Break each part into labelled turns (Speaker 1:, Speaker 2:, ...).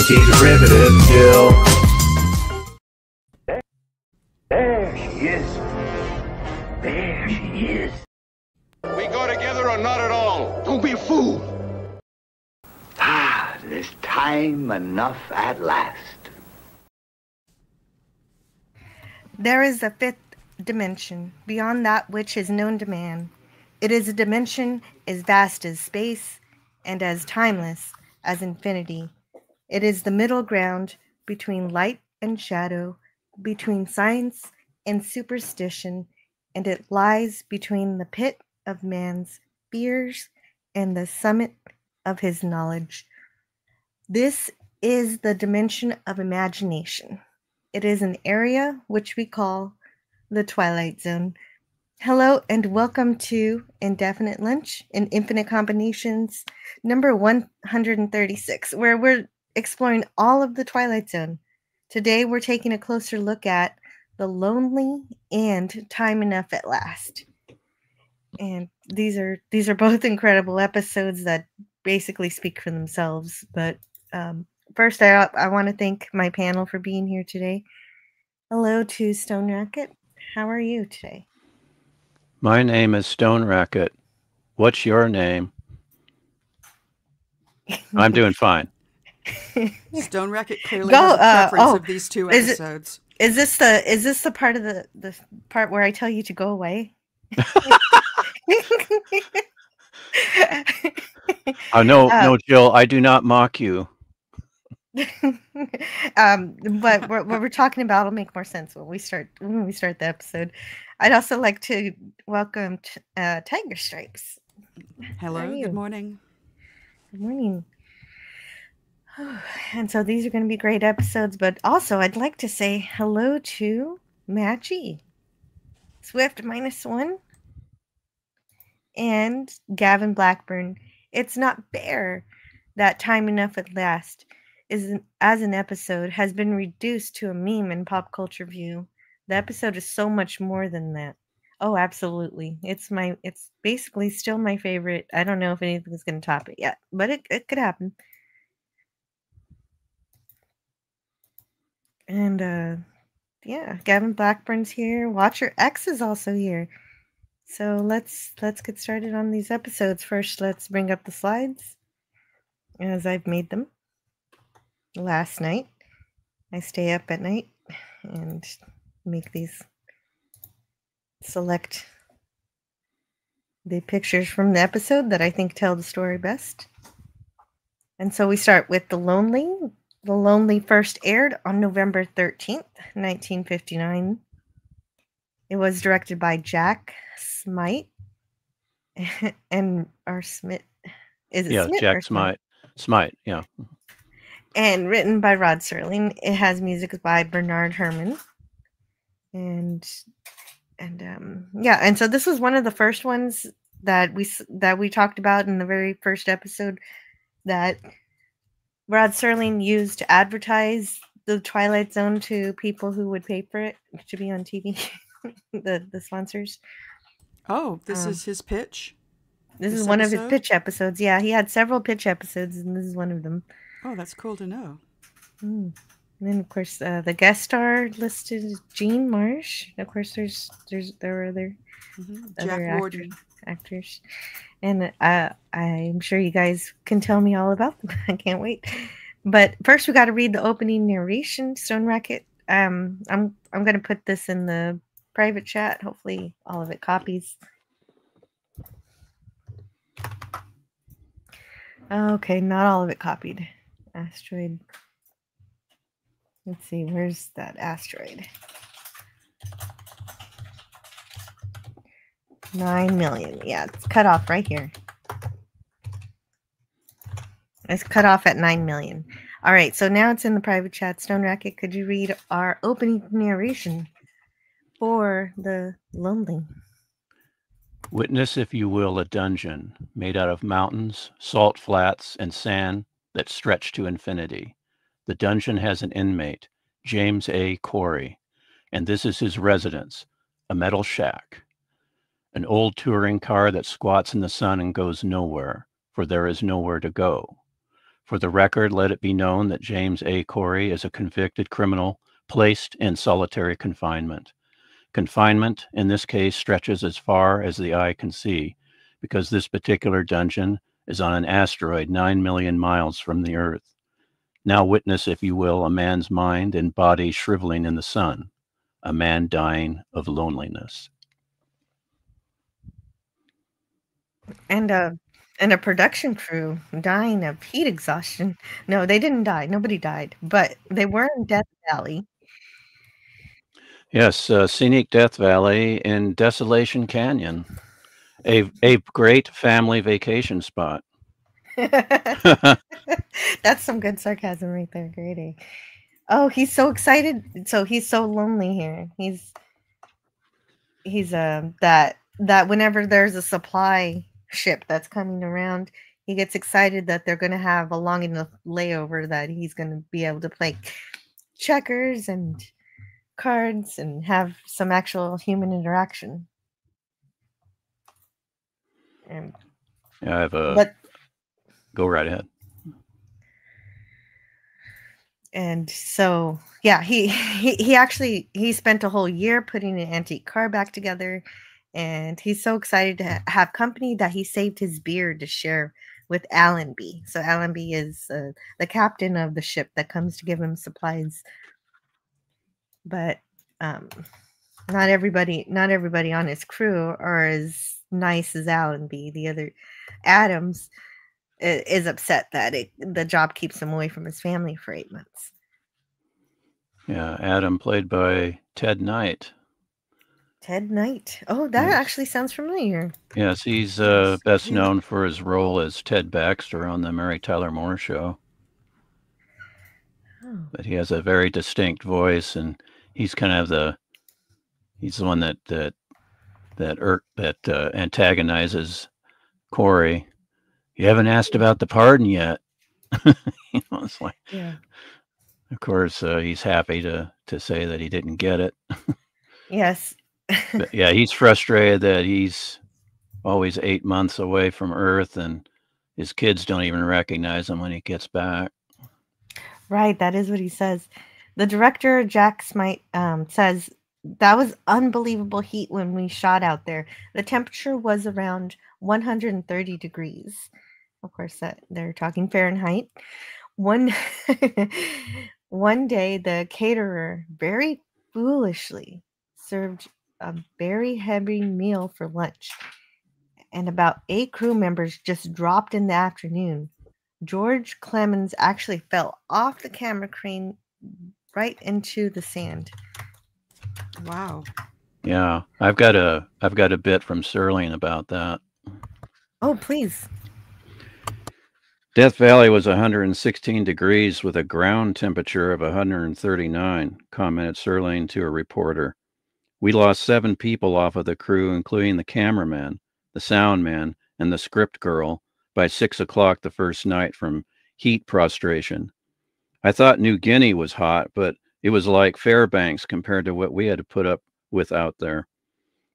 Speaker 1: Making derivative still.
Speaker 2: There she is. There she is.
Speaker 3: We go together or not at all. Don't be a fool.
Speaker 2: Ah, there's time enough at last.
Speaker 4: There is a fifth dimension, beyond that which is known to man. It is a dimension as vast as space and as timeless as infinity. It is the middle ground between light and shadow, between science and superstition, and it lies between the pit of man's fears and the summit of his knowledge. This is the dimension of imagination. It is an area which we call the Twilight Zone. Hello and welcome to Indefinite Lunch in Infinite Combinations number 136, where we're exploring all of the Twilight Zone. Today we're taking a closer look at The Lonely and Time Enough at Last. And these are both incredible episodes that basically speak for themselves. But first, I want to thank my panel for being here today. Hello to Stone Racket. How are you today?
Speaker 5: My name is Stone Racket. What's your name? I'm doing fine.
Speaker 6: Stone Racket clearly has a preference of these two episodes.
Speaker 4: Is this the part of the part where I tell you to go away?
Speaker 5: No, Jill, I do not mock you.
Speaker 4: But what we're talking about will make more sense when we start the episode. I'd also like to welcome Tiger Stripes.
Speaker 6: Hello, good morning.
Speaker 4: Good morning. And so these are going to be great episodes, but also I'd like to say hello to Matchy, Swift -1, and Gavin Blackburn. It's not fair that Time Enough at Last as an episode has been reduced to a meme in pop culture view. The episode is so much more than that. Oh, absolutely. It's basically still my favorite. I don't know if anything's going to top it yet, but it could happen. And yeah, Gavin Blackburn's here. Watcher X is also here. So let's get started on these episodes. First, let's bring up the slides as I've made them last night. I stay up at night and make these, select the pictures from the episode that I think tell the story best. And so we start with The Lonely. The Lonely first aired on November 13th, 1959. It was directed by Jack Smite or Smith. Is it Smith?
Speaker 5: Jack Smite. Smite, yeah.
Speaker 4: And written by Rod Serling. It has music by Bernard Herrmann. And so this was one of the first ones that we talked about in the very first episode that Rod Serling used to advertise the Twilight Zone to people who would pay for it to be on TV, the sponsors.
Speaker 6: Oh, this is his pitch?
Speaker 4: This is one of his pitch episodes. Yeah, he had several pitch episodes, and this is one of them.
Speaker 6: Oh, that's cool to know.
Speaker 4: And then, of course, the guest star listed is Jean Marsh. Of course, there were other actors. And I'm sure you guys can tell me all about them. I can't wait. But first, we got to read the opening narration. Stone Racket. I'm going to put this in the private chat. Hopefully, all of it copies. Okay, not all of it copied. Asteroid. Let's see, where's that asteroid? 9 million. Yeah, it's cut off right here. It's cut off at 9 million. All right, so now it's in the private chat. Stone Racket, could you read our opening narration for The Lonely?
Speaker 5: Witness, if you will, a dungeon made out of mountains, salt flats, and sand that stretch to infinity. The dungeon has an inmate, James A. Corey, and this is his residence, a metal shack. An old touring car that squats in the sun and goes nowhere, for there is nowhere to go. For the record, let it be known that James A. Corey is a convicted criminal placed in solitary confinement. Confinement, in this case, stretches as far as the eye can see, because this particular dungeon is on an asteroid 9 million miles from the Earth. Now witness, if you will, a man's mind and body shriveling in the sun, a man dying of loneliness.
Speaker 4: And a production crew dying of heat exhaustion. No, they didn't die. Nobody died, but they were in Death Valley.
Speaker 5: Yes, scenic Death Valley in Desolation Canyon, a great family vacation spot.
Speaker 4: That's some good sarcasm right there, Grady. Oh, he's so excited. So he's so lonely here. He's that whenever there's a supply ship that's coming around, he gets excited that they're going to have a long enough layover that he's going to be able to play checkers and cards and have some actual human interaction. And
Speaker 5: yeah, I have a go right ahead.
Speaker 4: And so, yeah, he actually spent a whole year putting an antique car back together, and he's so excited to have company that he saved his beard to share with Allenby. So Allenby is the captain of the ship that comes to give him supplies. But not everybody on his crew are as nice as Allenby. The other Adams is upset that the job keeps him away from his family for 8 months.
Speaker 5: Yeah, Adam, played by Ted Knight.
Speaker 4: Ted Knight. Oh, that actually sounds familiar.
Speaker 5: Yes, he's best known for his role as Ted Baxter on the Mary Tyler Moore Show. Oh. But he has a very distinct voice, and he's kind of he's the one that antagonizes Corey. You haven't asked about the pardon yet. It's like, yeah. Of course, he's happy to say that he didn't get it.
Speaker 4: Yes.
Speaker 5: But yeah, he's frustrated that he's always 8 months away from Earth, and his kids don't even recognize him when he gets back.
Speaker 4: Right, that is what he says. The director, Jack Smite, says, that was unbelievable heat when we shot out there. The temperature was around 130 degrees. Of course, they're talking Fahrenheit. One day, the caterer very foolishly served a very heavy meal for lunch, and about 8 crew members just dropped in the afternoon. George Clemens actually fell off the camera crane right into the sand.
Speaker 6: Wow.
Speaker 5: Yeah, I've got a bit from Sterling about that.
Speaker 4: Oh, please.
Speaker 5: Death Valley was 116 degrees with a ground temperature of 139, commented Sterling to a reporter. We lost 7 people off of the crew, including the cameraman, the sound man, and the script girl, by 6 o'clock the first night from heat prostration. I thought New Guinea was hot, but it was like Fairbanks compared to what we had to put up with out there.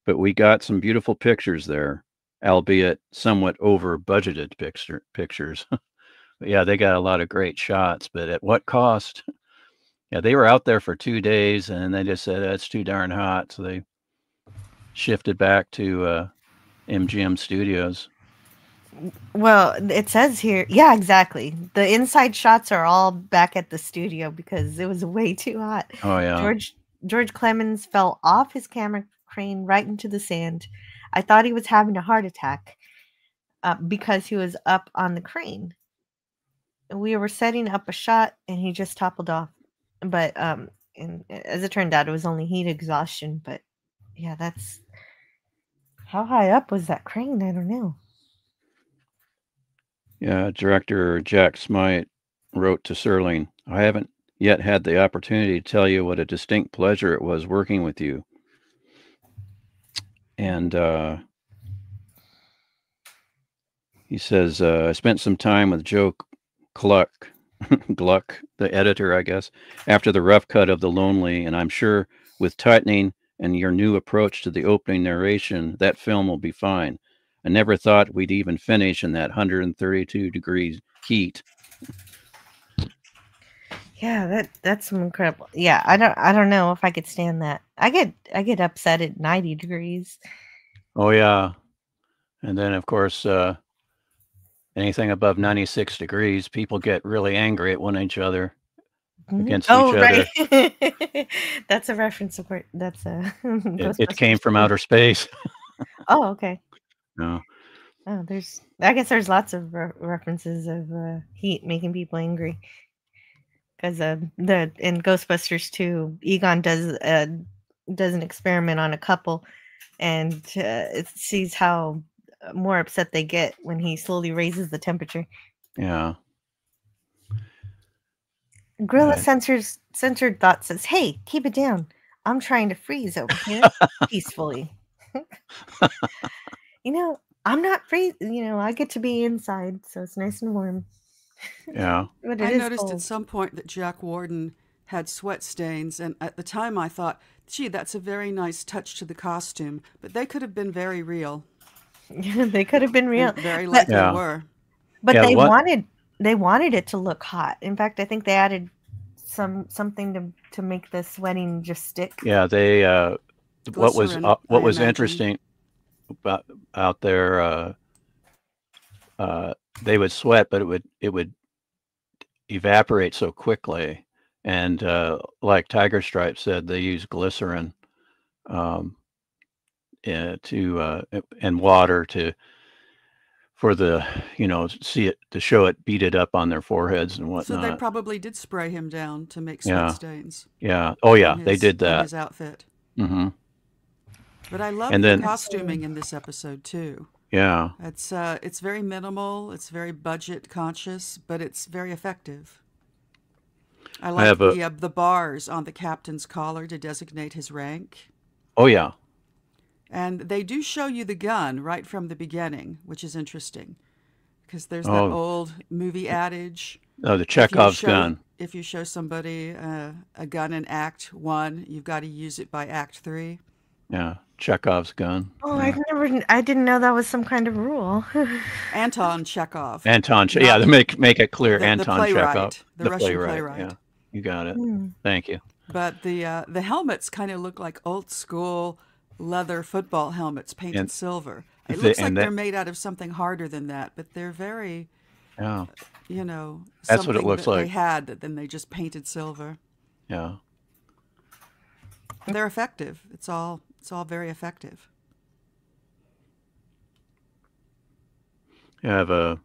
Speaker 5: But we got some beautiful pictures there, albeit somewhat over-budgeted pictures. But yeah, they got a lot of great shots, but at what cost? Yeah, they were out there for 2 days, and they just said, it's too darn hot. So they shifted back to MGM Studios.
Speaker 4: Well, it says here, yeah, exactly. The inside shots are all back at the studio because it was way too hot.
Speaker 5: Oh, yeah.
Speaker 4: George Clemens fell off his camera crane right into the sand. I thought he was having a heart attack because he was up on the crane. We were setting up a shot, and he just toppled off. But and as it turned out, it was only heat exhaustion. But yeah, that's how high up was that crane? I don't know.
Speaker 5: Yeah, director Jack Smite wrote to Serling, I haven't yet had the opportunity to tell you what a distinct pleasure it was working with you. And he says, I spent some time with Joe Gluck, the editor, I guess, after the rough cut of The Lonely, and I'm sure with tightening and your new approach to the opening narration, that film will be fine. I never thought we'd even finish in that 132 degrees heat.
Speaker 4: Yeah, that's some incredible. Yeah, I don't know if I could stand that. I get upset at 90 degrees.
Speaker 5: Oh yeah, and then of course anything above 96 degrees, people get really angry at one each other, against each
Speaker 4: Oh,
Speaker 5: other.
Speaker 4: right. That's a reference of where that's a
Speaker 5: It came
Speaker 4: Ghostbusters
Speaker 5: from
Speaker 4: too.
Speaker 5: outer space.
Speaker 4: Oh, okay.
Speaker 5: No.
Speaker 4: Oh, I guess there's lots of references of heat making people angry. Because the in Ghostbusters 2, Egon does an experiment on a couple, and it sees how more upset they get when he slowly raises the temperature.
Speaker 5: Yeah.
Speaker 4: Gorilla censored thought says, "Hey, keep it down. I'm trying to freeze over here peacefully." I'm not free. I get to be inside, so it's nice and warm.
Speaker 5: Yeah.
Speaker 4: But
Speaker 6: I
Speaker 4: it is
Speaker 6: noticed at
Speaker 4: cold.
Speaker 6: some point that Jack Warden had sweat stains, and at the time I thought, gee, that's a very nice touch to the costume, but they could have been very real.
Speaker 4: They could have been real.
Speaker 6: And very likely
Speaker 5: Yeah.
Speaker 6: were.
Speaker 4: But
Speaker 5: Yeah,
Speaker 4: they wanted it to look hot. In fact, I think they added something to make the sweating just stick.
Speaker 5: Yeah, they
Speaker 6: Glycerin,
Speaker 5: what
Speaker 6: I
Speaker 5: was
Speaker 6: imagine.
Speaker 5: interesting about out there, they would sweat, but it would evaporate so quickly. And like Tiger Stripe said, they use glycerin um, and water for the see it to show it, beat it up on their foreheads and
Speaker 6: So they
Speaker 5: whatnot.
Speaker 6: probably did spray him down to make sweat
Speaker 5: Yeah.
Speaker 6: stains.
Speaker 5: Yeah. Oh yeah, they did
Speaker 6: In
Speaker 5: that.
Speaker 6: his outfit.
Speaker 5: Mm-hmm.
Speaker 6: But I love
Speaker 5: And
Speaker 6: the
Speaker 5: then
Speaker 6: costuming in this episode too.
Speaker 5: yeah,
Speaker 6: It's very minimal, it's very budget conscious, but it's very effective. I like
Speaker 5: have
Speaker 6: the bars on the captain's collar to designate his rank.
Speaker 5: oh yeah,
Speaker 6: And they do show you the gun right from the beginning, which is interesting. Because there's that
Speaker 5: Oh.
Speaker 6: old movie adage.
Speaker 5: the Chekhov's gun.
Speaker 6: If you show somebody a gun in Act 1, you've got to use it by Act 3.
Speaker 5: Yeah, Chekhov's gun.
Speaker 4: Oh,
Speaker 5: Yeah.
Speaker 4: I didn't know that was some kind of rule.
Speaker 6: Anton Chekhov.
Speaker 5: Yeah, to make it clear,
Speaker 6: the
Speaker 5: Anton
Speaker 6: playwright,
Speaker 5: Chekhov,
Speaker 6: the Russian
Speaker 5: playwright.
Speaker 6: playwright.
Speaker 5: Yeah, you got it.
Speaker 4: Hmm.
Speaker 5: Thank you.
Speaker 6: But the helmets kind of look like old school leather football helmets painted
Speaker 5: And
Speaker 6: silver. It looks like
Speaker 5: and
Speaker 6: they're made out of something harder than that, but they're very,
Speaker 5: yeah,
Speaker 6: something
Speaker 5: that's what it looks
Speaker 6: that
Speaker 5: like.
Speaker 6: they had that then they just painted silver.
Speaker 5: Yeah.
Speaker 6: They're effective. It's all very effective.
Speaker 5: I have a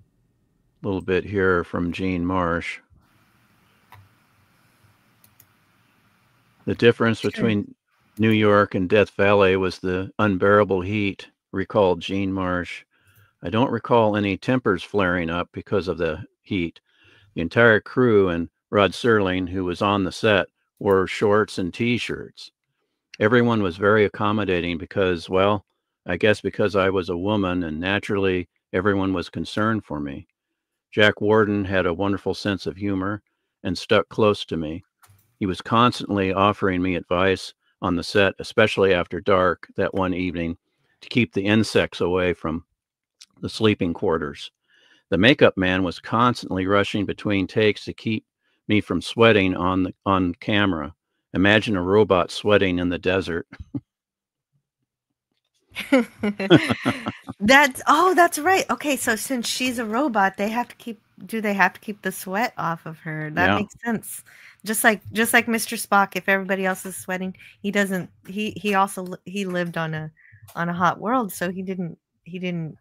Speaker 5: little bit here from Gene Marsh. The difference between New York and Death Valley was the unbearable heat, recalled Gene Marsh. I don't recall any tempers flaring up because of the heat. The entire crew and Rod Serling, who was on the set, wore shorts and T-shirts. Everyone was very accommodating because, well, I guess because I was a woman, and naturally everyone was concerned for me. Jack Warden had a wonderful sense of humor and stuck close to me. He was constantly offering me advice on the set, especially after dark that one evening, to keep the insects away from the sleeping quarters. The makeup man was constantly rushing between takes to keep me from sweating on camera. Imagine a robot sweating in the desert.
Speaker 4: That's right. Okay, so since she's a robot, they have to keep the sweat off of her? That makes sense. Just like Mr. Spock, if everybody else is sweating, he doesn't. He also lived on a hot world, so he didn't.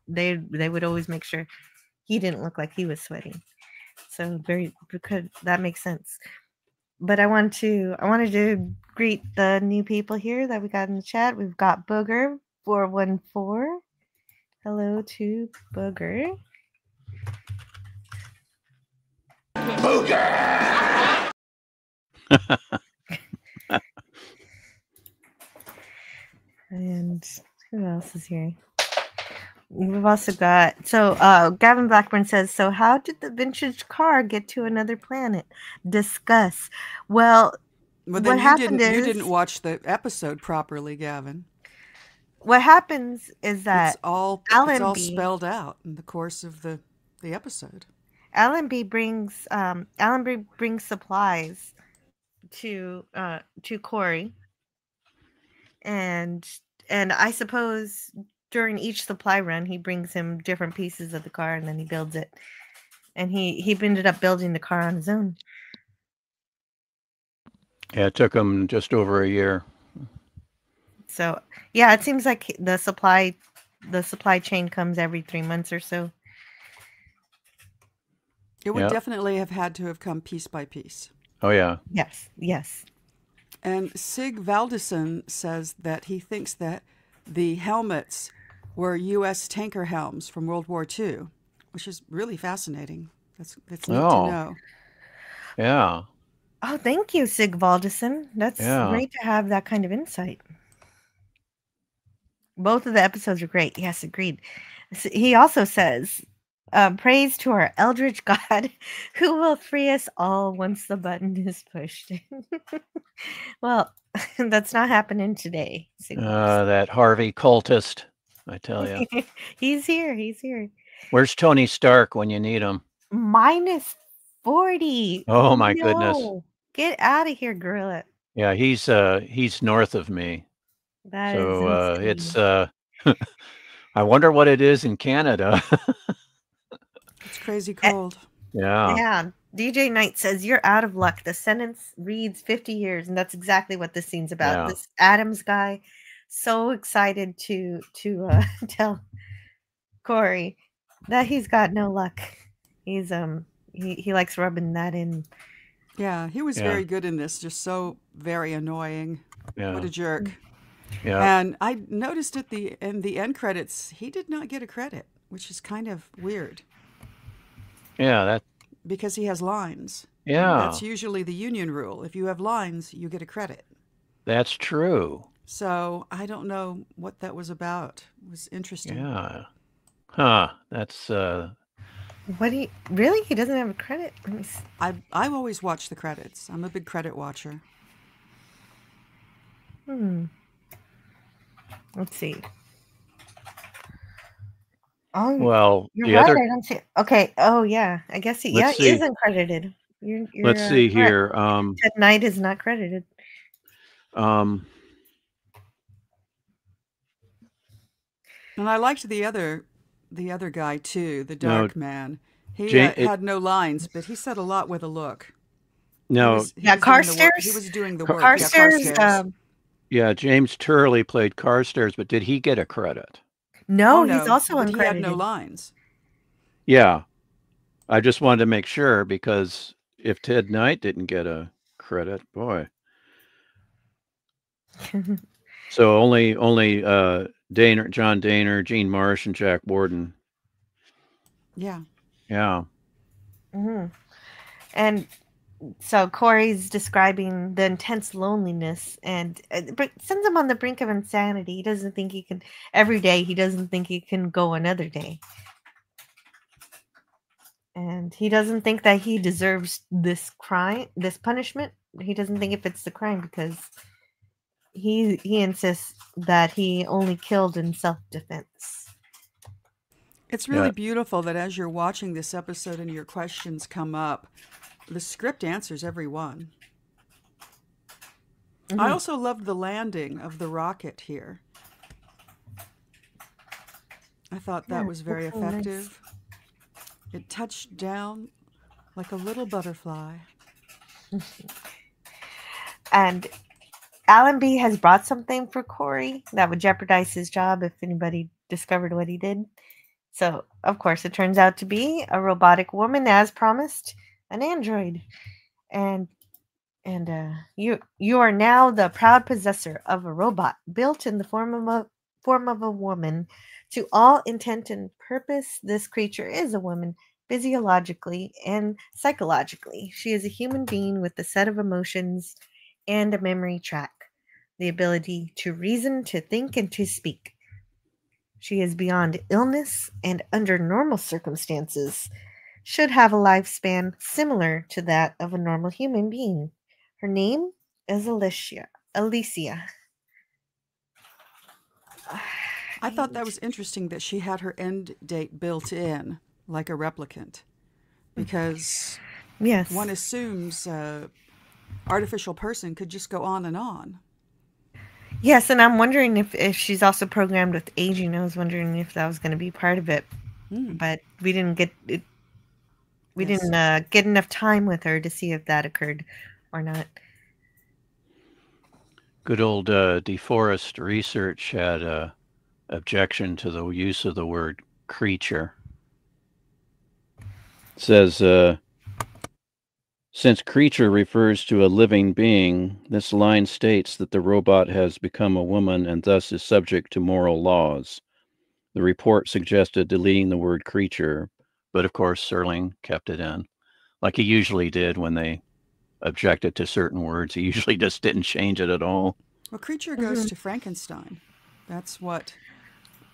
Speaker 4: They would always make sure he didn't look like he was sweating. So because that makes sense. But I wanted to greet the new people here that we got in the chat. We've got Booger 414. Hello to Booger.
Speaker 2: Booger!
Speaker 4: And who else is here? We've also got Gavin Blackburn says, so how did the vintage car get to another planet? Discuss. Well,
Speaker 6: then
Speaker 4: what happened is
Speaker 6: you didn't watch the episode properly, Gavin.
Speaker 4: What happens is that
Speaker 6: it's all spelled out in the course of the episode.
Speaker 4: Allenby brings supplies to Corey, and I suppose during each supply run he brings him different pieces of the car and then he builds it. And he ended up building the car on his own.
Speaker 5: Yeah, it took him just over a year.
Speaker 4: So yeah, it seems like the supply chain comes every 3 months or so.
Speaker 6: It would
Speaker 5: Yeah.
Speaker 6: definitely have had to have come piece by piece.
Speaker 5: Oh, yeah.
Speaker 4: Yes.
Speaker 6: And Sig Valdison says that he thinks that the helmets were U.S. tanker helms from World War II, which is really fascinating. That's neat to
Speaker 5: Oh.
Speaker 6: know.
Speaker 5: Yeah.
Speaker 4: Oh, thank you, Sig Valdison. That's
Speaker 5: Yeah.
Speaker 4: great to have that kind of insight. Both of the episodes are great. Yes, agreed. He also says, praise to our eldritch god who will free us all once the button is pushed. Well, that's not happening today. Sig Valdison.
Speaker 5: That Harvey cultist, I tell you.
Speaker 4: He's here.
Speaker 5: Where's Tony Stark when you need him?
Speaker 4: Minus 40.
Speaker 5: Oh, my goodness.
Speaker 4: No. Get out of here, gorilla.
Speaker 5: Yeah, he's north of me.
Speaker 4: That is
Speaker 5: So
Speaker 4: insane.
Speaker 5: it's I wonder what it is in Canada.
Speaker 6: It's crazy cold.
Speaker 5: Yeah.
Speaker 4: Yeah. DJ Knight says, you're out of luck. The sentence reads 50 years, and that's exactly what this scene's about.
Speaker 5: Yeah.
Speaker 4: This Adams guy, so excited to tell Corey that he's got no luck. He's he likes rubbing that in.
Speaker 6: Yeah, he was
Speaker 5: Yeah.
Speaker 6: very good in this, just so very annoying.
Speaker 5: Yeah.
Speaker 6: What a jerk.
Speaker 5: Yeah.
Speaker 6: And I noticed in the end credits, he did not get a credit, which is kind of weird
Speaker 5: Yeah,
Speaker 6: because he has lines.
Speaker 5: yeah.
Speaker 6: That's usually the union rule. If you have lines, you get a credit.
Speaker 5: That's true.
Speaker 6: So I don't know what that was about. It was interesting.
Speaker 5: Yeah. Huh. That's
Speaker 4: What do you really? He doesn't have a credit. Let me see.
Speaker 6: I've always watched the credits. I'm a big credit watcher.
Speaker 4: Let's see. Oh,
Speaker 5: well,
Speaker 4: you're
Speaker 5: the
Speaker 4: right.
Speaker 5: other
Speaker 4: I don't see it. Okay. Oh, yeah. I guess he
Speaker 5: Let's
Speaker 4: is
Speaker 5: see.
Speaker 4: uncredited. You're
Speaker 5: Let's see
Speaker 4: correct.
Speaker 5: here.
Speaker 4: Ted Knight is not credited.
Speaker 6: And I liked the other guy too, the dark man. He had no lines, but he said a lot with a look.
Speaker 5: No.
Speaker 4: Carstairs.
Speaker 6: He was doing the work.
Speaker 4: Carstairs.
Speaker 5: Yeah, James Turley played Carstairs, but did he get a credit?
Speaker 4: No, he's also uncredited.
Speaker 6: He had no lines.
Speaker 5: Yeah. I just wanted to make sure because if Ted Knight didn't get a credit, boy. So only John Daner, Gene Marsh, and Jack Warden.
Speaker 4: Yeah.
Speaker 5: Yeah.
Speaker 4: Mm-hmm. And so Corey's describing the intense loneliness and but sends him on the brink of insanity. He doesn't think he can every day. He doesn't think he can go another day. And he doesn't think that he deserves this crime, this punishment. He doesn't think it fits the crime because he insists that he only killed in self-defense.
Speaker 6: It's really beautiful that as you're watching this episode and your questions come up, the script answers every one. Mm-hmm. I also loved the landing of the rocket here. I thought that was very effective. Nice. It touched down like a little butterfly.
Speaker 4: And Allenby has brought something for Corey that would jeopardize his job if anybody discovered what he did. So, of course, it turns out to be a robotic woman, as promised, an android. And you are now the proud possessor of a robot built in the form of a woman. To all intent and purpose, this creature is a woman, physiologically and psychologically. She is a human being with a set of emotions and a memory track, the ability to reason, to think, and to speak. She is beyond illness and, under normal circumstances, should have a lifespan similar to that of a normal human being. Her name is Alicia.
Speaker 6: I thought that was interesting that she had her end date built in, like a replicant. because
Speaker 4: Yes.
Speaker 6: one assumes artificial person could just go on and on.
Speaker 4: Yes, and I'm wondering if she's also programmed with aging. I was wondering if that was going to be part of it, but we didn't get it. We
Speaker 6: Yes.
Speaker 4: didn't get enough time with her to see if that occurred or not.
Speaker 5: Good old DeForest Research had a objection to the use of the word creature. It says, since creature refers to a living being, this line states that the robot has become a woman and thus is subject to moral laws. The report suggested deleting the word creature, but of course Serling kept it in, like he usually did when they objected to certain words. He usually just didn't change it at all.
Speaker 6: Well, creature goes to Frankenstein. That's what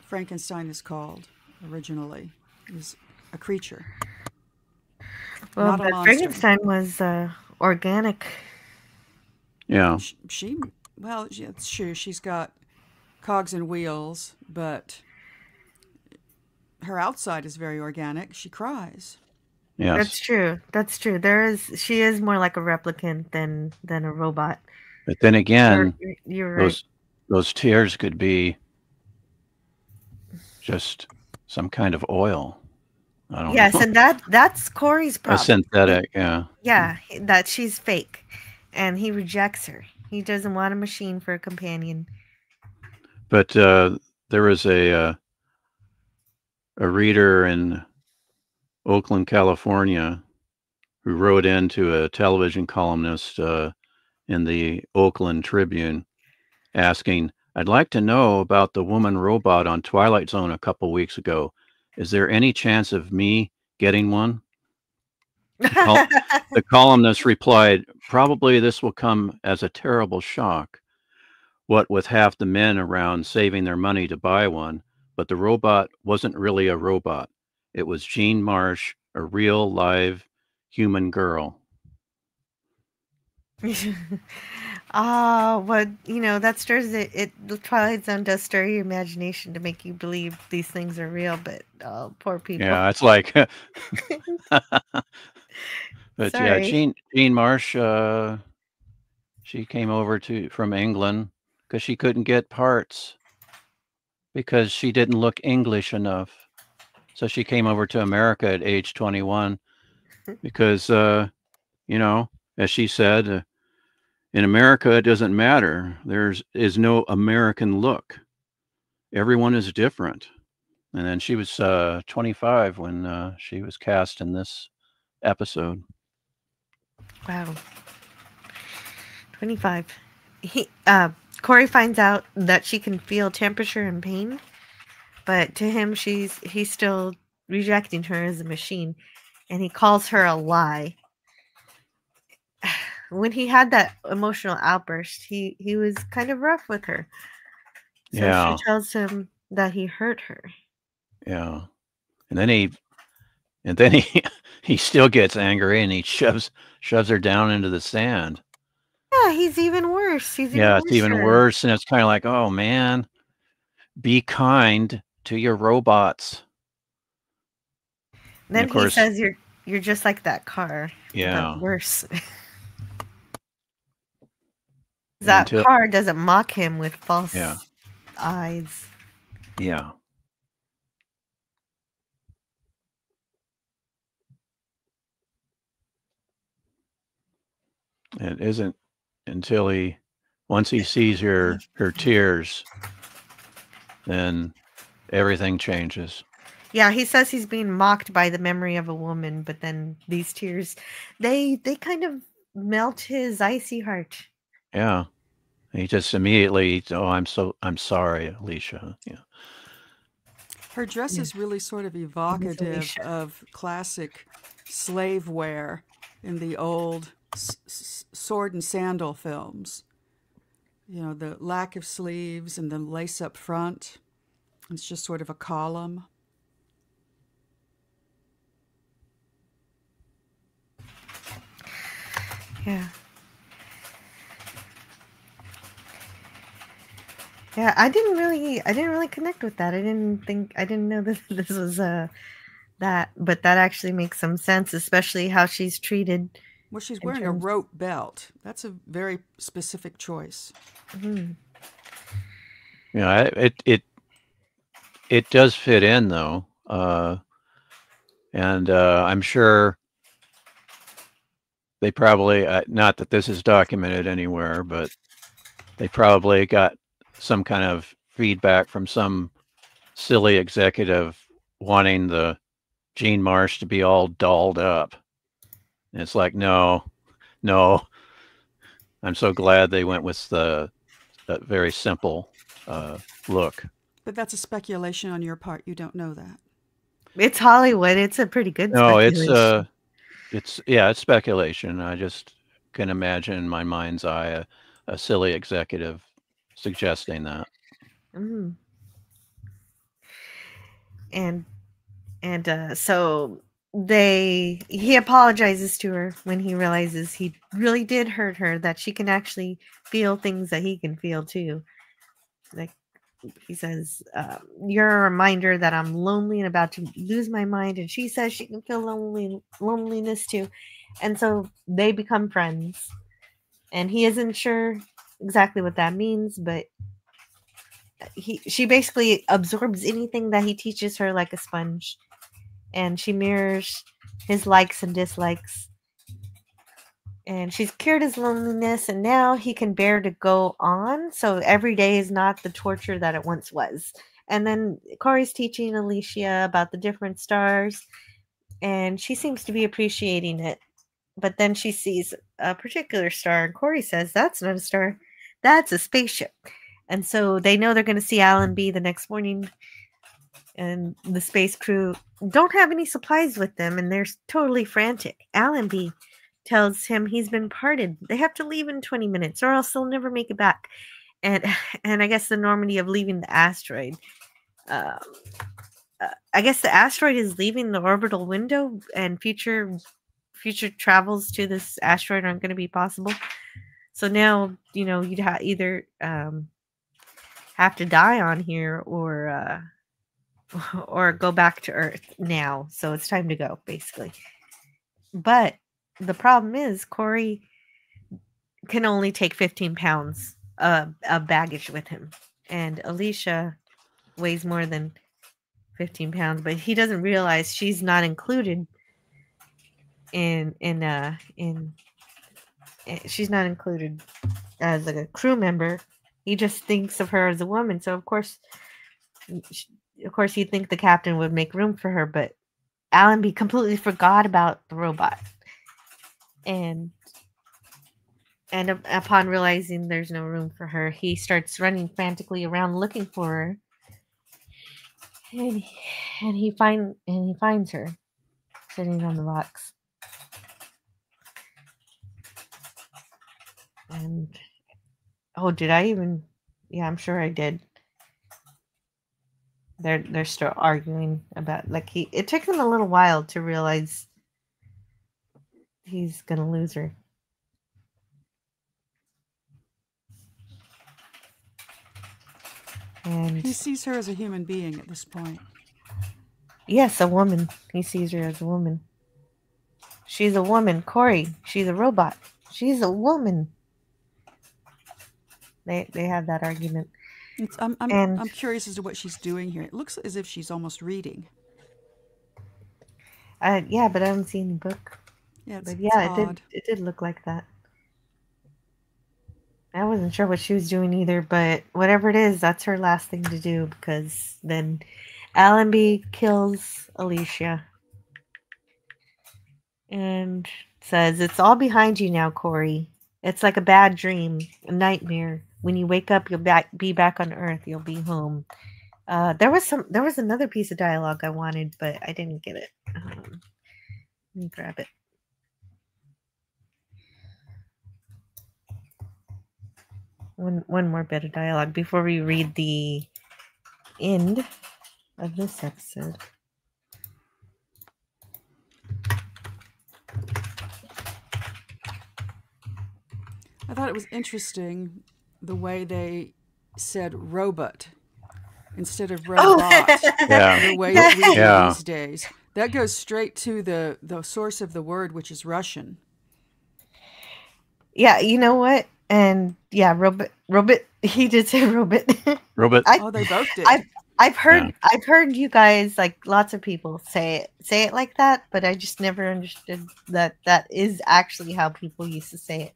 Speaker 6: Frankenstein is called originally, is a creature.
Speaker 4: Well,
Speaker 6: Not a
Speaker 4: but
Speaker 6: monster.
Speaker 4: Frankenstein was organic.
Speaker 5: Yeah.
Speaker 6: Well, it's true. She's got cogs and wheels, but her outside is very organic. She cries.
Speaker 5: Yes.
Speaker 4: That's true. That's true. She is more like a replicant than a robot.
Speaker 5: But then again,
Speaker 4: you're right.
Speaker 5: those tears could be just some kind of oil. I don't know.
Speaker 4: Yes, and that's Corey's
Speaker 5: A
Speaker 4: problem.
Speaker 5: synthetic, yeah.
Speaker 4: Yeah, that she's fake, and he rejects her. He doesn't want a machine for a companion.
Speaker 5: But there was a reader in Oakland, California, who wrote into a television columnist in the Oakland Tribune asking, I'd like to know about the woman robot on Twilight Zone a couple weeks ago. Is there any chance of me getting one? The columnist replied, probably this will come as a terrible shock. What with half the men around saving their money to buy one, but the robot wasn't really a robot. It was Jean Marsh, a real live human girl.
Speaker 4: That stirs the Twilight Zone does stir your imagination to make you believe these things are real, but poor people.
Speaker 5: Yeah, it's like but yeah,
Speaker 4: Sorry.
Speaker 5: Jean Marsh, she came over from England because she couldn't get parts because she didn't look English enough. So she came over to America at age 21 because, as she said, in America, it doesn't matter. There is no American look. Everyone is different. And then she was 25 when she was cast in this episode.
Speaker 4: Wow. 25. Corey finds out that she can feel temperature and pain, but to him, he's still rejecting her as a machine, and he calls her a lie. When he had that emotional outburst, he was kind of rough with her. So
Speaker 5: Yeah.
Speaker 4: she tells him that he hurt her.
Speaker 5: Yeah. And then he still gets angry and he shoves her down into the sand.
Speaker 4: Yeah, he's even worse.
Speaker 5: It's even worse. And it's kind of like, oh man, be kind to your robots.
Speaker 4: Then he says you're just like that car.
Speaker 5: Yeah.
Speaker 4: But worse. That car doesn't mock him with false eyes.
Speaker 5: Yeah. It isn't until once he sees her tears, then everything changes.
Speaker 4: Yeah, he says he's being mocked by the memory of a woman, but then these tears, they kind of melt his icy heart.
Speaker 5: Yeah. He just immediately, I'm sorry, Alicia. Yeah.
Speaker 6: Her dress is really sort of evocative of classic slave wear in the old sword and sandal films. The lack of sleeves and the lace up front. It's just sort of a column.
Speaker 4: Yeah. Yeah, I didn't really connect with that. I didn't know that this was the but that actually makes some sense, especially how she's treated.
Speaker 6: Well, she's
Speaker 4: in
Speaker 6: wearing a
Speaker 4: terms-
Speaker 6: rope belt. That's a very specific choice.
Speaker 5: Yeah, it does fit in though, and I'm sure they probably not that this is documented anywhere, but they probably got some kind of feedback from some silly executive wanting the Gene Marsh to be all dolled up. And it's like, no, I'm so glad they went with the very simple look.
Speaker 6: But that's a speculation on your part. You don't know that.
Speaker 4: It's Hollywood. It's a pretty good
Speaker 5: No,
Speaker 4: speculation.
Speaker 5: it's speculation. I just can imagine in my mind's eye a silly executive suggesting that.
Speaker 4: Mhm. And so he apologizes to her when he realizes he really did hurt her, that she can actually feel things that he can feel too. Like he says, you're a reminder that I'm lonely and about to lose my mind, and she says she can feel loneliness too. And so they become friends, and he isn't sure exactly what that means, but she basically absorbs anything that he teaches her like a sponge, and she mirrors his likes and dislikes. And she's cured his loneliness, and now he can bear to go on. So every day is not the torture that it once was. And then Corey's teaching Alicia about the different stars, and she seems to be appreciating it. But then she sees a particular star, and Corey says, "That's not a star, that's a spaceship." And so they know they're going to see Alan B the next morning, and the space crew don't have any supplies with them, and they're totally frantic. Alan B tells him he's been parted. They have to leave in 20 minutes, or else they'll never make it back. And I guess the enormity of leaving the asteroid. I guess the asteroid is leaving the orbital window, and future travels to this asteroid aren't going to be possible. So now, you'd either have to die on here or go back to Earth now. So it's time to go, basically. But the problem is Corey can only take 15 pounds of baggage with him, and Alicia weighs more than 15 pounds, but he doesn't realize she's not included she's not included as a crew member. He just thinks of her as a woman. So of course you'd think the captain would make room for her, but Allenby completely forgot about the robot. And upon realizing there's no room for her, he starts running frantically around looking for her. And he finds her sitting on the rocks. And did I even? Yeah, I'm sure I did. They're still arguing about, it took him a little while to realize he's gonna lose her. And
Speaker 6: he sees her as a human being at this point.
Speaker 4: Yes, a woman. He sees her as a woman. She's a woman, Corey. She's a robot. She's a woman. They have that argument.
Speaker 6: I'm curious as to what she's doing here. It looks as if she's almost reading.
Speaker 4: Yeah, but I haven't seen the book.
Speaker 6: Yeah,
Speaker 4: but yeah, it did look like that. I wasn't sure what she was doing either, but whatever it is, that's her last thing to do, because then Allenby kills Alicia and says, "It's all behind you now, Corey. It's like a bad dream, a nightmare. When you wake up, you'll be back on Earth. You'll be home." There was another piece of dialogue I wanted, but I didn't get it. Let me grab it. One more bit of dialogue before we read the end of this episode.
Speaker 6: I thought it was interesting the way they said robot instead of robot.
Speaker 5: Yeah.
Speaker 6: The way that we do these days. That goes straight to the source of the word, which is Russian.
Speaker 4: Yeah, you know what? And yeah, robot. He did say robot.
Speaker 5: Robot.
Speaker 6: Oh, they both did.
Speaker 4: I've heard you guys, like, lots of people say it like that, but I just never understood that is actually how people used to say it.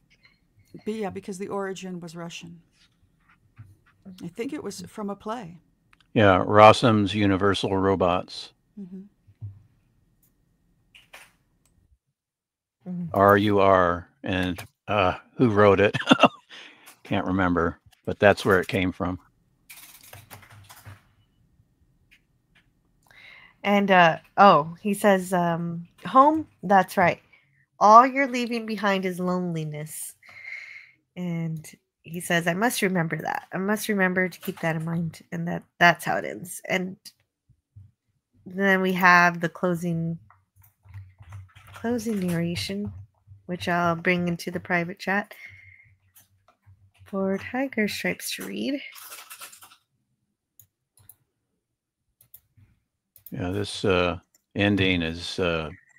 Speaker 6: But yeah, because the origin was Russian. I think it was from a play.
Speaker 5: Yeah, Rossum's Universal Robots.
Speaker 6: Mm-hmm.
Speaker 5: RUR, and who wrote it? Can't remember, but that's where it came from.
Speaker 4: And he says, home. That's right. All you're leaving behind is loneliness. And he says, I must remember that. I must remember to keep that in mind. And that's how it ends. And then we have the closing narration, which I'll bring into the private chat for Tiger Stripes to read.
Speaker 5: Yeah, this ending is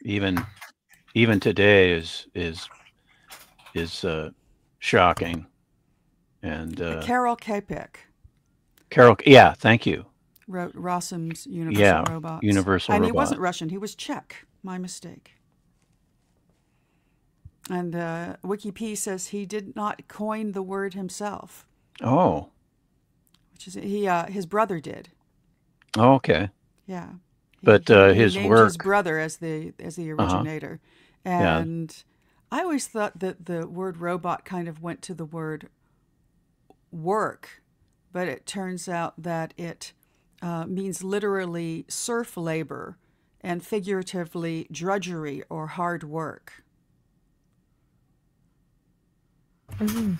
Speaker 5: even today is shocking. And
Speaker 6: Carol Kapik
Speaker 5: Carol, yeah, thank you.
Speaker 6: wrote Rossum's Universal Robots.
Speaker 5: Universal
Speaker 6: and
Speaker 5: Robot.
Speaker 6: he wasn't Russian. He was Czech. My mistake. And WikiP says he did not coin the word himself.
Speaker 5: Oh.
Speaker 6: Which is his brother did.
Speaker 5: Oh, okay.
Speaker 6: Yeah.
Speaker 5: But
Speaker 6: he
Speaker 5: his
Speaker 6: named
Speaker 5: work,
Speaker 6: his brother as the originator. And I always thought that the word robot kind of went to the word work, but it turns out that it means literally serf labor and figuratively drudgery or hard work.
Speaker 4: Mm-hmm.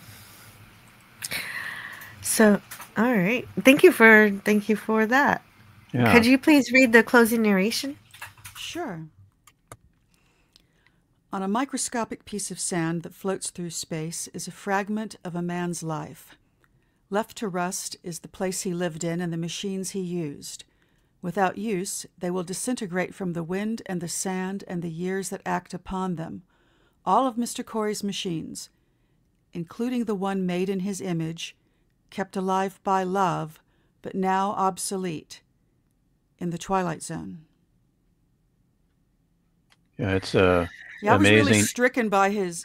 Speaker 4: So, all right. Thank you for that.
Speaker 5: Yeah.
Speaker 4: Could you please read the closing narration?
Speaker 6: Sure. On a microscopic piece of sand that floats through space is a fragment of a man's life. Left to rust is the place he lived in and the machines he used. Without use, they will disintegrate from the wind and the sand and the years that act upon them. All of Mr. Corey's machines, including the one made in his image, kept alive by love, but now obsolete, in the Twilight Zone.
Speaker 5: Yeah, it's
Speaker 6: I was
Speaker 5: amazing.
Speaker 6: really stricken by his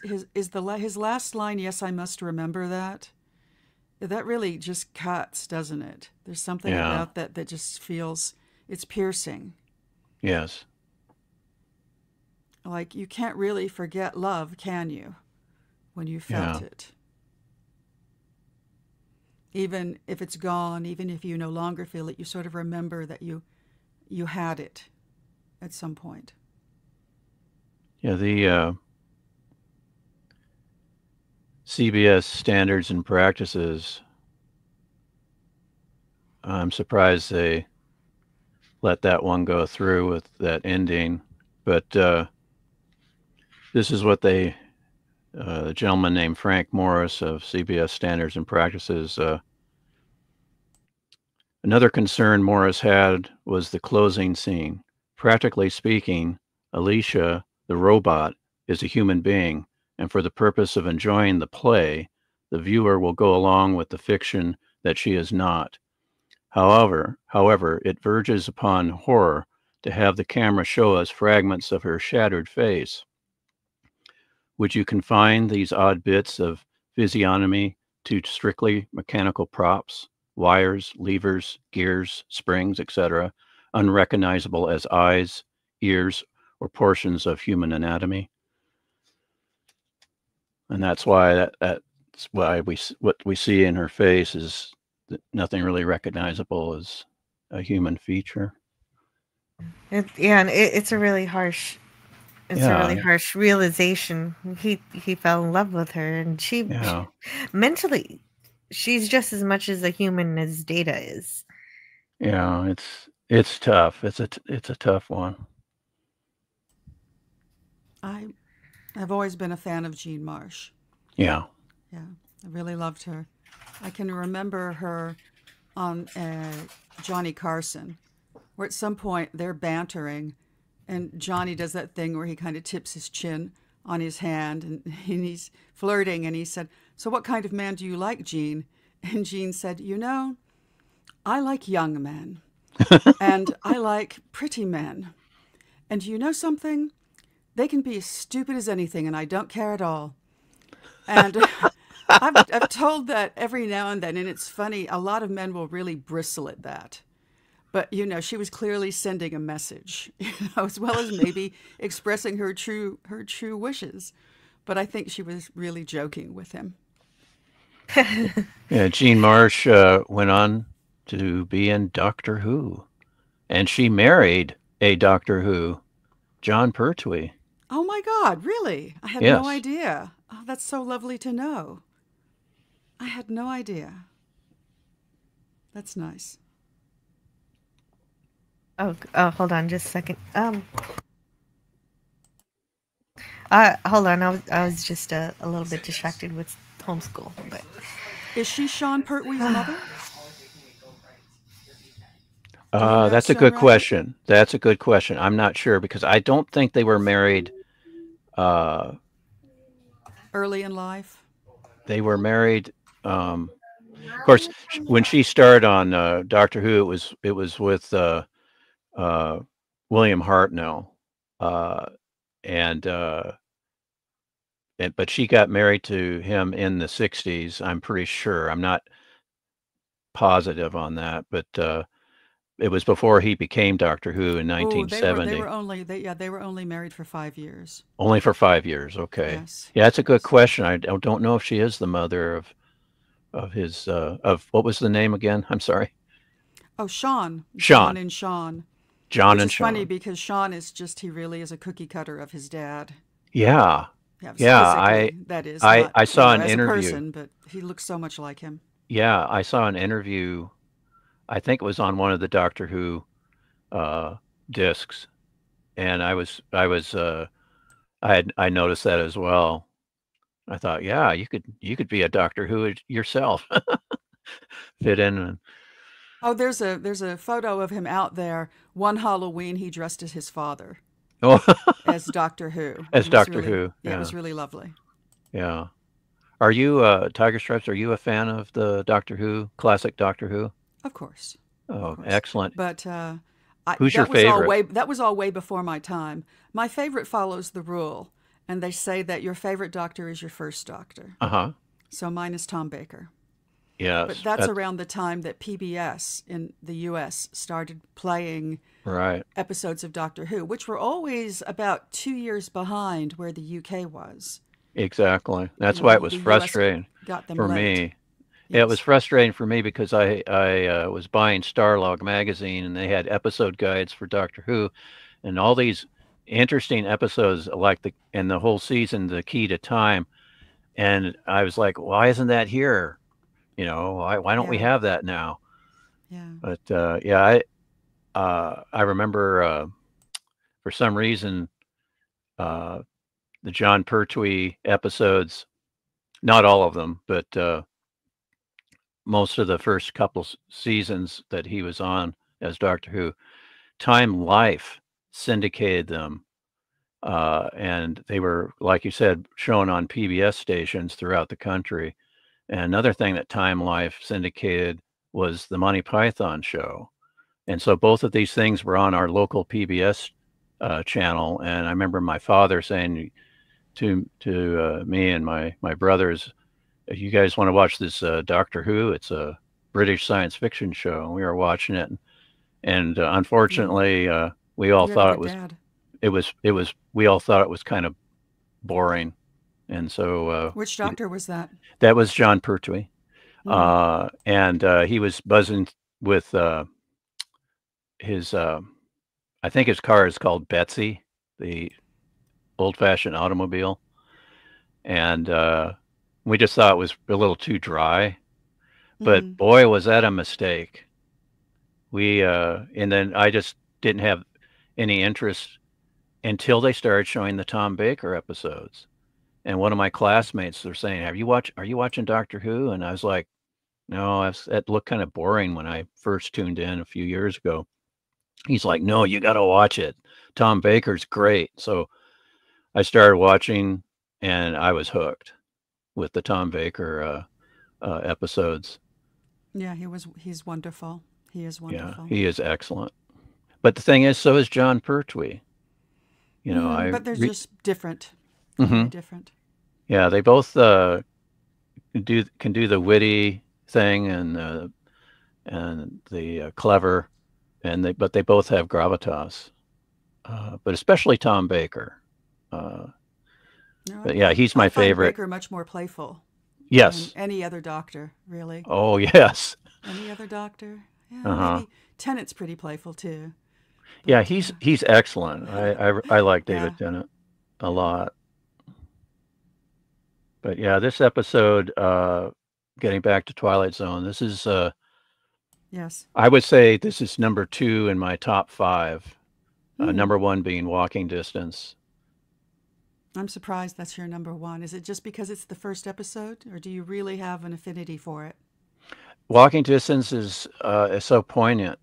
Speaker 6: last line. Yes, I must remember that. That really just cuts, doesn't it? There's something about that just feels, it's piercing.
Speaker 5: Yes.
Speaker 6: Like, you can't really forget love, can you? When you felt it. Even if it's gone, even if you no longer feel it, you sort of remember that you had it at some point.
Speaker 5: Yeah, the CBS standards and practices, I'm surprised they let that one go through with that ending. But this is what a gentleman named Frank Morris of CBS Standards and Practices. Another concern Morris had was the closing scene. Practically speaking, Alicia, the robot, is a human being, and for the purpose of enjoying the play, the viewer will go along with the fiction that she is not. However, it verges upon horror to have the camera show us fragments of her shattered face. Would you confine these odd bits of physiognomy to strictly mechanical props, wires, levers, gears, springs, etc., unrecognizable as eyes, ears, or portions of human anatomy? And that's why that's why what we see in her face is nothing really recognizable as a human feature.
Speaker 4: It's a really harsh. It's a really harsh realization. He fell in love with her, and she mentally, she's just as much as a human as Data is.
Speaker 5: Yeah, it's tough. It's a tough one.
Speaker 6: I've always been a fan of Jean Marsh.
Speaker 5: Yeah.
Speaker 6: Yeah, I really loved her. I can remember her on Johnny Carson, where at some point they're bantering, And Johnny does that thing where he kind of tips his chin on his hand, and he's flirting, and he said, "So what kind of man do you like, Gene?" And Gene said, "You know, I like young men, and I like pretty men. And you know something? They can be as stupid as anything, and I don't care at all." And I've told that every now and then, and it's funny, a lot of men will really bristle at that. But, she was clearly sending a message, as well as maybe expressing her true wishes. But I think she was really joking with him.
Speaker 5: Yeah, Jean Marsh went on to be in Doctor Who, and she married a Doctor Who, John Pertwee.
Speaker 6: Oh my God, really? I had no idea. Oh, that's so lovely to know. I had no idea. That's nice.
Speaker 4: Oh, hold on just a second. Hold on. I was just a little bit distracted with homeschool, but
Speaker 6: Is she Sean Pertwee's mother?
Speaker 5: That's a good question. That's a good question. I'm not sure because I don't think they were married.
Speaker 6: Early in life.
Speaker 5: They were married. Of course, when she starred on Doctor Who, it was with William Hartnell, but she got married to him in the 60s. I'm pretty sure. I'm not positive on that, but it was before he became Doctor Who in 1970.
Speaker 6: They were only married for 5 years.
Speaker 5: Only for 5 years. Okay.
Speaker 6: Yes.
Speaker 5: Yeah, that's a good question. I don't know if she is the mother of his of what was the name again? I'm sorry.
Speaker 6: Oh, Sean.
Speaker 5: Sean
Speaker 6: and Sean.
Speaker 5: John
Speaker 6: Which
Speaker 5: and
Speaker 6: is
Speaker 5: Sean.
Speaker 6: funny because Sean is he really is a cookie cutter of his dad.
Speaker 5: Yeah.
Speaker 6: Yeah. That is.
Speaker 5: I saw an
Speaker 6: as
Speaker 5: interview.
Speaker 6: A person, but he looks so much like him.
Speaker 5: Yeah, I saw an interview. I think it was on one of the Doctor Who discs, and I noticed that as well. I thought, yeah, you could be a Doctor Who yourself, fit in.
Speaker 6: Oh, there's a photo of him out there. One Halloween, he dressed as his father.
Speaker 5: Oh,
Speaker 6: as Doctor Who.
Speaker 5: As Doctor Who.
Speaker 6: Yeah, it was really lovely.
Speaker 5: Yeah. Are you Tiger Stripes? Are you a fan of the Doctor Who, classic Doctor Who?
Speaker 6: Of course.
Speaker 5: Oh, excellent.
Speaker 6: But
Speaker 5: who's your favorite?
Speaker 6: That was all way before my time. My favorite follows the rule, and they say that your favorite Doctor is your first Doctor.
Speaker 5: Uh-huh.
Speaker 6: So mine is Tom Baker.
Speaker 5: Yes.
Speaker 6: But that's around the time that PBS in the U.S. started playing episodes of Doctor Who, which were always about 2 years behind where the UK was.
Speaker 5: Exactly. That's why it was frustrating for me. Yes. Yeah, it was frustrating for me because I was buying Starlog magazine, and they had episode guides for Doctor Who, and all these interesting episodes like the whole season, The Key to Time, and I was like, why isn't that here? Why don't we have that now?
Speaker 6: Yeah.
Speaker 5: But I remember for some reason the John Pertwee episodes, not all of them, but most of the first couple seasons that he was on as Doctor Who, Time Life syndicated them. And they were, like you said, shown on PBS stations throughout the country. And another thing that Time Life syndicated was the Monty Python show. And so both of these things were on our local PBS channel. And I remember my father saying to me and my brothers, if you guys want to watch this Doctor Who, it's a British science fiction show. And we were watching it. And unfortunately, we all thought we all thought it was kind of boring. And so
Speaker 6: which doctor was that?
Speaker 5: That was John Pertwee. And he was buzzing with his I think his car is called Betsy, the old-fashioned automobile. And we just thought it was a little too dry. But boy, was that a mistake. And then I just didn't have any interest until they started showing the Tom Baker episodes. And one of my classmates were saying, are you watching Doctor Who? And I was like, no, that looked kind of boring when I first tuned in a few years ago. he's like, no, you got to watch it. Tom Baker's great. So I started watching, and I was hooked with the Tom Baker episodes.
Speaker 6: Yeah, he's wonderful. He is
Speaker 5: Yeah,
Speaker 6: wonderful.
Speaker 5: he is excellent. But the thing is, so is John Pertwee. You know,
Speaker 6: But they're just different.
Speaker 5: Mhm.
Speaker 6: Very different.
Speaker 5: Yeah, they both can do the witty thing and the clever, but they both have gravitas. But especially Tom Baker. Uh,
Speaker 6: No,
Speaker 5: but yeah, he's my
Speaker 6: I find
Speaker 5: favorite.
Speaker 6: Baker much more playful than
Speaker 5: Yes.
Speaker 6: any other doctor, really.
Speaker 5: Oh, yes.
Speaker 6: Any other doctor? Yeah,
Speaker 5: Uh-huh.
Speaker 6: maybe Tennant's pretty playful too.
Speaker 5: Yeah,
Speaker 6: But,
Speaker 5: he's excellent. I like David
Speaker 6: Yeah.
Speaker 5: Tennant a lot. But yeah, this episode, getting back to Twilight Zone, this is
Speaker 6: Yes.
Speaker 5: I would say this is number 2 in my top 5.
Speaker 6: Hmm.
Speaker 5: Number 1 being Walking Distance.
Speaker 6: I'm surprised that's your number one. Is it just because it's the first episode, or do you really have an affinity for it?
Speaker 5: Walking Distance is so poignant.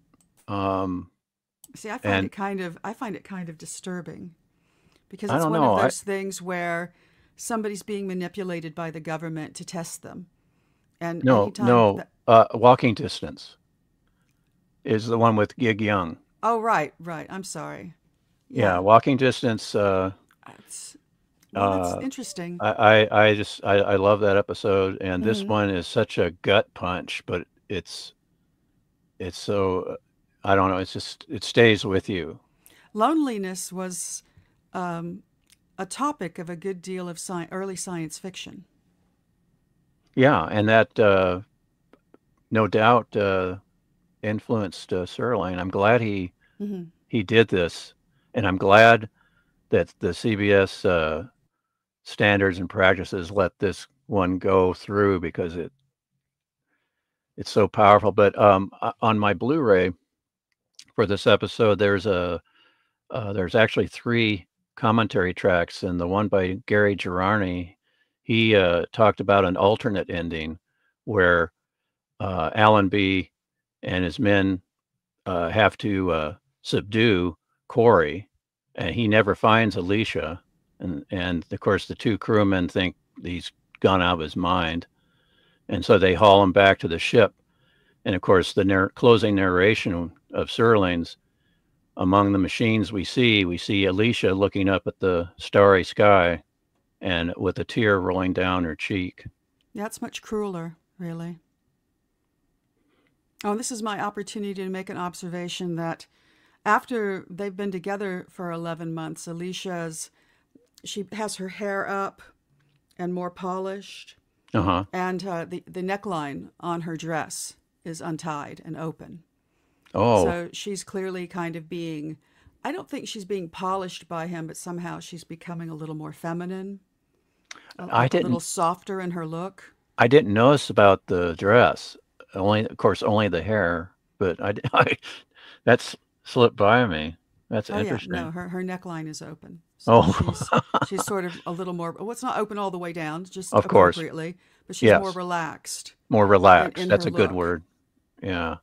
Speaker 6: See, I
Speaker 5: And
Speaker 6: find it kind of disturbing because
Speaker 5: I
Speaker 6: it's
Speaker 5: don't
Speaker 6: one
Speaker 5: know.
Speaker 6: of those things where somebody's being manipulated by the government to test them. And anytime that,
Speaker 5: Walking Distance is the one with Gig Young.
Speaker 6: oh, right. I'm sorry.
Speaker 5: Yeah, Walking Distance.
Speaker 6: That's, that's interesting.
Speaker 5: I love that episode, and this
Speaker 6: Mhm.
Speaker 5: one is such a gut punch, but it's so I don't know. It stays with you.
Speaker 6: Loneliness was a topic of a good deal of early science fiction.
Speaker 5: Yeah, and that no doubt influenced Serling. I'm glad
Speaker 6: Hmm.
Speaker 5: he did this, and I'm glad that the CBS standards and practices let this one go through because it's so powerful. But on my Blu-ray for this episode, there's actually 3 commentary tracks, and the one by Gary Girardi, he talked about an alternate ending where Allenby and his men have to subdue Corey, and he never finds Alicia, and of course the 2 crewmen think he's gone out of his mind, and so they haul him back to the ship. And of course, the closing narration of Serling's, among the machines we see Alicia looking up at the starry sky and with a tear rolling down her cheek.
Speaker 6: That's much crueler, really. Oh, this is my opportunity to make an observation that after they've been together for 11 months, she has her hair up and more polished,
Speaker 5: Uh-huh.
Speaker 6: and the neckline on her dress is untied and open.
Speaker 5: Oh,
Speaker 6: So she's clearly kind of I don't think she's being polished by him, but somehow she's becoming a little more feminine, a little
Speaker 5: didn't
Speaker 6: softer in her look.
Speaker 5: I didn't notice about the dress. Only, of course, only the hair, but that's slipped by me. That's
Speaker 6: Oh yeah,
Speaker 5: interesting.
Speaker 6: no, her neckline is open. So
Speaker 5: Oh,
Speaker 6: she's sort of a little more, well, it's not open all the way down, just
Speaker 5: of course.
Speaker 6: appropriately, but she's more
Speaker 5: Yes.
Speaker 6: relaxed
Speaker 5: More relaxed.
Speaker 6: in
Speaker 5: That's
Speaker 6: her
Speaker 5: a good
Speaker 6: look.
Speaker 5: word. Yeah.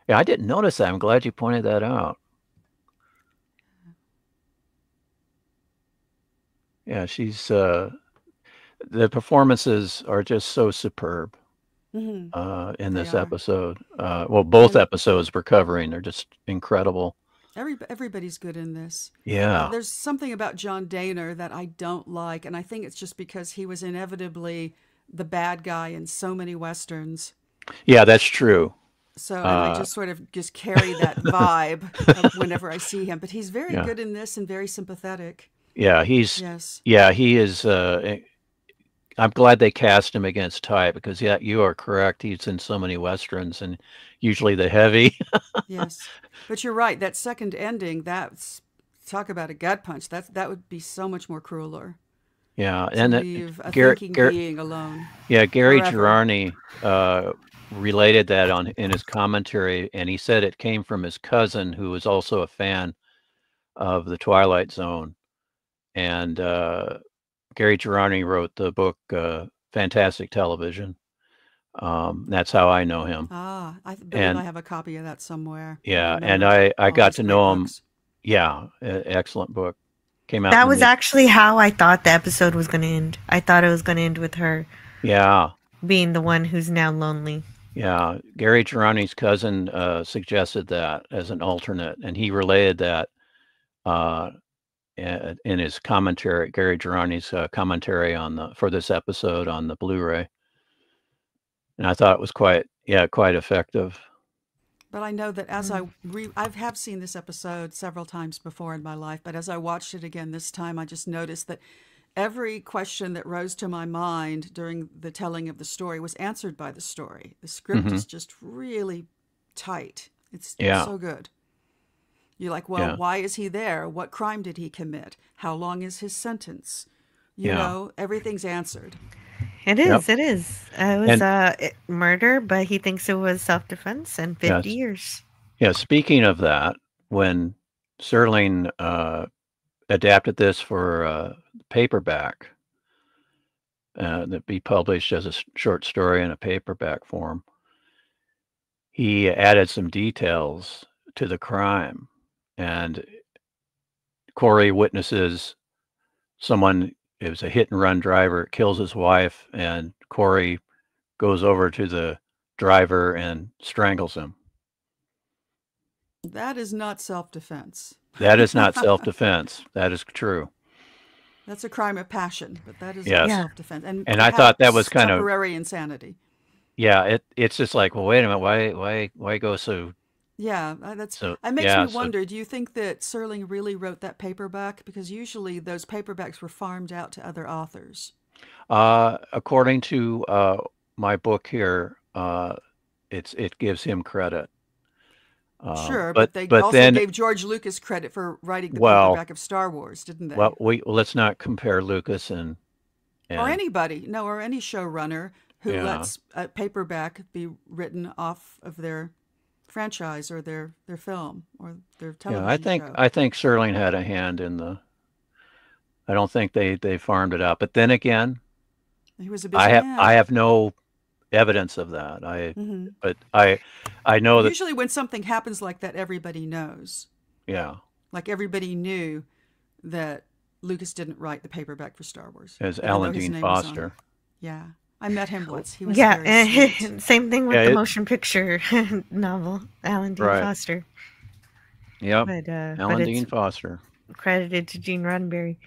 Speaker 5: Yeah, I didn't notice that. I'm glad you pointed that out. Yeah, the performances are just so superb
Speaker 6: Hmm.
Speaker 5: in
Speaker 6: They
Speaker 5: this
Speaker 6: are.
Speaker 5: episode. Well, both
Speaker 6: And
Speaker 5: episodes we're covering are just incredible.
Speaker 6: everybody's good in this.
Speaker 5: Yeah.
Speaker 6: There's something about John Daner that I don't like, and I think it's just because he was inevitably the bad guy in so many Westerns.
Speaker 5: Yeah, that's true.
Speaker 6: So, and I just sort of just carry that vibe whenever I see him. But he's very
Speaker 5: Yeah.
Speaker 6: good in this and very sympathetic.
Speaker 5: Yeah, he is. I'm glad they cast him against type because, yeah, you are correct. He's in so many Westerns and usually the heavy.
Speaker 6: Yes. But you're right. That second ending, talk about a gut punch. That would be so much more crueler.
Speaker 5: Yeah,
Speaker 6: To
Speaker 5: and
Speaker 6: leave a
Speaker 5: Gary,
Speaker 6: thinking
Speaker 5: Gary,
Speaker 6: being alone
Speaker 5: yeah, Gary
Speaker 6: forever.
Speaker 5: Girardi related that in his commentary, and he said it came from his cousin who was also a fan of the Twilight Zone. And Gary Girardi wrote the book Fantastic Television. That's how I know him.
Speaker 6: I believe
Speaker 5: And
Speaker 6: I have a copy of that somewhere.
Speaker 5: yeah, and
Speaker 6: remember
Speaker 5: I
Speaker 6: all
Speaker 5: got
Speaker 6: these
Speaker 5: to
Speaker 6: great
Speaker 5: know him.
Speaker 6: books.
Speaker 5: Yeah, excellent book. Came out in
Speaker 4: That
Speaker 5: the
Speaker 4: was
Speaker 5: mid.
Speaker 4: actually how I thought the episode was going to end. I thought it was going to end with her
Speaker 5: Yeah,
Speaker 4: being the one who's now lonely.
Speaker 5: yeah. Gary Girani's cousin suggested that as an alternate, and he related that uh, in his commentary, Gary Girani's commentary for this episode on the Blu-ray, and I thought it was quite effective.
Speaker 6: But I know that as I have seen this episode several times before in my life, but as I watched it again this time, I just noticed that every question that rose to my mind during the telling of the story was answered by the story. The script is just really tight. It's
Speaker 5: Yeah,
Speaker 6: so good. You're like, well,
Speaker 5: yeah,
Speaker 6: why is he there? What crime did he commit? How long is his sentence? You
Speaker 5: yeah.
Speaker 6: know, everything's answered.
Speaker 4: It
Speaker 5: Yep.
Speaker 4: is. It is. It was
Speaker 5: And
Speaker 4: murder, but he thinks it was self-defense and 50
Speaker 5: yes,
Speaker 4: years.
Speaker 5: yeah. Speaking of that, when Serling adapted this for paperback, that be published as a short story in a paperback form, he added some details to the crime, and Corey witnesses someone. It was a hit and run driver kills his wife, and Corey goes over to the driver and strangles him.
Speaker 6: That is not self-defense.
Speaker 5: That is not self-defense. That is true.
Speaker 6: That's a crime of passion, but that is not
Speaker 5: Yes.
Speaker 4: Yeah.
Speaker 6: self-defense. And
Speaker 5: And I thought that was
Speaker 6: perhaps
Speaker 5: kind of,
Speaker 6: temporary insanity.
Speaker 5: yeah, it's just like, well, wait a minute, why go so
Speaker 6: Yeah, that makes
Speaker 5: yeah,
Speaker 6: me wonder, do you think that Serling really wrote that paperback? Because usually those paperbacks were farmed out to other authors.
Speaker 5: according to my book here, it gives him credit.
Speaker 6: Sure,
Speaker 5: But
Speaker 6: but they
Speaker 5: but
Speaker 6: also
Speaker 5: then,
Speaker 6: gave George Lucas credit for writing the
Speaker 5: well,
Speaker 6: paperback of Star Wars, didn't they?
Speaker 5: well, let's not compare Lucas
Speaker 6: Or
Speaker 5: and
Speaker 6: anybody, no, or any showrunner who
Speaker 5: yeah,
Speaker 6: lets a paperback be written off of their franchise or their film or their
Speaker 5: yeah.
Speaker 6: television show.
Speaker 5: I think Serling had a hand in the. I don't think they farmed it out. But then again,
Speaker 6: He was a busy man.
Speaker 5: I have no evidence of that.
Speaker 6: hmm
Speaker 5: But I know that,
Speaker 6: Usually when something happens like that, everybody knows.
Speaker 5: yeah,
Speaker 6: Like everybody knew that Lucas didn't write the paperback for Star Wars,
Speaker 5: as
Speaker 6: even though
Speaker 5: Alan
Speaker 6: his
Speaker 5: Dean
Speaker 6: name was on it.
Speaker 5: Foster.
Speaker 6: Yeah, I met him once. He was
Speaker 4: Yeah,
Speaker 6: very
Speaker 4: and
Speaker 6: sweet.
Speaker 4: same thing with
Speaker 5: Yeah,
Speaker 4: the motion picture novel, Alan Dean
Speaker 5: right.
Speaker 4: Foster,
Speaker 5: Yep,
Speaker 4: but
Speaker 5: Alan
Speaker 4: it's
Speaker 5: Dean Foster.
Speaker 4: credited to Gene Roddenberry.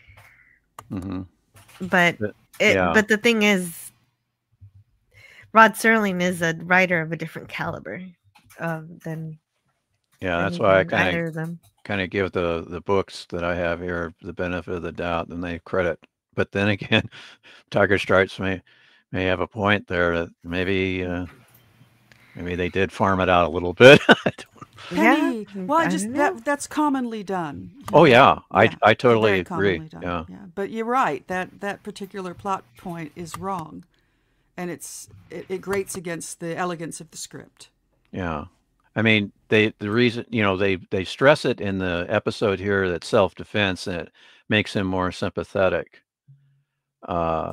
Speaker 5: Hmm.
Speaker 4: But
Speaker 5: Yeah,
Speaker 4: but the thing is, Rod Serling is a writer of a different caliber than
Speaker 5: yeah. That's why I
Speaker 4: either of them.
Speaker 5: kind of give the books that I have here the benefit of the doubt, and they credit. But then again, Tiger Stripes may have a point there that maybe they did farm it out a little bit.
Speaker 6: Penny,
Speaker 4: Yeah,
Speaker 6: well,
Speaker 4: I don't know.
Speaker 6: that's commonly done. You
Speaker 5: Oh
Speaker 6: know?
Speaker 5: yeah,
Speaker 6: Yeah,
Speaker 5: I totally
Speaker 6: very
Speaker 5: agree.
Speaker 6: commonly done.
Speaker 5: Yeah,
Speaker 6: Yeah, but you're right. That particular plot point is wrong, and it grates against the elegance of the script.
Speaker 5: yeah. I mean, the reason, they stress it in the episode here that self-defense, and it makes him more sympathetic,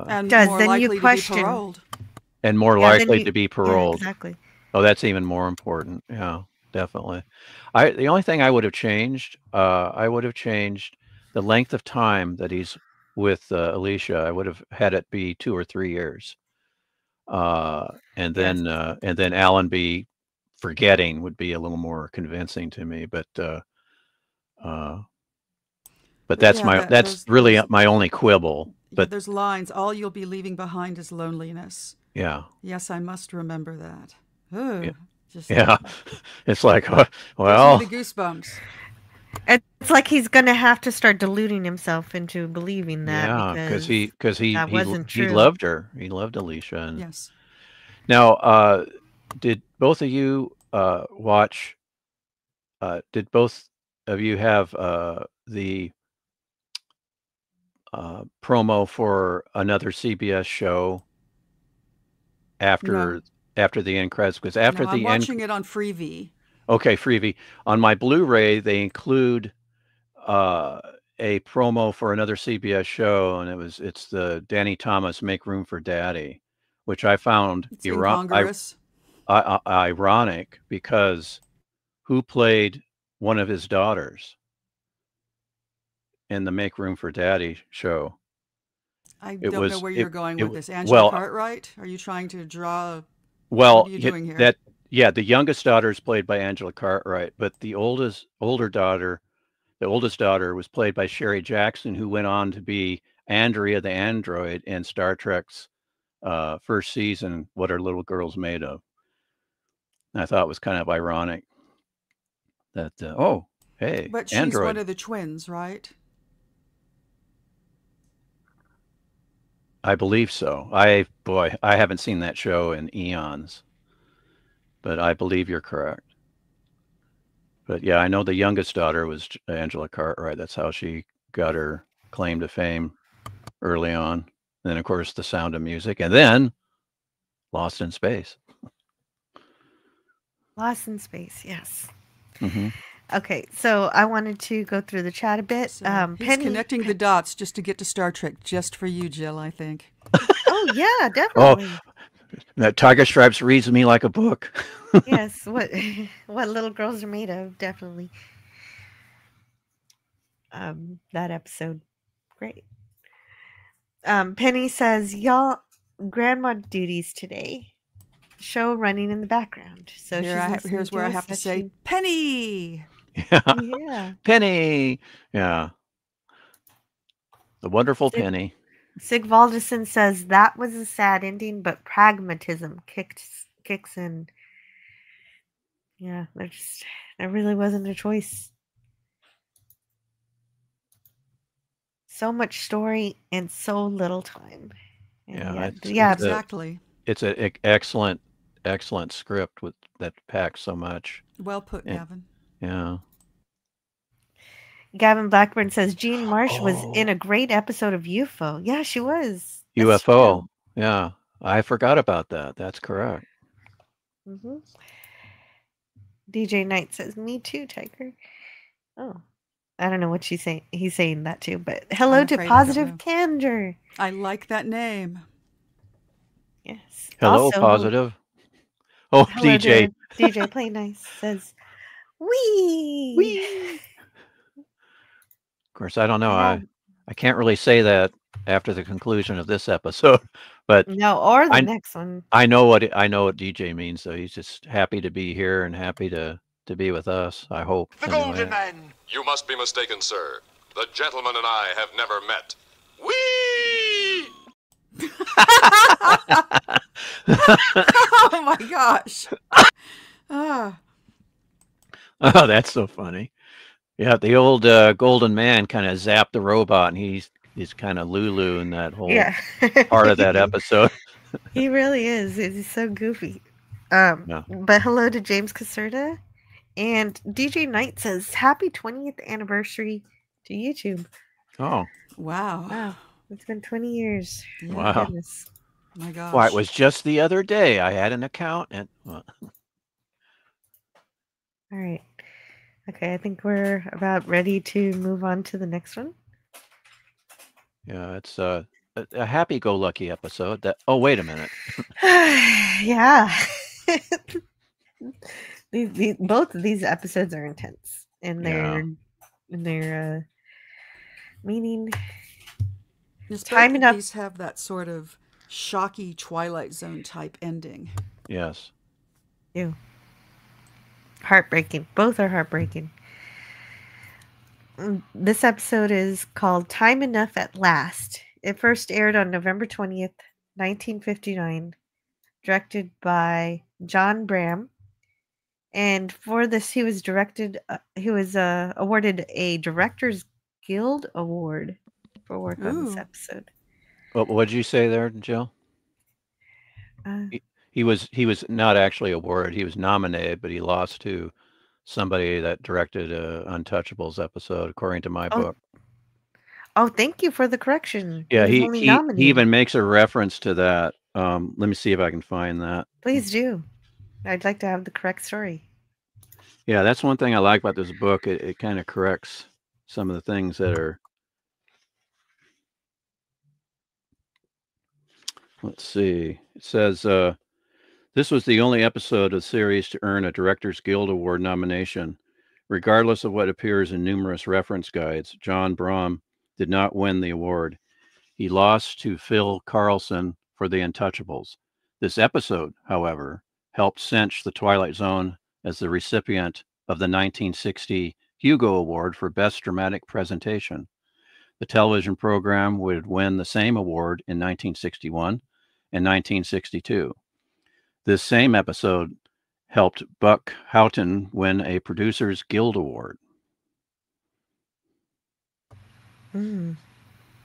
Speaker 6: And
Speaker 4: Does,
Speaker 6: more
Speaker 4: then you
Speaker 6: likely to be
Speaker 4: question.
Speaker 6: paroled.
Speaker 5: and more
Speaker 4: Yeah, then
Speaker 5: likely
Speaker 4: you,
Speaker 5: to be
Speaker 4: yeah,
Speaker 5: paroled.
Speaker 4: exactly.
Speaker 5: Oh, that's even more important. Yeah, definitely. The only thing I would have changed, the length of time that he's with Alicia. I would have had it be 2 or 3 years, and
Speaker 4: Yes.
Speaker 5: then Alan be forgetting would be a little more convincing to me. But
Speaker 6: But
Speaker 5: that's
Speaker 6: yeah,
Speaker 5: that's really my only quibble. But
Speaker 6: those lines, all you'll be leaving behind is loneliness.
Speaker 5: yeah,
Speaker 6: Yes, I must remember that. Ooh,
Speaker 5: yeah,
Speaker 6: just
Speaker 5: yeah. It's like,
Speaker 6: gives
Speaker 5: well,
Speaker 6: me the goosebumps.
Speaker 4: It's like he's gonna have to start deluding himself into believing that
Speaker 5: yeah, because
Speaker 4: that wasn't
Speaker 5: he
Speaker 4: true.
Speaker 5: loved her. He loved Alicia. And
Speaker 6: Yes.
Speaker 5: now, did both of you watch? Did both of you have the promo for another CBS show after
Speaker 6: No.
Speaker 5: the end credits? Because
Speaker 6: No,
Speaker 5: after
Speaker 6: I'm
Speaker 5: the end,
Speaker 6: watching it on Freevee.
Speaker 5: okay, Freebie, on my Blu-ray they include a promo for another CBS show, and it's the Danny Thomas "Make Room for Daddy," which I found
Speaker 6: It's incongruous.
Speaker 5: ironic because who played one of his daughters in the Make Room for Daddy show?
Speaker 6: I
Speaker 5: It
Speaker 6: don't know
Speaker 5: was
Speaker 6: where
Speaker 5: it,
Speaker 6: you're going
Speaker 5: it
Speaker 6: with this. Angela
Speaker 5: well
Speaker 6: Cartwright? Are you trying to draw? What
Speaker 5: well
Speaker 6: are you doing here?
Speaker 5: that yeah, the youngest daughter is played by Angela Cartwright, but the oldest daughter was played by Sherry Jackson, who went on to be Andrea the android in Star Trek's first season, What Are Little Girls Made Of? And I thought it was kind of ironic that oh, hey,
Speaker 6: But she's
Speaker 5: android.
Speaker 6: one of the twins, right?
Speaker 5: I believe so. I haven't seen that show in eons, but I believe you're correct. But yeah, I know the youngest daughter was Angela Cartwright. That's how she got her claim to fame early on. And then, of course, The Sound of Music, and then Lost in Space.
Speaker 4: Lost in Space, yes.
Speaker 5: Mm-hmm.
Speaker 4: Okay, so I wanted to go through the chat a bit.
Speaker 6: So he's connecting the dots just to get to Star Trek, just for you, Jill, I think.
Speaker 4: Oh yeah, definitely.
Speaker 5: That Tiger Stripes reads me like a book.
Speaker 4: Yes, what little girls are made of, definitely. That episode, great. Penny says, y'all, grandma duties today. Show running in the background. So
Speaker 6: here's where I have to say, Penny.
Speaker 4: Yeah.
Speaker 5: Penny. Yeah. The wonderful Penny.
Speaker 4: Sig Valdison says that was a sad ending, but pragmatism kicks in. Yeah, there really wasn't a choice. So much story and so little time. And
Speaker 6: exactly.
Speaker 5: It's an excellent script that packs so much.
Speaker 6: Well put, Gavin.
Speaker 5: Yeah.
Speaker 4: Gavin Blackburn says Jean Marsh was in a great episode of UFO. Yeah, she was.
Speaker 5: UFO. Yeah. I forgot about that. That's correct.
Speaker 4: Mm-hmm. DJ Knight says, me too, Tiger. Oh. I don't know what she's saying. He's saying that too, but hello to Positive Candor.
Speaker 6: I like that name.
Speaker 4: Yes.
Speaker 5: Hello,
Speaker 4: also,
Speaker 5: Positive. Oh,
Speaker 4: hello
Speaker 5: DJ.
Speaker 4: DJ Play Nice says, wee.
Speaker 5: Wee. Of course, I don't know. I can't really say that after the conclusion of this episode, but
Speaker 4: no, or the next one.
Speaker 5: I know what DJ means. So he's just happy to be here and happy to be with us. I hope.
Speaker 3: The Golden Man. You must be mistaken, sir. The gentleman and I have never met. Whee!
Speaker 6: Oh my gosh.
Speaker 5: Oh, that's so funny. Yeah, the old Golden Man kind of zapped the robot, and he's kind of Lulu in that whole part of that episode.
Speaker 4: He really is. He's so goofy. But hello to James Caserta. And DJ Knight says, happy 20th anniversary to YouTube.
Speaker 5: Oh.
Speaker 6: Wow.
Speaker 4: It's been 20 years.
Speaker 6: Yeah.
Speaker 5: Wow.
Speaker 6: Goodness. My gosh.
Speaker 5: Why, it was just the other day I had an account. And
Speaker 4: all right. Okay, I think we're about ready to move on to the next one.
Speaker 5: Yeah, it's a happy-go-lucky episode. Oh, wait a minute.
Speaker 4: Yeah. Both of these episodes are intense in their meaning.
Speaker 6: Time enough. These have that sort of shocky Twilight Zone type ending.
Speaker 5: Yes.
Speaker 4: Ew. Heartbreaking. Both are heartbreaking. This episode is called Time Enough at Last. It first aired on November 20th, 1959, directed by John Bram. And for this, he was awarded a Directors Guild Award for work on this episode.
Speaker 5: What did you say there, Jill? He was not actually awarded. He was nominated, but he lost to somebody that directed a Untouchables episode, according to my book.
Speaker 4: Oh, thank you for the correction.
Speaker 5: Yeah, he even makes a reference to that. Let me see if I can find that.
Speaker 4: Please do. I'd like to have the correct story.
Speaker 5: Yeah, that's one thing I like about this book. It kind of corrects some of the things that are. Let's see. It says this was the only episode of the series to earn a Directors Guild Award nomination. Regardless of what appears in numerous reference guides, John Brom did not win the award. He lost to Phil Carlson for The Untouchables. This episode, however, helped cinch The Twilight Zone as the recipient of the 1960 Hugo Award for Best Dramatic Presentation. The television program would win the same award in 1961 and 1962. This same episode helped Buck Houghton win a Producers Guild Award.
Speaker 4: Mm,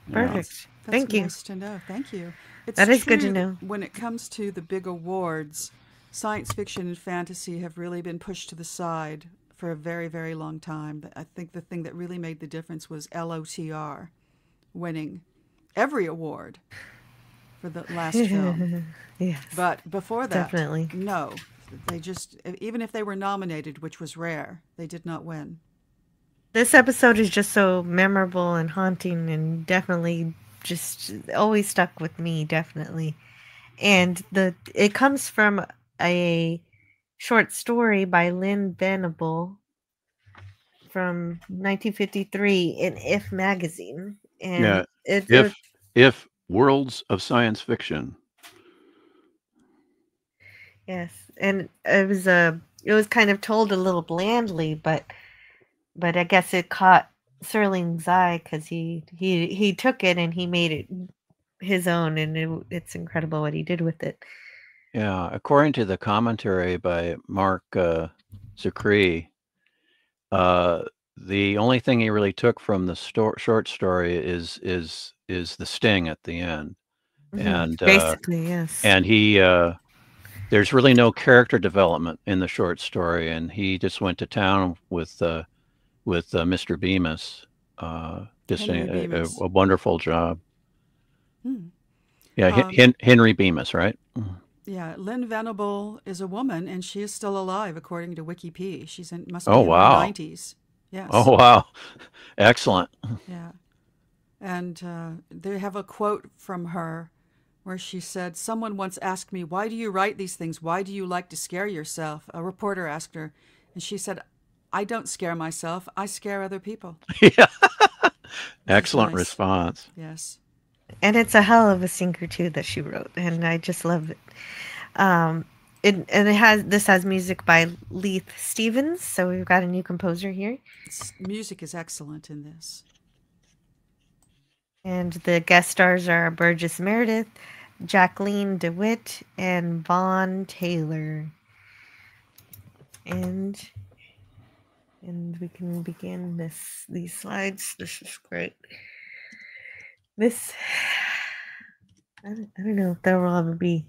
Speaker 5: Yeah.
Speaker 4: perfect.
Speaker 6: That's
Speaker 4: Thank you.
Speaker 6: nice to know. Thank you. It's
Speaker 4: That is good to
Speaker 6: true
Speaker 4: know.
Speaker 6: When it comes to the big awards, science fiction and fantasy have really been pushed to the side for a very, very long time. I think the thing that really made the difference was LOTR winning every award for the last film.
Speaker 4: Yes.
Speaker 6: But before that,
Speaker 4: Definitely.
Speaker 6: no. They just, even if they were nominated, which was rare, they did not win.
Speaker 4: This episode is just so memorable and haunting and definitely just always stuck with me, definitely. And it comes from a short story by Lynn Venable from 1953 in If magazine. And
Speaker 5: Yeah. If Worlds of Science Fiction.
Speaker 4: Yes, and it was kind of told a little blandly, but I guess it caught Serling's eye because he took it and he made it his own, and it's incredible what he did with it.
Speaker 5: Yeah, according to the commentary by Mark Zicree, the only thing he really took from the short story is the sting at the end, and
Speaker 4: basically, yes.
Speaker 5: and he there's really no character development in the short story, and he just went to town with Mr. Bemis, just a wonderful job. Yeah, Henry Bemis, right?
Speaker 6: Yeah, Lynn Venable is a woman, and she is still alive, according to WikiP. Must be
Speaker 5: Oh,
Speaker 6: in
Speaker 5: wow.
Speaker 6: her 90s. Yes.
Speaker 5: Oh, wow. Excellent.
Speaker 6: Yeah. And they have a quote from her where she said, "Someone once asked me, 'Why do you write these things? Why do you like to scare yourself?' A reporter asked her, and she said, 'I don't scare myself. I scare other people.'"
Speaker 5: Yeah. Excellent
Speaker 6: nice.
Speaker 5: Response.
Speaker 6: Yes.
Speaker 4: And it's a hell of a singer too that she wrote, and I just love it. This has music by Leith Stevens, so we've got a new composer here.
Speaker 6: Music is excellent in this.
Speaker 4: And the guest stars are Burgess Meredith, Jacqueline DeWitt, and Vaughn Taylor. And we can begin these slides. This is great. This, I don't know if there will ever be.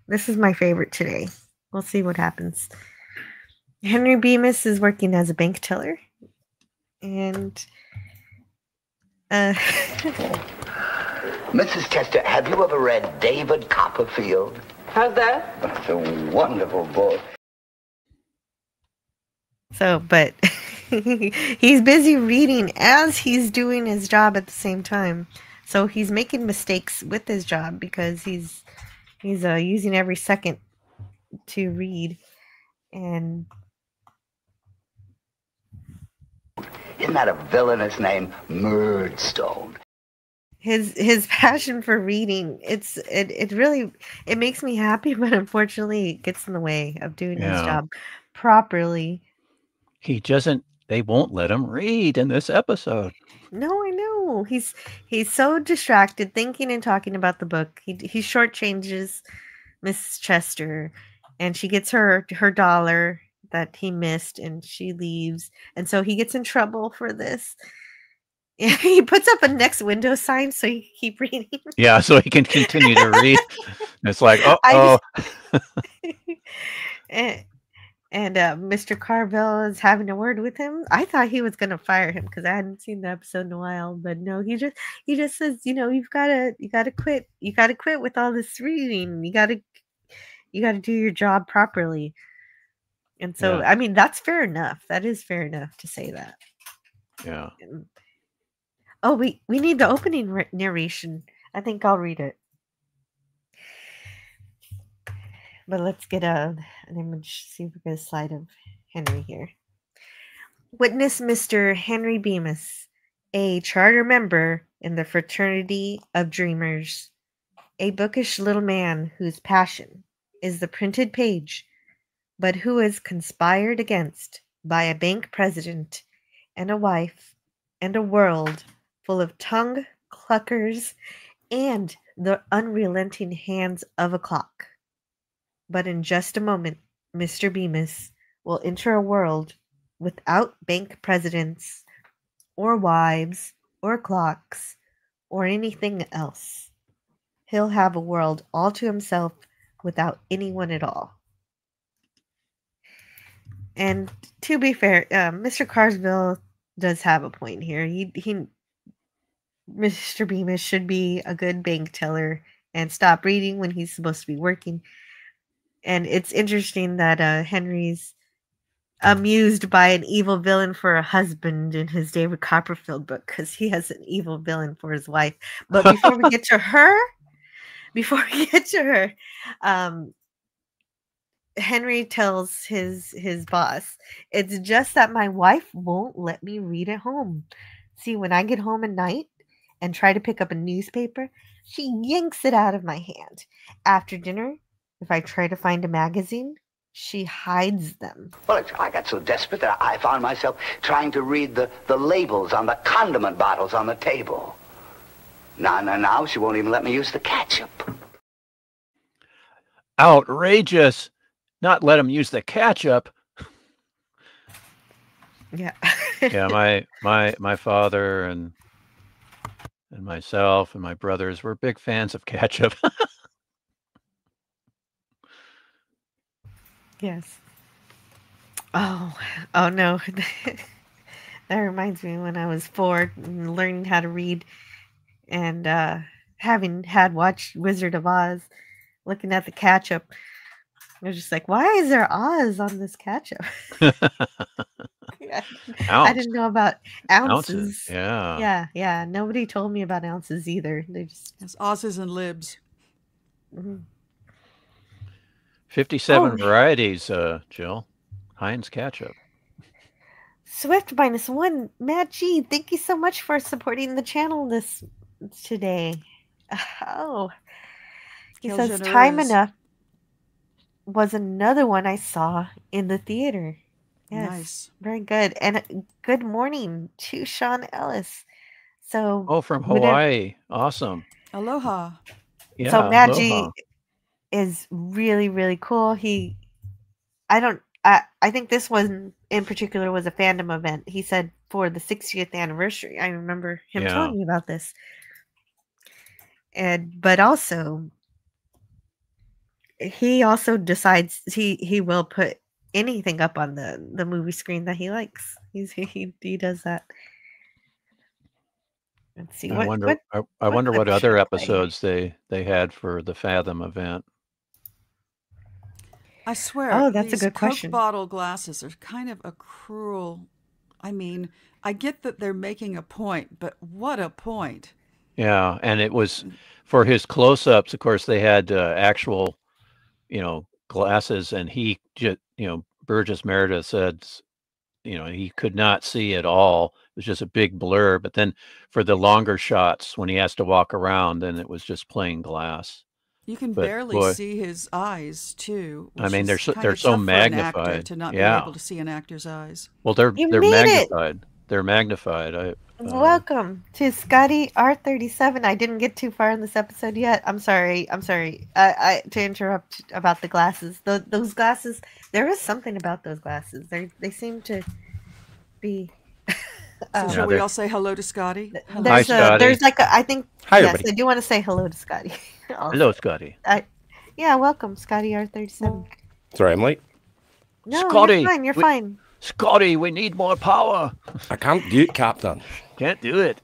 Speaker 4: This is my favorite today. We'll see what happens. Henry Bemis is working as a bank teller. And
Speaker 2: Mrs. Chester, have you ever read David Copperfield?
Speaker 7: How's that?
Speaker 2: It's a wonderful book.
Speaker 4: So, but he's busy reading as he's doing his job at the same time. So he's making mistakes with his job because he's using every second to read. And
Speaker 2: Isn't that a villainous name? Murdstone.
Speaker 4: His passion for reading, it really makes me happy, but unfortunately it gets in the way of doing his job properly.
Speaker 5: They won't let him read in this episode.
Speaker 4: No, I know. He's so distracted thinking and talking about the book. He shortchanges Mrs. Chester, and she gets her dollar that he missed, and she leaves. And so he gets in trouble for this. He puts up a next window sign so he can keep reading.
Speaker 5: Yeah, so he can continue to read. It's like, oh.
Speaker 4: And Mr. Carvel is having a word with him. I thought he was going to fire him because I hadn't seen the episode in a while. But no, he just says, you've got to quit. You got to quit with all this reading. You got to do your job properly. And so, I mean, that's fair enough. That is fair enough to say that.
Speaker 5: Yeah.
Speaker 4: Oh, we need the opening narration. I think I'll read it. But let's get an image. See if we get a slide of Henry here. Witness Mr. Henry Bemis, a charter member in the Fraternity of Dreamers, a bookish little man whose passion is the printed page, but who is conspired against by a bank president and a wife and a world full of tongue cluckers and the unrelenting hands of a clock. But in just a moment, Mr. Bemis will enter a world without bank presidents or wives or clocks or anything else. He'll have a world all to himself without anyone at all. And to be fair, Mr. Carsville does have a point here. Mr. Bemis should be a good bank teller and stop reading when he's supposed to be working. And it's interesting that Henry's amused by an evil villain for a husband in his David Copperfield book because he has an evil villain for his wife. But before we get to her, Henry tells his boss, "It's just that my wife won't let me read at home. See, when I get home at night and try to pick up a newspaper, she yanks it out of my hand. After dinner, if I try to find a magazine, she hides them."
Speaker 2: Well, I got so desperate that I found myself trying to read the labels on the condiment bottles on the table. Now, she won't even let me use the ketchup.
Speaker 5: Outrageous! Not let him use the ketchup.
Speaker 4: Yeah.
Speaker 5: Yeah, my father and myself and my brothers were big fans of ketchup.
Speaker 4: Yes. Oh no. That reminds me when I was 4 and learning how to read and having had watched Wizard of Oz, looking at the ketchup. I was just like, why is there Oz on this ketchup? I didn't know about ounces.
Speaker 5: Yeah.
Speaker 4: Yeah. Nobody told me about ounces either. They just
Speaker 6: It's Oz's and libs.
Speaker 4: Mm-hmm.
Speaker 5: 57 varieties, Jill. Heinz ketchup.
Speaker 4: Swift -1. Matt G, thank you so much for supporting the channel today. Oh. He says Time Enough was another one I saw in the theater. Yes.
Speaker 6: Nice.
Speaker 4: Very good. And good morning to Sean Ellis. So
Speaker 5: from Hawaii. Awesome.
Speaker 6: Aloha.
Speaker 5: Yeah.
Speaker 4: So Matt G is really, really cool. I think this one in particular was a fandom event. He said for the 60th anniversary. I remember him telling me about this. But also he also decides he will put anything up on the movie screen that he likes. He does that. Let's see.
Speaker 5: I wonder what other episodes they had for the Fathom event.
Speaker 6: I swear,
Speaker 4: that's a good question.
Speaker 6: Coke bottle glasses are kind of a cruel. I mean, I get that they're making a point, but what a point!
Speaker 5: Yeah, and it was for his close-ups. Of course, they had actual, glasses, and he just, Burgess Meredith said, he could not see at all. It was just a big blur. But then for the longer shots, when he has to walk around, then it was just plain glass.
Speaker 6: You can barely see his eyes too.
Speaker 5: I mean, they're so magnified
Speaker 6: to not be able to see an actor's eyes.
Speaker 5: Well, they're magnified. They're magnified.
Speaker 4: Welcome to Scotty R37. I didn't get too far in this episode yet. I'm sorry. To interrupt about the glasses. Those glasses. There is something about those glasses. They seem to be.
Speaker 6: So shall we all say hello to Scotty?
Speaker 5: Hi, Scotty.
Speaker 4: There's I think.
Speaker 7: Hi,
Speaker 4: yes,
Speaker 7: everybody.
Speaker 4: I do want to say hello to Scotty.
Speaker 5: Hello, Scotty.
Speaker 4: Yeah, welcome, Scotty R37.
Speaker 7: Sorry, I'm late.
Speaker 4: No,
Speaker 5: Scotty,
Speaker 4: you're fine.
Speaker 5: Scotty, we need more power.
Speaker 7: I can't do it, Captain.
Speaker 5: Can't do it.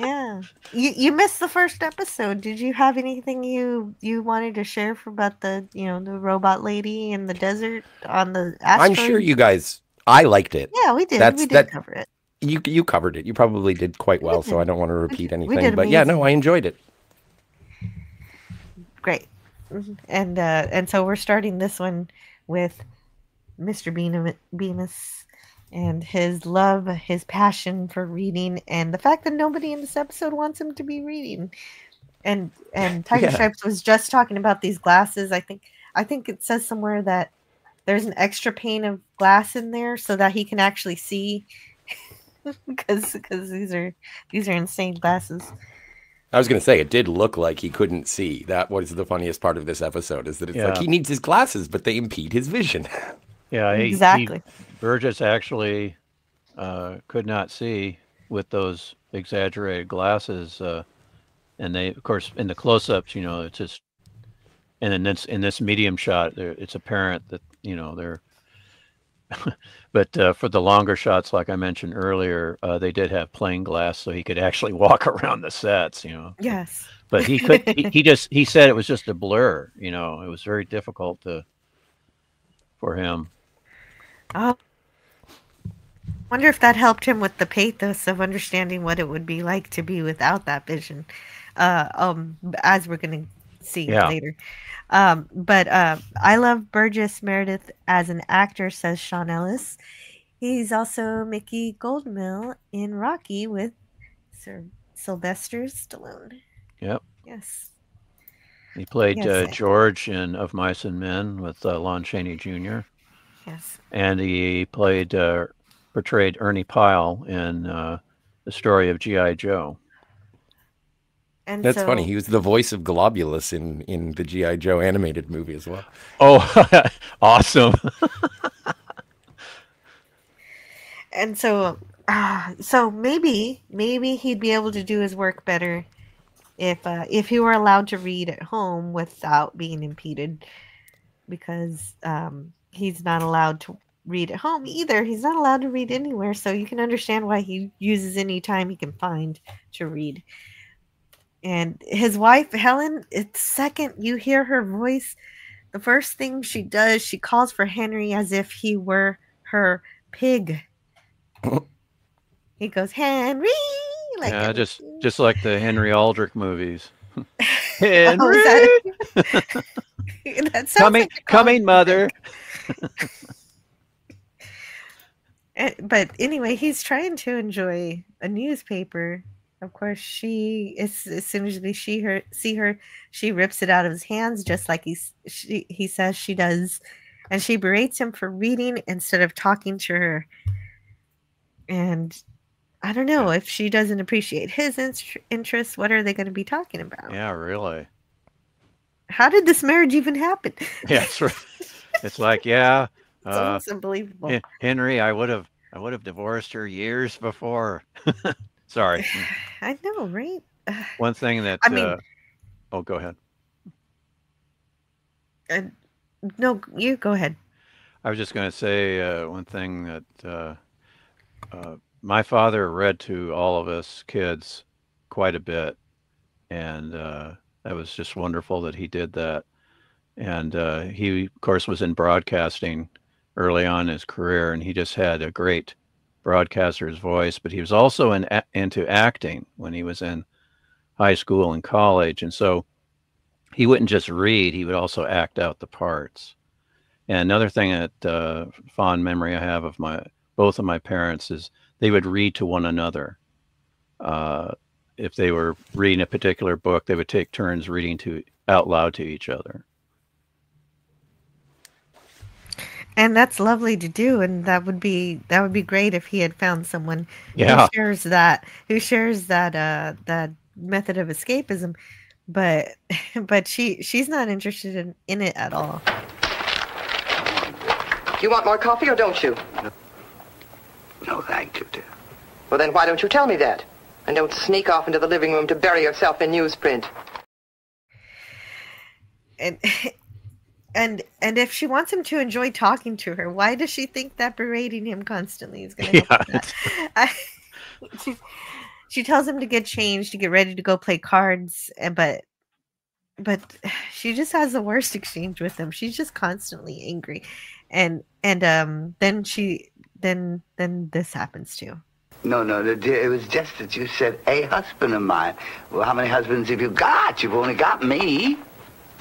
Speaker 4: Yeah. You missed the first episode. Did you have anything you wanted to share about the the robot lady in the desert on the asteroid?
Speaker 7: I'm sure you guys. I liked it.
Speaker 4: Yeah, we did. We did cover it.
Speaker 7: You covered it. You probably did quite well, so I don't want to repeat anything.
Speaker 4: did
Speaker 7: but yeah, no, I enjoyed it.
Speaker 4: Great. And so we're starting this one with Mr. Bemis and his love, his passion for reading, and the fact that nobody in this episode wants him to be reading. And Tiger Stripes was just talking about these glasses. I think it says somewhere that there's an extra pane of glass in there so that he can actually see, because these are insane glasses.
Speaker 7: I was going to say, it did look like he couldn't see. That was the funniest part of this episode, is that it's like he needs his glasses, but they impede his vision.
Speaker 5: Yeah,
Speaker 4: exactly.
Speaker 5: Burgess actually could not see with those exaggerated glasses. And they, of course, in the close-ups, it's just, and in this medium shot, it's apparent that, they're, but for the longer shots, like I mentioned earlier, they did have plain glass, so he could actually walk around the sets,
Speaker 4: Yes.
Speaker 5: But he could, he said it was just a blur, it was very difficult for him.
Speaker 4: I wonder if that helped him with the pathos of understanding what it would be like to be without that vision, as we're going to see later. But I love Burgess Meredith as an actor, says Sean Ellis. He's also Mickey Goldmill in Rocky with Sylvester Stallone.
Speaker 5: Yep.
Speaker 4: Yes.
Speaker 5: He played George in Of Mice and Men with Lon Chaney Jr.
Speaker 4: Yes.
Speaker 5: And he portrayed Ernie Pyle in The Story of G.I. Joe.
Speaker 4: And
Speaker 7: that's funny. He was the voice of Globulus in the G.I. Joe animated movie as well.
Speaker 5: Oh, awesome.
Speaker 4: And so maybe he'd be able to do his work better if he were allowed to read at home without being impeded, because he's not allowed to read at home either. He's not allowed to read anywhere, so you can understand why he uses any time he can find to read. And his wife, Helen, it's second you hear her voice, the first thing she does, she calls for Henry as if he were her pig. He goes, Henry!
Speaker 5: Like just like the Henry Aldrich movies. Henry!
Speaker 4: That sounds
Speaker 5: coming, mother.
Speaker 4: But anyway, he's trying to enjoy a newspaper. Of course, as soon as we see her, she rips it out of his hands, just like he says she does, and she berates him for reading instead of talking to her. And I don't know if she doesn't appreciate his interests. What are they going to be talking about?
Speaker 5: Yeah, really.
Speaker 4: How did this marriage even happen?
Speaker 5: Yeah, that's right. It's like, it's
Speaker 4: almost unbelievable.
Speaker 5: Henry, I would have divorced her years before. Sorry.
Speaker 4: I know, right?
Speaker 5: One thing that oh, go ahead.
Speaker 4: No, you go ahead.
Speaker 5: I was just going to say one thing that my father read to all of us kids quite a bit, and that was just wonderful that he did that. And he, of course, was in broadcasting early on in his career, and he just had a great broadcaster's voice, but he was also into acting when he was in high school and college. And so he wouldn't just read, he would also act out the parts. And another thing that fond memory I have of both of my parents is they would read to one another. If they were reading a particular book, they would take turns reading out loud to each other.
Speaker 4: And that's lovely to do, and that would be great if he had found someone who shares that method of escapism. But she's not interested in it at all.
Speaker 8: Do you want more coffee or don't you?
Speaker 2: No, thank you, dear.
Speaker 8: Well, then why don't you tell me that? And don't sneak off into the living room to bury yourself in newsprint.
Speaker 4: And if she wants him to enjoy talking to her, why does she think that berating him constantly is going to help with that? She tells him to get changed, to get ready to go play cards, but she just has the worst exchange with him. She's just constantly angry, and then this happens too.
Speaker 2: No, dear, it was just that you said a husband of mine. Well, how many husbands have you got? You've only got me.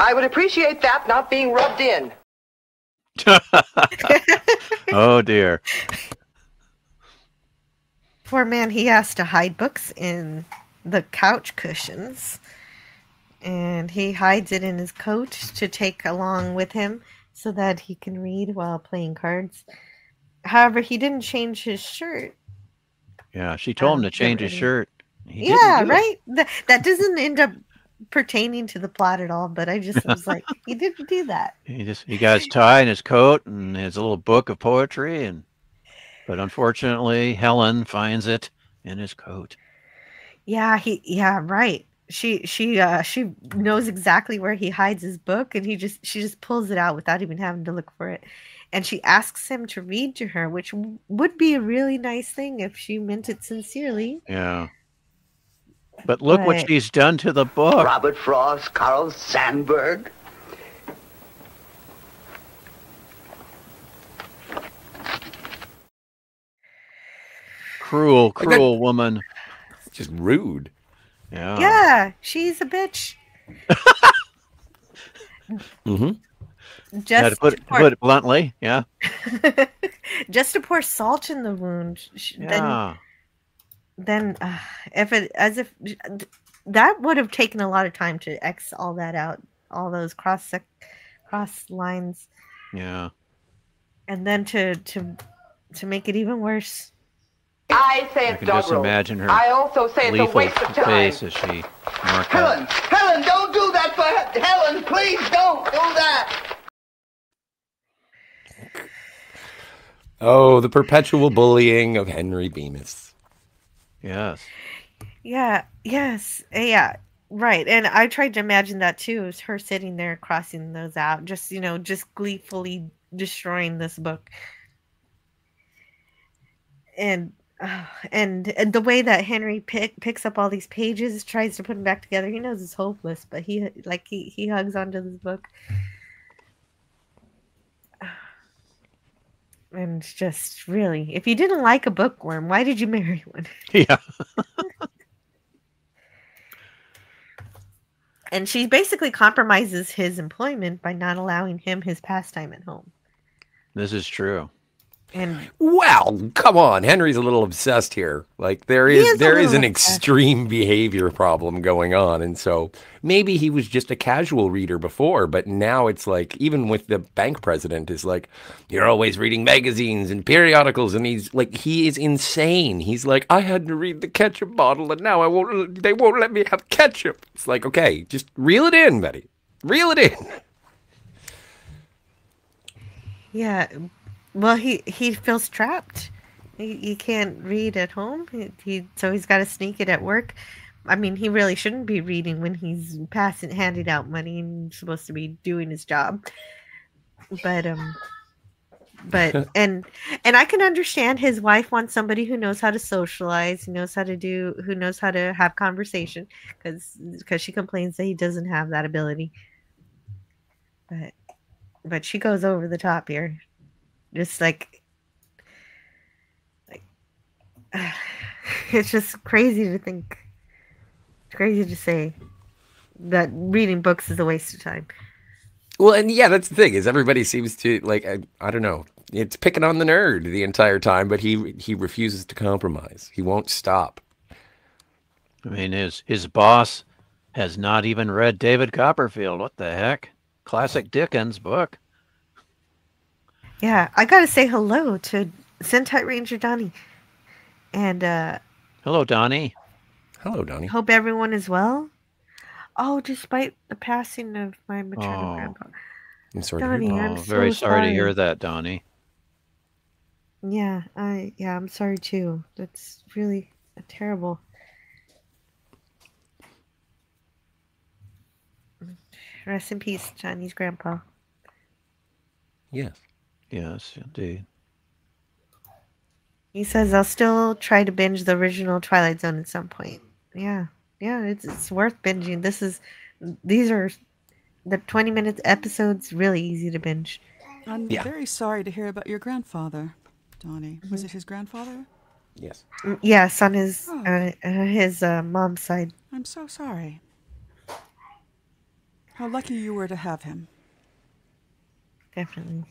Speaker 8: I would appreciate that not being rubbed in.
Speaker 5: Oh, dear.
Speaker 4: Poor man, he has to hide books in the couch cushions. And he hides it in his coat to take along with him so that he can read while playing cards. However, he didn't change his shirt.
Speaker 5: Yeah, she told him to change his shirt. He
Speaker 4: Yeah,
Speaker 5: didn't do
Speaker 4: right? That doesn't end up pertaining to the plot at all, but I just was like, he didn't do that.
Speaker 5: He got his tie and his coat and his little book of poetry, but unfortunately Helen finds it in his coat.
Speaker 4: Yeah, right. She knows exactly where he hides his book, and she just pulls it out without even having to look for it. And she asks him to read to her, which would be a really nice thing if she meant it sincerely.
Speaker 5: Yeah. But look what she's done to the book.
Speaker 2: Robert Frost, Carl Sandburg.
Speaker 5: Cruel woman.
Speaker 7: Just rude.
Speaker 5: Yeah.
Speaker 4: Yeah, she's a bitch. Just
Speaker 5: to put it bluntly, yeah.
Speaker 4: Just to pour salt in the wound.
Speaker 5: Yeah.
Speaker 4: Then that would have taken a lot of time to X all that out, all those cross lines.
Speaker 5: Yeah.
Speaker 4: And then to make it even worse.
Speaker 8: I say it's
Speaker 5: I can just
Speaker 8: doggerel.
Speaker 5: imagine her
Speaker 8: I also say it's a waste of time.
Speaker 5: face as she marked
Speaker 2: Helen, don't do that for Helen. Please don't do that.
Speaker 7: Oh, the perpetual bullying of Henry Bemis.
Speaker 5: Yes.
Speaker 4: Yeah. Yes. Yeah. Right. And I tried to imagine that too. Is her sitting there crossing those out, just gleefully destroying this book. And the way that Henry picks up all these pages, tries to put them back together. He knows it's hopeless, but he hugs onto this book. And it's just really, if you didn't like a bookworm, why did you marry one?
Speaker 5: Yeah.
Speaker 4: And she basically compromises his employment by not allowing him his pastime at home.
Speaker 5: This is true.
Speaker 4: And
Speaker 7: well, come on, Henry's a little obsessed here. Like there is an extreme behavior problem going on, and so maybe he was just a casual reader before, but now it's like even with the bank president is like, you're always reading magazines and periodicals, and he is insane. He's like, I had to read the ketchup bottle, and now they won't let me have ketchup. It's like, okay, just reel it in, Betty, reel it in.
Speaker 4: Yeah. Well, he feels trapped. He can't read at home. So he's got to sneak it at work. I mean, he really shouldn't be reading when he's handing out money and supposed to be doing his job. But and I can understand his wife wants somebody who knows how to socialize, who knows how to have conversation, because she complains that he doesn't have that ability. But she goes over the top here. Just like it's just crazy to think. It's crazy to say that reading books is a waste of time.
Speaker 7: Well, and yeah, that's the thing is everybody seems to like I don't know. It's picking on the nerd the entire time, but he refuses to compromise. He won't stop.
Speaker 5: I mean, his boss has not even read David Copperfield. What the heck? Classic Dickens book.
Speaker 4: Yeah, I gotta say hello to Sentai Ranger Donnie. And
Speaker 5: hello, Donnie.
Speaker 7: Hello, Donnie.
Speaker 4: Hope everyone is well. Oh, despite the passing of my maternal grandpa.
Speaker 7: I'm sorry
Speaker 4: Donnie,
Speaker 7: to hear that.
Speaker 4: I'm so
Speaker 5: very sorry to
Speaker 4: sorry.
Speaker 5: hear that, Donnie.
Speaker 4: Yeah, I'm sorry too. That's really terrible. Rest in peace, Johnny's grandpa.
Speaker 7: Yes.
Speaker 5: Yes, indeed.
Speaker 4: He says I'll still try to binge the original Twilight Zone at some point. Yeah, it's worth binging. These are the 20-minute episodes. Really easy to binge.
Speaker 6: I'm very sorry to hear about your grandfather, Donnie. Mm-hmm. Was it his grandfather?
Speaker 7: Yes.
Speaker 4: Yes, on his mom's side.
Speaker 6: I'm so sorry. How lucky you were to have him.
Speaker 4: Definitely.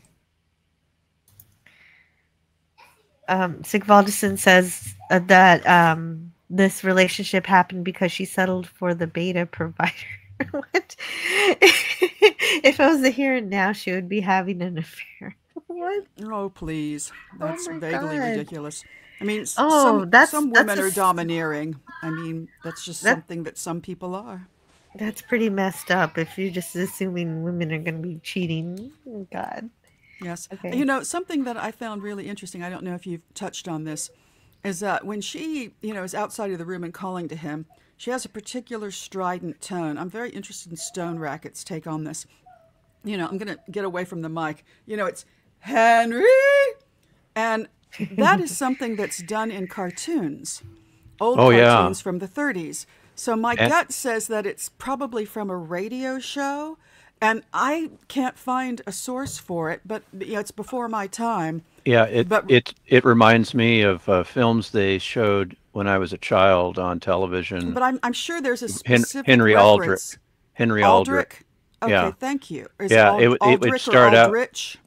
Speaker 4: Sigvaldson says that this relationship happened because she settled for the beta provider. What? If it was the here and now, she would be having an affair. What?
Speaker 6: Oh, please. That's
Speaker 4: my
Speaker 6: vaguely
Speaker 4: God.
Speaker 6: ridiculous. I mean,
Speaker 4: Oh,
Speaker 6: some women are domineering. I mean, that's just something that some people are.
Speaker 4: That's pretty messed up if you're just assuming women are going to be cheating. Oh, God.
Speaker 6: Yes.
Speaker 4: Okay.
Speaker 6: You know, something that I found really interesting, I don't know if you've touched on this, is that when she, is outside of the room and calling to him, she has a particular strident tone. I'm very interested in Stone Racket's take on this. I'm going to get away from the mic. It's Henry! And that is something that's done in cartoons, old cartoons from the 30s. So my gut says that it's probably from a radio show, and I can't find a source for it, but it's before my time.
Speaker 5: Yeah, it reminds me of films they showed when I was a child on television.
Speaker 6: But I'm sure there's a specific
Speaker 5: Henry
Speaker 6: reference.
Speaker 5: Henry Aldrich.
Speaker 6: Okay,
Speaker 5: yeah.
Speaker 6: Thank you.
Speaker 5: Is it would start
Speaker 6: Aldrich?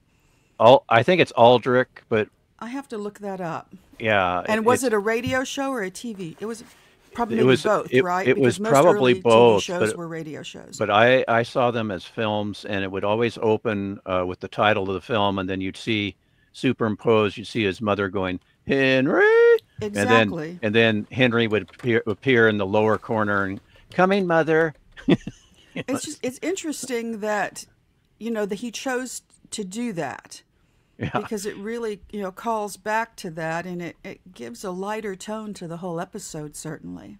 Speaker 5: I think it's Aldrich, but
Speaker 6: I have to look that up.
Speaker 5: Yeah.
Speaker 6: And was it a radio show or a TV? It was probably both, right?
Speaker 5: It was
Speaker 6: most
Speaker 5: probably
Speaker 6: early
Speaker 5: both.
Speaker 6: TV shows were radio shows.
Speaker 5: But I saw them as films, and it would always open with the title of the film, and then you'd see superimposed. You'd see his mother going, Henry.
Speaker 6: Exactly.
Speaker 5: And then Henry would appear in the lower corner and coming, mother.
Speaker 6: It's interesting that that he chose to do that.
Speaker 5: Yeah.
Speaker 6: Because it really, calls back to that, and it gives a lighter tone to the whole episode, certainly.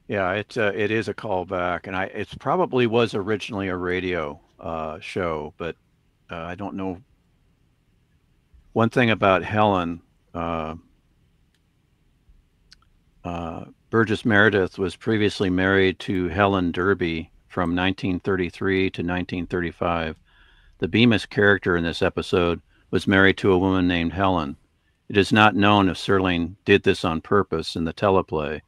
Speaker 5: Yeah, it is a callback, and it probably was originally a radio show, but I don't know. One thing about Helen, Burgess Meredith was previously married to Helen Derby from 1933 to 1935. The Bemis character in this episode was married to a woman named Helen. It is not known if Serling did this on purpose in the teleplay,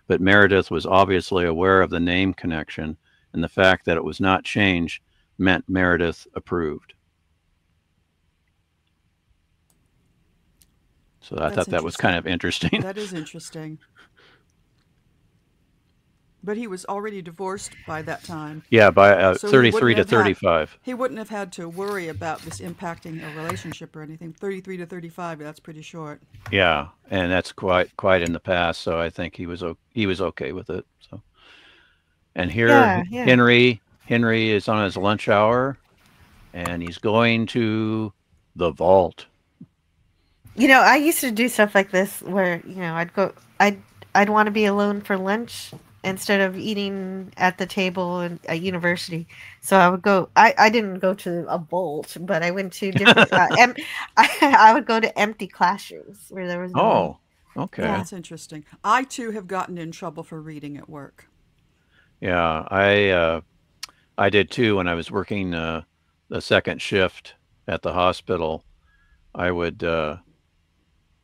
Speaker 5: but Meredith was obviously aware of the name connection, and the fact that it was not changed meant Meredith approved. So I thought that was kind of interesting.
Speaker 6: That is interesting. But he was already divorced by that time.
Speaker 5: Yeah, by 33 to 35.
Speaker 6: He wouldn't have had to worry about this impacting a relationship or anything. 33 to 35, that's pretty short.
Speaker 5: Yeah, and that's quite in the past, so I think he was okay with it. So, and here Henry is on his lunch hour, and he's going to the vault.
Speaker 4: I used to do stuff like this where I'd want to be alone for lunch instead of eating at the table at university. So I would go, I didn't go to a vault, but I went to different, I would go to empty classrooms where there was no one.
Speaker 5: Okay.
Speaker 6: Yeah, that's interesting. I too have gotten in trouble for reading at work.
Speaker 5: Yeah, I did too when I was working the second shift at the hospital. I would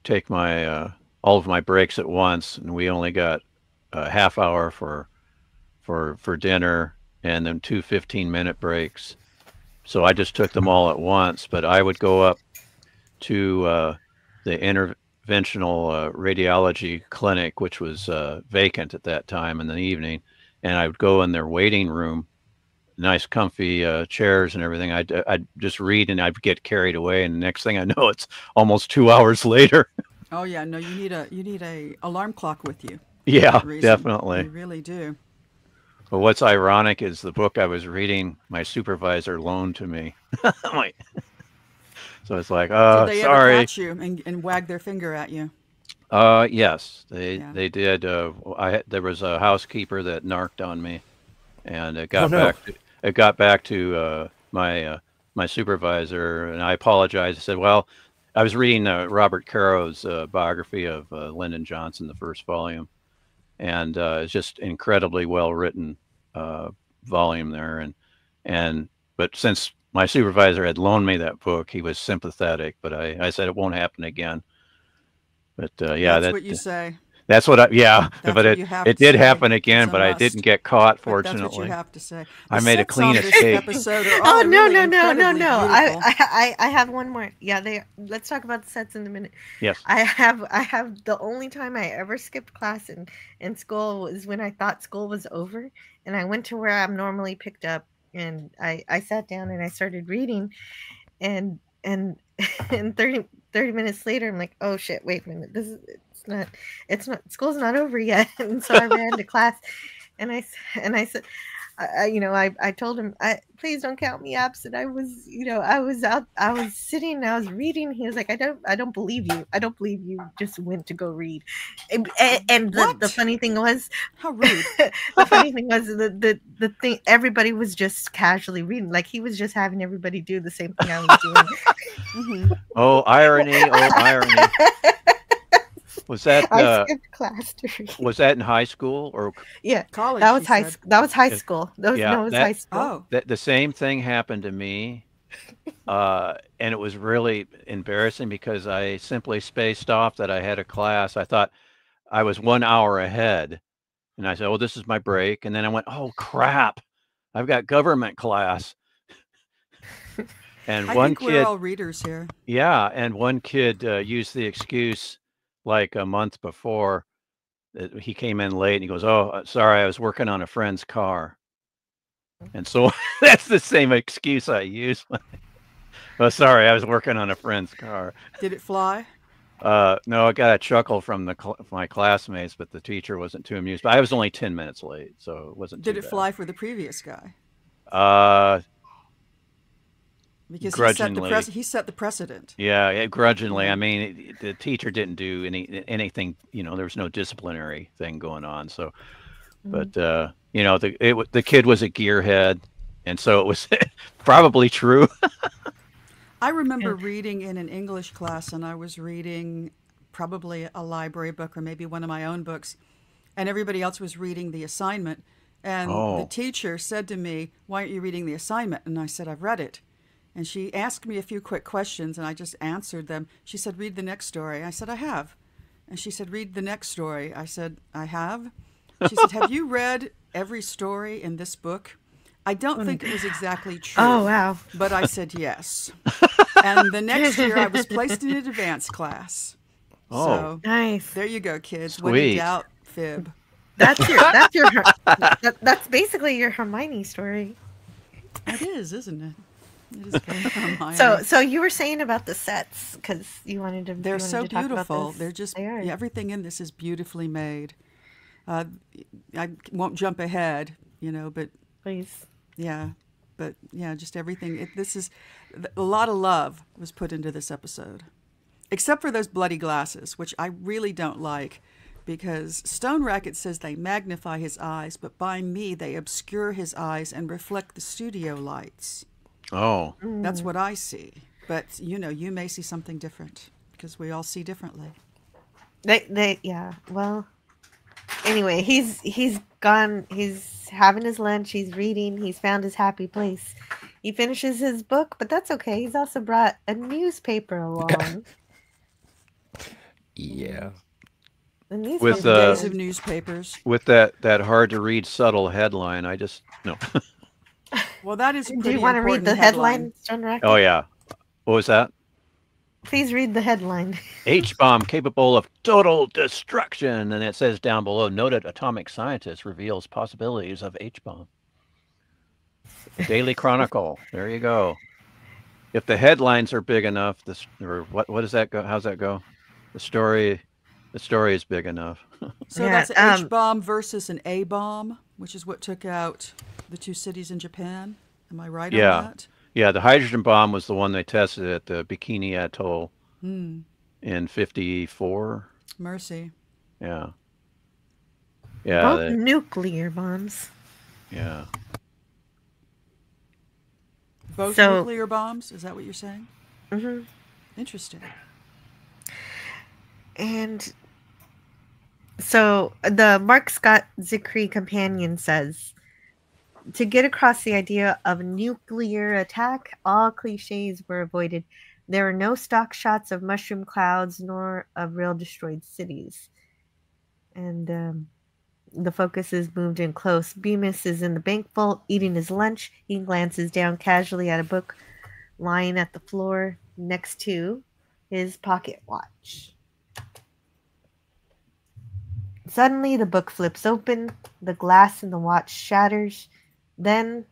Speaker 5: take my all of my breaks at once, and we only got a half hour for dinner, and then 2 15-minute breaks. So I just took them all at once. But I would go up to the interventional radiology clinic, which was vacant at that time in the evening, and I would go in their waiting room, nice comfy chairs and everything. I'd just read, and I'd get carried away, and the next thing I know, it's almost 2 hours later.
Speaker 6: Oh yeah, no, you need a alarm clock with you.
Speaker 5: Yeah, definitely.
Speaker 6: You really do.
Speaker 5: But what's ironic is the book I was reading, my supervisor loaned to me. So it's like,
Speaker 6: did they
Speaker 5: sorry.
Speaker 6: ever catch you and wag their finger at you?
Speaker 5: Yes, they did. There was a housekeeper that narked on me, and it got back to my supervisor, and I apologized. I said, well, I was reading Robert Caro's biography of Lyndon Johnson, the first volume, and it's just incredibly well written volume there. But since my supervisor had loaned me that book, he was sympathetic. But I said it won't happen again. But yeah,
Speaker 6: that's what you say.
Speaker 5: That's what yeah,
Speaker 6: That's
Speaker 5: but
Speaker 6: what you have
Speaker 5: it
Speaker 6: to
Speaker 5: did
Speaker 6: say.
Speaker 5: happen
Speaker 6: It's
Speaker 5: again,
Speaker 6: a
Speaker 5: but I
Speaker 6: must.
Speaker 5: didn't get caught,
Speaker 6: But that's what you
Speaker 5: fortunately.
Speaker 6: have to say.
Speaker 5: I
Speaker 6: The
Speaker 5: made a
Speaker 6: sets
Speaker 5: clean
Speaker 6: on this
Speaker 5: escape.
Speaker 6: episode are
Speaker 4: Oh
Speaker 6: all
Speaker 4: no,
Speaker 6: really
Speaker 4: no, no, no,
Speaker 6: incredibly
Speaker 4: no!
Speaker 6: beautiful.
Speaker 4: I have one more. Yeah, they. Let's talk about the sets in a minute.
Speaker 5: Yes.
Speaker 4: I have the only time I ever skipped class in school was when I thought school was over, and I went to where I'm normally picked up, and I sat down and I started reading, and and 30 minutes later I'm like, oh shit, wait a minute, this is it's not school's not over yet. And so I ran to class, and I said, I told him, please don't count me absent. I was, I was out, I was sitting, and I was reading. He was like, I don't believe you. I don't believe you just went to go read. And the funny thing was,
Speaker 6: how rude.
Speaker 4: The funny thing was the thing, everybody was just casually reading. Like he was just having everybody do the same thing I was doing.
Speaker 5: Oh, irony. Oh, irony. Was that
Speaker 4: I skipped class to read.
Speaker 5: Was that in high school or
Speaker 6: college?
Speaker 4: That was high school. That was high school. That was no, it was high school.
Speaker 6: Oh,
Speaker 5: the same thing happened to me, and it was really embarrassing because I simply spaced off that I had a class. I thought I was 1 hour ahead, and I said, "Oh, this is my break," and then I went, "Oh crap, I've got government class." And
Speaker 6: I think we're all readers here.
Speaker 5: Yeah, and one kid used the excuse like a month before that he came in late, and he goes, "Oh, sorry, I was working on a friend's car." And so that's the same excuse I use. Oh, sorry, I was working on a friend's car.
Speaker 6: Did it fly?
Speaker 5: No, I got a chuckle from my classmates, but the teacher wasn't too amused. But I was only 10 minutes late, so it wasn't too
Speaker 6: Did it
Speaker 5: bad.
Speaker 6: fly for the previous guy? Because he set the precedent.
Speaker 5: Yeah, grudgingly. I mean, the teacher didn't do anything. There was no disciplinary thing going on. So, but the kid was a gearhead, and so it was probably true.
Speaker 6: I remember reading in an English class, and I was reading probably a library book or maybe one of my own books, and everybody else was reading the assignment. And the teacher said to me, "Why aren't you reading the assignment?" And I said, "I've read it." And she asked me a few quick questions, and I just answered them. She said, "Read the next story." I said, "I have." And she said, "Read the next story." I said, "I have." She said, "Have you read every story in this book?" I don't think it was exactly true.
Speaker 4: Oh, wow.
Speaker 6: But I said yes. And the next year, I was placed in an advanced class.
Speaker 5: Oh,
Speaker 6: so,
Speaker 4: nice.
Speaker 6: There you go, kids.
Speaker 5: Sweet.
Speaker 6: When in doubt, fib.
Speaker 4: That's basically your Hermione story.
Speaker 6: It is, isn't it? It is very Hermione.
Speaker 4: So you were saying about the sets because you wanted to.
Speaker 6: They're so beautiful.
Speaker 4: They're
Speaker 6: just everything in this is beautifully made. I won't jump ahead, but
Speaker 4: please.
Speaker 6: Yeah, but just everything. This is a lot of love was put into this episode, except for those bloody glasses, which I really don't like. Because Stone Racket says they magnify his eyes, but by me they obscure his eyes and reflect the studio lights.
Speaker 5: Oh.
Speaker 6: That's what I see. But, you may see something different because we all see differently.
Speaker 4: Yeah. Well, anyway, he's gone. He's having his lunch. He's reading. He's found his happy place. He finishes his book, but that's okay. He's also brought a newspaper along.
Speaker 7: Yeah.
Speaker 5: With
Speaker 6: days of newspapers.
Speaker 5: With that hard to read subtle headline, no.
Speaker 6: Well, that is.
Speaker 4: Do you want to read the headline, Stone Racket?
Speaker 5: Oh yeah. What was that?
Speaker 4: Please read the headline.
Speaker 5: H-bomb capable of total destruction, and it says down below, noted atomic scientist reveals possibilities of H-bomb. Daily Chronicle. There you go. If the headlines are big enough, what does that go? How's that go? The story is big enough.
Speaker 6: So that's an H-bomb versus an A-bomb, which is what took out the two cities in Japan. Am I right on that?
Speaker 5: Yeah, the hydrogen bomb was the one they tested at the Bikini Atoll in 1954.
Speaker 6: Mercy.
Speaker 5: Yeah.
Speaker 4: Both nuclear bombs.
Speaker 5: Yeah.
Speaker 6: Both nuclear bombs? Is that what you're saying?
Speaker 4: Mm-hmm.
Speaker 6: Interesting.
Speaker 4: And so the Mark Scott Zicree companion says, to get across the idea of a nuclear attack, all cliches were avoided. There were no stock shots of mushroom clouds nor of real destroyed cities. And the focus is moved in close. Bemis is in the bank vault eating his lunch. He glances down casually at a book lying at the floor next to his pocket watch. Suddenly, the book flips open. The glass in the watch shatters. Then,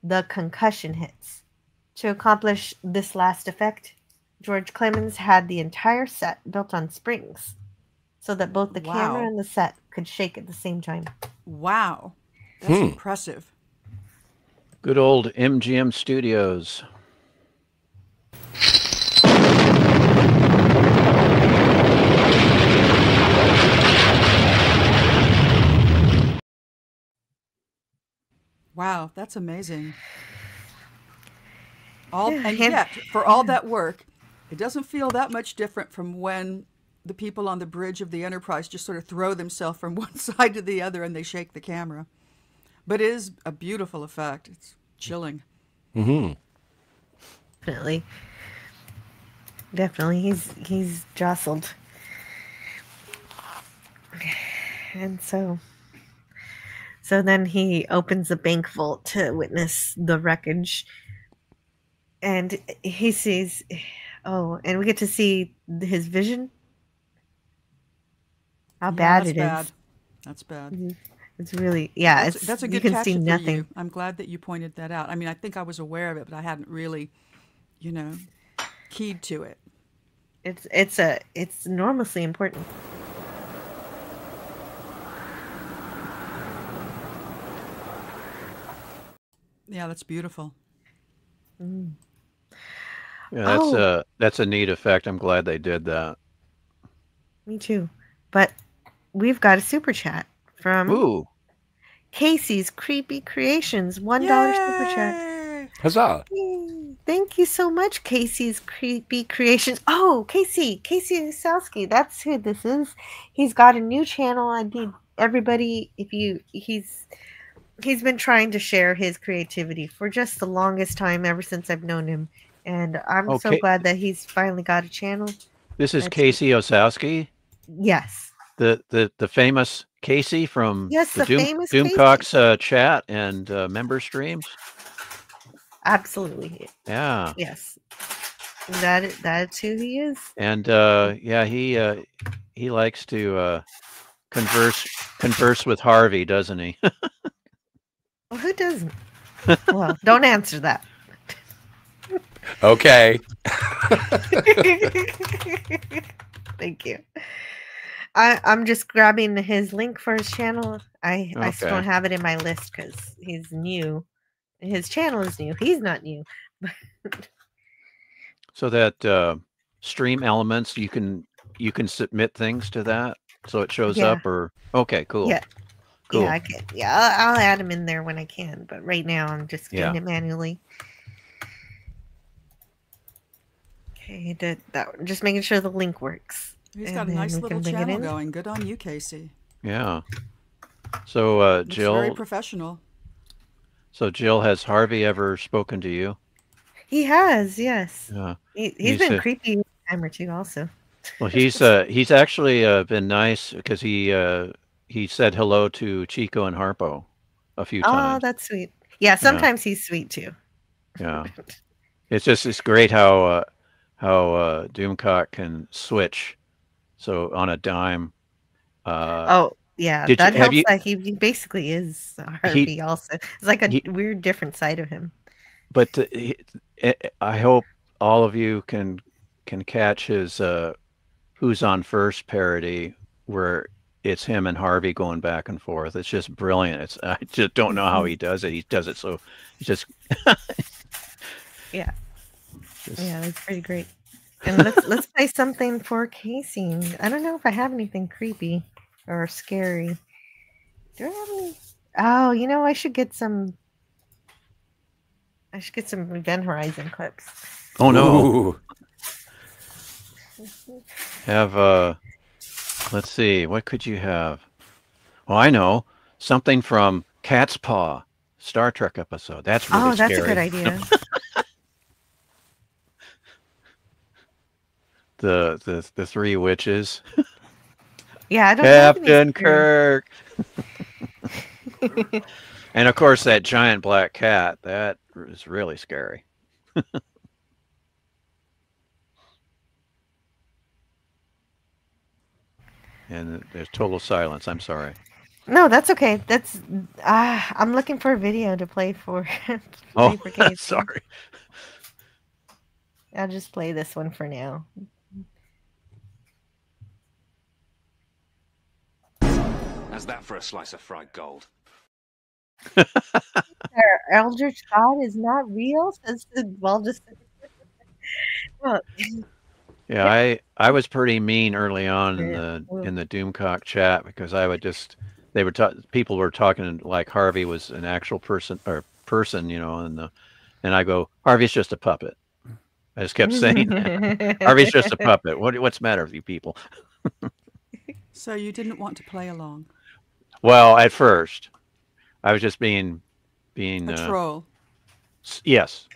Speaker 4: the concussion hits. To accomplish this last effect, George Clemens had the entire set built on springs so that both the camera and the set could shake at the same time.
Speaker 6: Wow. That's impressive.
Speaker 5: Good old MGM Studios.
Speaker 6: Wow, that's amazing. And yet, for all that work, it doesn't feel that much different from when the people on the bridge of the Enterprise just sort of throw themselves from one side to the other and they shake the camera. But it is a beautiful effect. It's chilling.
Speaker 7: Mm-hmm.
Speaker 4: Definitely. He's jostled. And so then he opens the bank vault to witness the wreckage. And he sees, and we get to see his vision. How bad it is.
Speaker 6: That's bad.
Speaker 4: It's really,
Speaker 6: that's a good
Speaker 4: you can
Speaker 6: catch
Speaker 4: see
Speaker 6: for
Speaker 4: nothing.
Speaker 6: you. I'm glad that you pointed that out. I mean, I think I was aware of it, but I hadn't really, keyed to it.
Speaker 4: It's enormously important.
Speaker 6: Yeah, that's beautiful.
Speaker 5: Yeah, that's a neat effect. I'm glad they did that.
Speaker 4: Me too. But we've got a super chat from Casey's Creepy Creations. $1 super chat.
Speaker 7: Huzzah!
Speaker 4: Yay. Thank you so much, Casey's Creepy Creations. Oh, Casey Husowski. That's who this is. He's got a new channel. I need everybody. He's been trying to share his creativity for just the longest time, ever since I've known him. And I'm so glad that he's finally got a channel.
Speaker 5: This is Casey Osowski?
Speaker 4: Yes.
Speaker 5: The famous Casey from
Speaker 4: the famous
Speaker 5: Doomcock's chat and member streams?
Speaker 4: Absolutely.
Speaker 5: Yeah.
Speaker 4: Yes. That's who he is.
Speaker 5: And he likes to converse with Harvey, doesn't he?
Speaker 4: Well, who doesn't? Well, don't answer that.
Speaker 7: Okay.
Speaker 4: Thank you. I'm just grabbing his link for his channel. I still don't have it in my list because he's new. His channel is new. He's not new.
Speaker 5: So that stream elements, you can submit things to that so it shows up, or cool.
Speaker 4: Yeah.
Speaker 5: Cool.
Speaker 4: Yeah, I can. Yeah, I'll add him in there when I can, but right now I'm just doing it manually. Okay, that just making sure the link works.
Speaker 6: He's got a nice little channel going. Good on you, Casey.
Speaker 5: Yeah. So Jill,
Speaker 6: very professional.
Speaker 5: So Jill, has Harvey ever spoken to you?
Speaker 4: He has, yes.
Speaker 5: Yeah.
Speaker 4: He's been creepy a time or two also.
Speaker 5: Well, he's actually been nice because he said hello to Chico and Harpo a few times.
Speaker 4: Oh, that's sweet. Yeah, sometimes he's sweet too.
Speaker 5: Yeah. It's great how Doomcock can switch so on a dime.
Speaker 4: That helps. Like he basically is Harvey also. It's like a weird different side of him.
Speaker 5: But I hope all of you can catch his Who's on First parody where it's him and Harvey going back and forth. It's just brilliant. I just don't know how he does it. He does it so he just
Speaker 4: yeah, that's pretty great. And let's play something for Casey. I don't know if I have anything creepy or scary. Do I have any? Oh, I should get some. I should get some Event Horizon clips.
Speaker 5: Oh no! Have let's see. What could you have? Oh, I know something from Cat's Paw, Star Trek episode. That's really scary.
Speaker 4: That's a good idea.
Speaker 5: The three witches.
Speaker 4: Yeah, I don't have any
Speaker 5: Captain
Speaker 4: scary.
Speaker 5: Kirk. And of course, that giant black cat, that is really scary. And there's total silence. I'm sorry.
Speaker 4: No, that's okay. That's I'm looking for a video to play for
Speaker 5: Oh,
Speaker 4: for Casey.
Speaker 5: sorry.
Speaker 4: I'll just play this one for now.
Speaker 9: How's that for a slice of fried gold?
Speaker 4: Our Eldritch God is not real, says the just well,
Speaker 5: Yeah, I was pretty mean early on in the Doomcock chat because I would just people were talking like Harvey was an actual person, and I go, Harvey's just a puppet. I just kept saying that. Harvey's just a puppet. What's the matter with you people?
Speaker 6: So you didn't want to play along?
Speaker 5: Well, at first, I was just being
Speaker 6: a troll.
Speaker 5: Yes.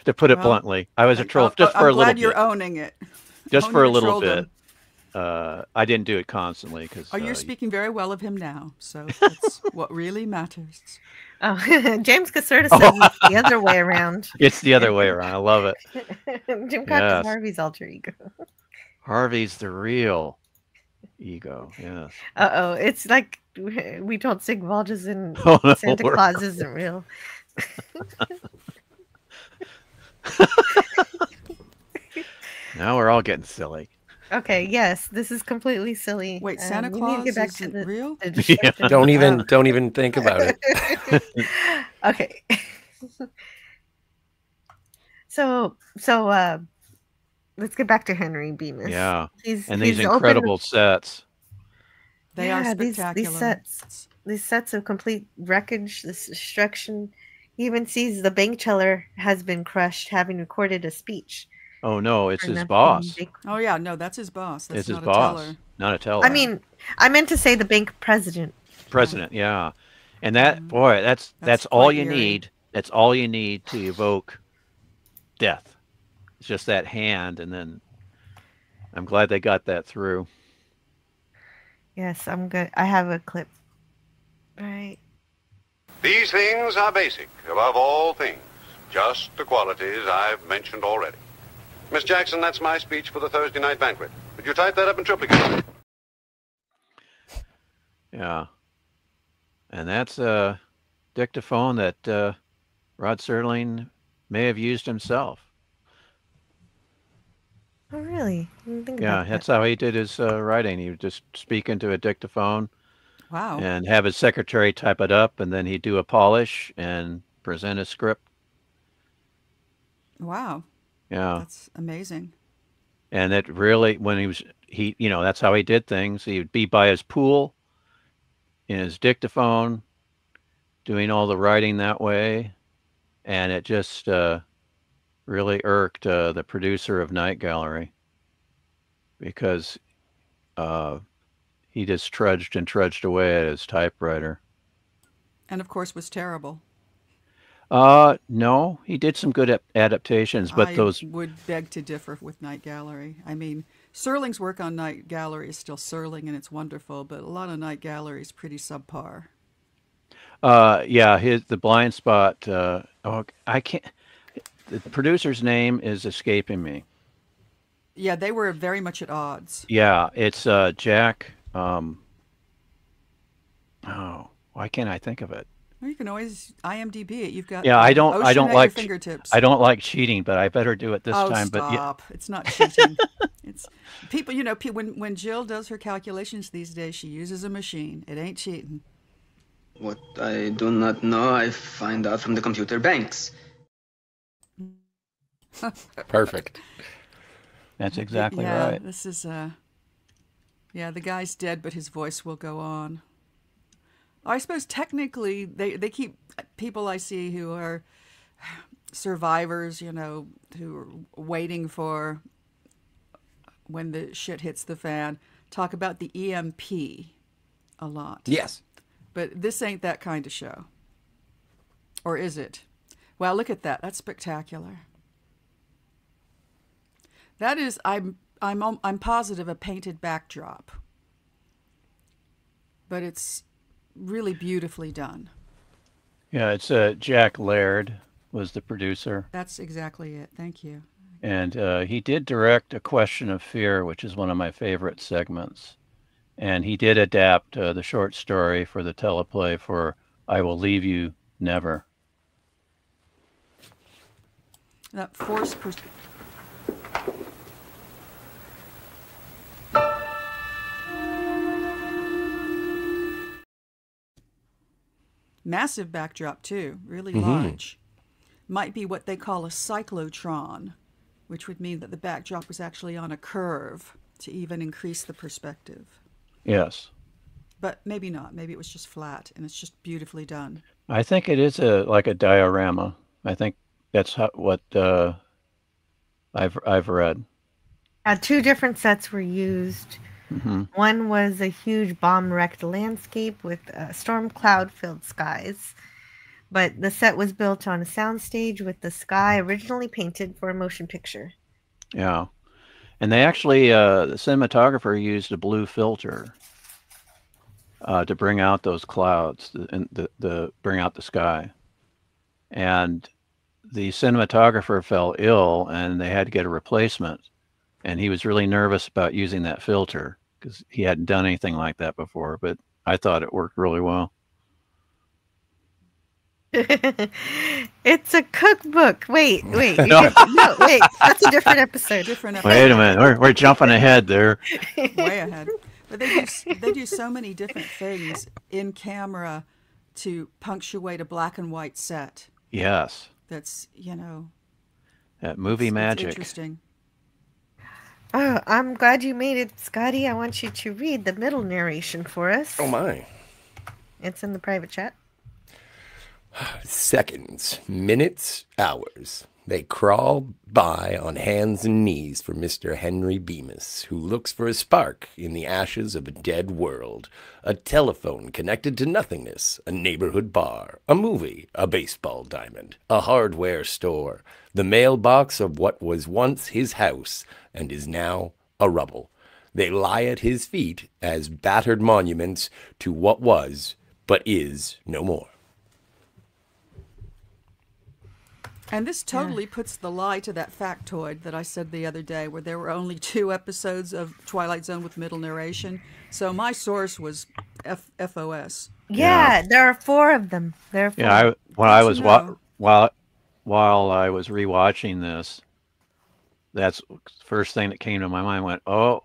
Speaker 5: To put it bluntly, I was a troll just for a little bit. I'm glad
Speaker 6: you're owning it.
Speaker 5: Just for a little bit. I didn't do it constantly because.
Speaker 6: Oh, you're speaking very well of him now, so that's what really matters.
Speaker 4: Oh, James Caserta says it's the other way around.
Speaker 5: It's the other way around. I love it.
Speaker 4: Jim Cox is Harvey's alter ego.
Speaker 5: Harvey's the real ego. Yes.
Speaker 4: Uh-oh. It's like we told Sig Valges and Santa Claus isn't real.
Speaker 5: Now we're all getting silly.
Speaker 4: Okay, yes, this is completely silly.
Speaker 6: Wait, Santa Claus isn't real?
Speaker 5: Yeah.
Speaker 7: Don't even think about it.
Speaker 4: Okay. So let's get back to Henry Bemis.
Speaker 5: Yeah.
Speaker 4: He's
Speaker 5: these incredible sets.
Speaker 6: They are spectacular.
Speaker 4: These sets of complete wreckage, this destruction. He even sees the bank teller has been crushed, having recorded a speech.
Speaker 5: Oh no, it's his boss.
Speaker 6: Oh yeah, no, that's his boss. That's
Speaker 5: it's his
Speaker 6: not
Speaker 5: boss,
Speaker 6: a teller.
Speaker 5: Not a teller.
Speaker 4: I mean, I meant to say the bank president.
Speaker 5: President, yeah. And that boy, that's all you need. That's all you need to evoke death. It's just that hand, and then I'm glad they got that through.
Speaker 4: Yes, I'm good. I have a clip. Right.
Speaker 3: These things are basic, above all things. Just the qualities I've mentioned already. Miss Jackson, that's my speech for the Thursday night banquet. Would you type that up in triplicate?
Speaker 5: Yeah. And that's a dictaphone that Rod Serling may have used himself.
Speaker 4: Oh, really?
Speaker 5: Yeah, that's how he did his writing. He would just speak into a dictaphone.
Speaker 6: Wow.
Speaker 5: And have his secretary type it up, and then he'd do a polish and present a script.
Speaker 6: Wow.
Speaker 5: Yeah.
Speaker 6: That's amazing.
Speaker 5: And it really, when that's how he did things. He would be by his pool in his dictaphone, doing all the writing that way. And it just really irked the producer of Night Gallery because he just trudged and trudged away at his typewriter.
Speaker 6: And of course was terrible.
Speaker 5: No, he did some good adaptations, but
Speaker 6: I would beg to differ with Night Gallery. I mean, Serling's work on Night Gallery is still Serling, and it's wonderful, but a lot of Night Gallery is pretty subpar.
Speaker 5: Yeah, the blind spot. I can't. The producer's name is escaping me.
Speaker 6: Yeah, they were very much at odds.
Speaker 5: Yeah, it's Jack. Why can't I think of it?
Speaker 6: Well, you can always IMDb it. You've got
Speaker 5: I don't
Speaker 6: at
Speaker 5: like
Speaker 6: your fingertips.
Speaker 5: I don't like cheating, but I better do it this time.
Speaker 6: Stop! It's not cheating. It's people. You know, when Jill does her calculations these days, she uses a machine. It ain't cheating.
Speaker 10: What I do not know, I find out from the computer banks.
Speaker 7: Perfect.
Speaker 5: That's exactly right.
Speaker 6: This is the guy's dead, but his voice will go on. I suppose technically they keep people I see who are survivors, who are waiting for when the shit hits the fan, talk about the EMP a lot.
Speaker 7: Yes.
Speaker 6: But this ain't that kind of show. Or is it? Well, look at that. That's spectacular. That is, I'm positive a painted backdrop, but it's really beautifully done.
Speaker 5: Yeah, it's Jack Laird was the producer.
Speaker 6: That's exactly it. Thank you.
Speaker 5: And he did direct A Question of Fear, which is one of my favorite segments. And he did adapt the short story for the teleplay for I Will Leave You Never.
Speaker 6: That forced massive backdrop too, really large. Might be what they call a cyclotron, which would mean that the backdrop was actually on a curve to even increase the perspective.
Speaker 5: Yes.
Speaker 6: But maybe not. Maybe it was just flat, and it's just beautifully done.
Speaker 5: I think it is like a diorama. I think that's what I've read.
Speaker 4: 2 different sets were used. One was a huge bomb-wrecked landscape with storm cloud-filled skies. But the set was built on a soundstage with the sky originally painted for a motion picture.
Speaker 5: Yeah. And they actually, the cinematographer used a blue filter to bring out those clouds and bring out the sky. And the cinematographer fell ill and they had to get a replacement. And he was really nervous about using that filter because he hadn't done anything like that before. But I thought it worked really well.
Speaker 4: It's a cookbook. Wait.
Speaker 5: No.
Speaker 4: Wait. That's a different episode.
Speaker 5: Wait a minute. We're jumping ahead there.
Speaker 6: Way ahead. But they do so many different things in camera to punctuate a black and white set.
Speaker 5: Yes.
Speaker 6: That's,
Speaker 5: that movie magic.
Speaker 6: It's interesting.
Speaker 4: Oh, I'm glad you made it, Scotty. I want you to read the middle narration for us.
Speaker 7: Oh, my.
Speaker 4: It's in the private chat.
Speaker 7: Seconds, minutes, hours. They crawl by on hands and knees for Mr. Henry Bemis, who looks for a spark in the ashes of a dead world. A telephone connected to nothingness, a neighborhood bar, a movie, a baseball diamond, a hardware store, the mailbox of what was once his house and is now a rubble. They lie at his feet as battered monuments to what was but is no more.
Speaker 6: And this totally puts the lie to that factoid that I said the other day, where there were only 2 episodes of Twilight Zone with middle narration. So my source was FOS.
Speaker 4: Yeah, there are 4 of them. There are 4.
Speaker 5: Yeah, while I was rewatching this, that's the first thing that came to my mind. Went, oh,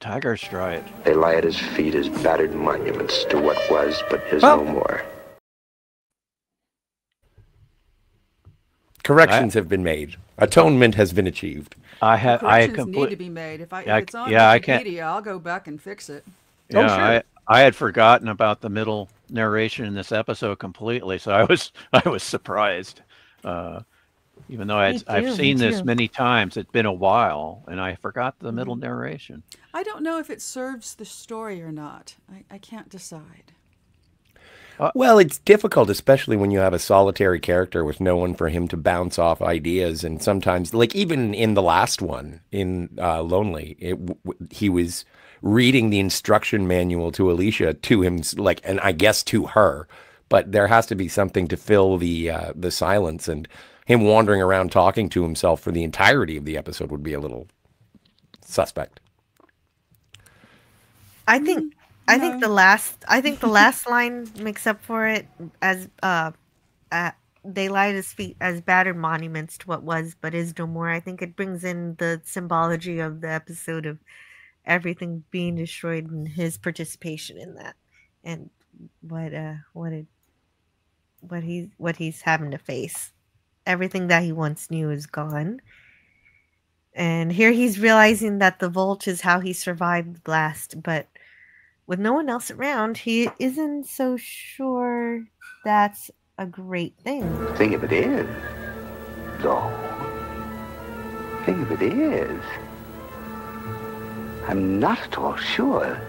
Speaker 5: Tiger Stripe.
Speaker 11: They lie at his feet as battered monuments to what was but is no more.
Speaker 7: Corrections have been made. Atonement has been achieved.
Speaker 6: Corrections need to be made. If it's on Wikipedia, I'll go back and fix it.
Speaker 5: Yeah, sure. I had forgotten about the middle narration in this episode completely, so I was surprised. Even though I've seen this many times, it's been a while, and I forgot the middle narration.
Speaker 6: I don't know if it serves the story or not. I can't decide.
Speaker 7: Well, it's difficult, especially when you have a solitary character with no one for him to bounce off ideas. And sometimes, like even in the last one, in Lonely, he was reading the instruction manual to Alicia, to him, and I guess to her. But there has to be something to fill the silence, and him wandering around talking to himself for the entirety of the episode would be a little suspect.
Speaker 4: I think the last line makes up for it, as they lie at his feet as battered monuments to what was but is no more. I think it brings in the symbology of the episode of everything being destroyed and his participation in that, and what he's having to face. Everything that he once knew is gone. And here he's realizing that the vault is how he survived the blast, but with no one else around, he isn't so sure that's a great thing.
Speaker 2: Think if it is, though. Think if it is. I'm not at all sure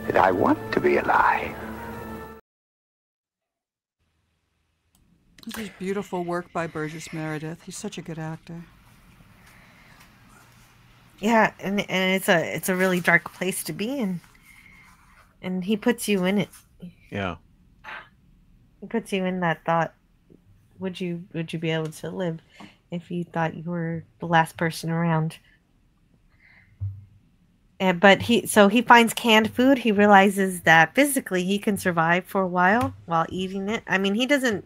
Speaker 2: that I want to be alive.
Speaker 6: This is beautiful work by Burgess Meredith. He's such a good actor.
Speaker 4: Yeah, and it's a really dark place to be in, and he puts you in it.
Speaker 5: Yeah.
Speaker 4: He puts you in that thought. Would you be able to live if you thought you were the last person around? But he finds canned food. He realizes that physically he can survive for a while eating it. I mean, he doesn't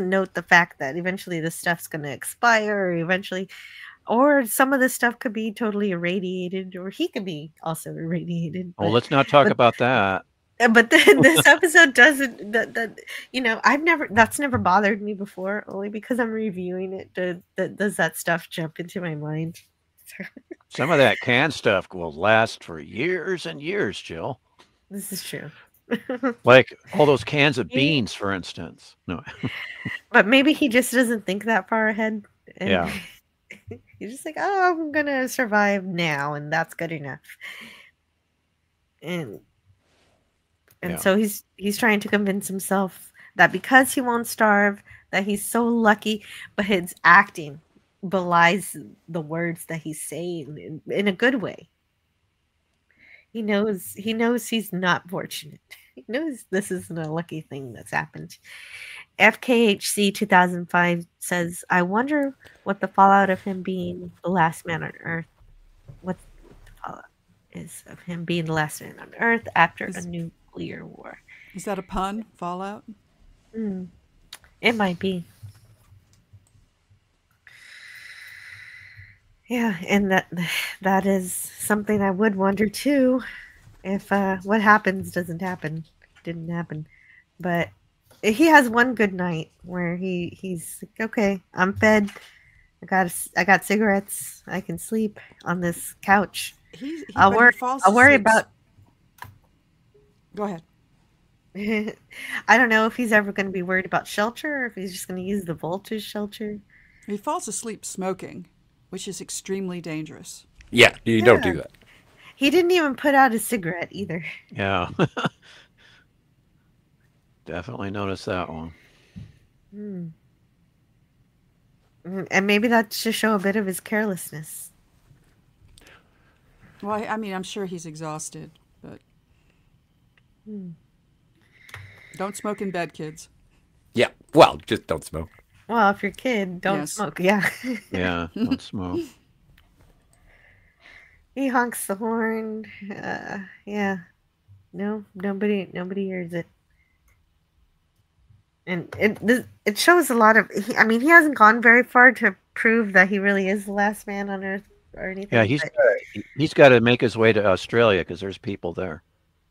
Speaker 4: note the fact that eventually the stuff's going to expire, or some of the stuff could be totally irradiated, or he could be also irradiated.
Speaker 5: Oh, let's not talk
Speaker 4: but
Speaker 5: about that.
Speaker 4: but then this episode doesn't that that's never bothered me before, only because I'm reviewing it. Does that stuff jump into my mind?
Speaker 5: Some of that canned stuff will last for years and years, Jill.
Speaker 4: This is true.
Speaker 5: Like all those cans of beans, for instance. No.
Speaker 4: But maybe he just doesn't think that far ahead. And
Speaker 5: Yeah.
Speaker 4: he's just like, oh, I'm gonna survive now, and that's good enough. And
Speaker 5: Yeah.
Speaker 4: so he's trying to convince himself that because he won't starve, that he's so lucky, but his acting belies the words that he's saying in a good way. He knows he's not fortunate. He knows this isn't a lucky thing that's happened. FKHC 2005 says, I wonder what the fallout of him being the last man on Earth, what the fallout is of him being the last man on Earth after a nuclear war.
Speaker 6: Is that a pun? Fallout?
Speaker 4: It might be. Yeah, and that is something I would wonder too, if what happens didn't happen. But he has one good night where he's like, okay, I'm fed. I got cigarettes. I can sleep on this couch. I'll worry about.
Speaker 6: Go ahead.
Speaker 4: I don't know if he's ever going to be worried about shelter, or if he's just going to use the voltage shelter.
Speaker 6: He falls asleep smoking, which is extremely dangerous.
Speaker 7: Yeah, you don't do that.
Speaker 4: He didn't even put out a cigarette either.
Speaker 5: Yeah. Definitely noticed that one.
Speaker 4: And maybe that's to show a bit of his carelessness.
Speaker 6: Well, I mean, I'm sure he's exhausted, but don't smoke in bed, kids.
Speaker 7: Yeah, well, just don't smoke.
Speaker 4: Well, if you're a kid, don't smoke. Yeah.
Speaker 5: Yeah, don't smoke.
Speaker 4: He honks the horn. Yeah. No, nobody hears it. And it shows a lot of. I mean, he hasn't gone very far to prove that he really is the last man on Earth or anything.
Speaker 5: Yeah, he's got to make his way to Australia because there's people there.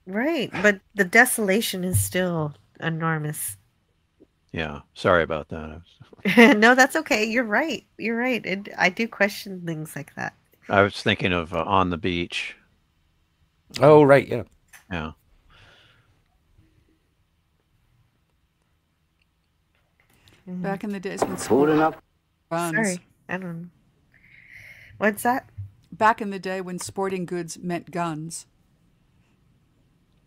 Speaker 4: Right, but the desolation is still enormous.
Speaker 5: Yeah, sorry about that.
Speaker 4: No, that's okay. You're right. I do question things like that.
Speaker 5: I was thinking of On the Beach.
Speaker 7: Oh, right, yeah.
Speaker 5: Yeah.
Speaker 6: Back in the days when
Speaker 2: Food enough.
Speaker 4: Sorry, I don't know. What's that?
Speaker 6: Back in the day when sporting goods meant guns.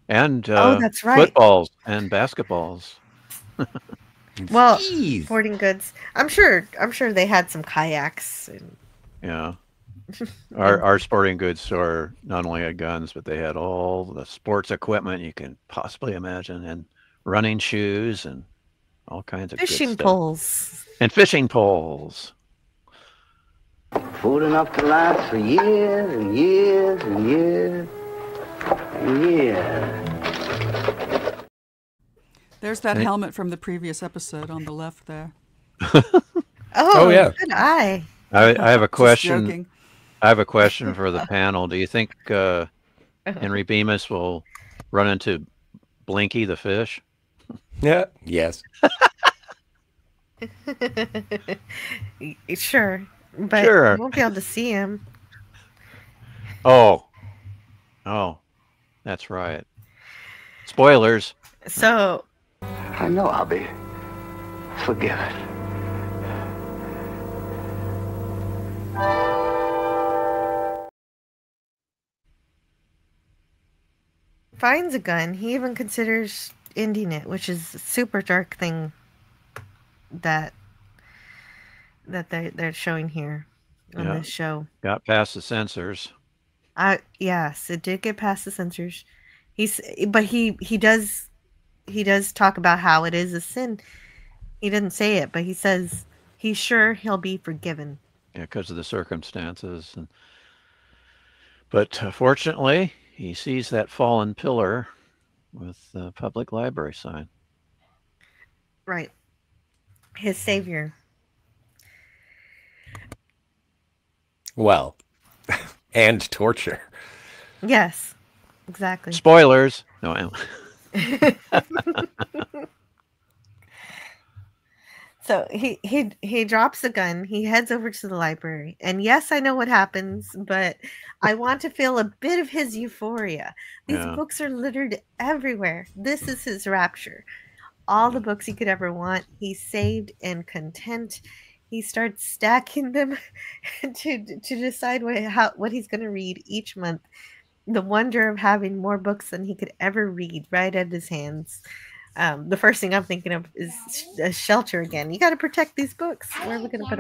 Speaker 5: And
Speaker 4: that's right.
Speaker 5: Footballs and basketballs.
Speaker 4: Well,
Speaker 7: Jeez.
Speaker 4: sporting goods. I'm sure they had some kayaks.
Speaker 5: Yeah. Our sporting goods store not only had guns, but they had all the sports equipment you can possibly imagine, and running shoes and all kinds of
Speaker 4: fishing
Speaker 5: good stuff.
Speaker 4: poles.
Speaker 5: And fishing poles.
Speaker 2: Food enough to last for years and years and years and years.
Speaker 6: There's that helmet from the previous episode on the left there.
Speaker 4: Oh,
Speaker 7: yeah.
Speaker 4: Good eye.
Speaker 5: I have a
Speaker 6: Just
Speaker 5: question.
Speaker 6: joking.
Speaker 5: I have a question for the panel. Do you think Henry Bemis will run into Blinky the fish?
Speaker 7: Yeah. Yes.
Speaker 4: Sure, but
Speaker 5: Sure.
Speaker 4: you won't be able to see him.
Speaker 5: Oh, that's right. Spoilers.
Speaker 4: So
Speaker 2: I know I'll be forgiven.
Speaker 4: finds a gun. He even considers ending it, which is a super dark thing that they're showing here. on this show.
Speaker 5: Got past the censors.
Speaker 4: Yes, it did get past the censors. But he does talk about how it is a sin. He didn't say it, but he says he's sure he'll be forgiven.
Speaker 5: Yeah, because of the circumstances. But fortunately, he sees that fallen pillar with the public library sign.
Speaker 4: Right. His savior.
Speaker 7: Well, and torture.
Speaker 4: Yes, exactly.
Speaker 5: Spoilers. No.
Speaker 4: So he drops the gun. He heads over to the library. And yes, I know what happens, but I want to feel a bit of his euphoria. These books are littered everywhere. This is his rapture. All the books he could ever want. He's saved and content. He starts stacking them to decide what he's going to read each month. The wonder of having more books than he could ever read right at his hands. The first thing I'm thinking of is a shelter again. You got to protect these books. Where are we going to put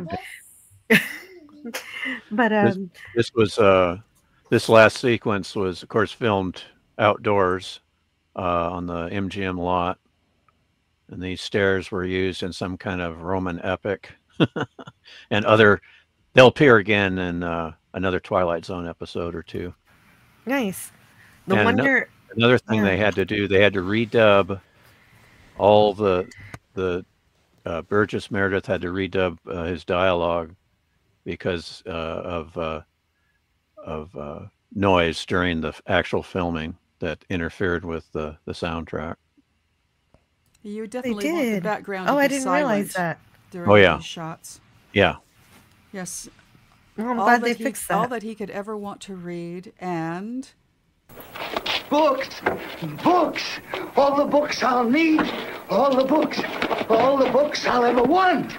Speaker 4: them? But
Speaker 5: this last sequence was, of course, filmed outdoors on the MGM lot, and these stairs were used in some kind of Roman epic, and they'll appear again in another Twilight Zone episode or two.
Speaker 4: Nice.
Speaker 5: Another thing they had to do, they had to redub all the Burgess Meredith had to redub his dialogue because of noise during the actual filming that interfered with the soundtrack.
Speaker 6: You definitely want the background to be
Speaker 4: I didn't realize that.
Speaker 6: During these shots.
Speaker 5: Yeah.
Speaker 6: Yes.
Speaker 4: Well, I'm glad they fixed that.
Speaker 6: All that he could ever want to read, and...
Speaker 2: Books! Books! All the books I'll need! All the books I'll ever want!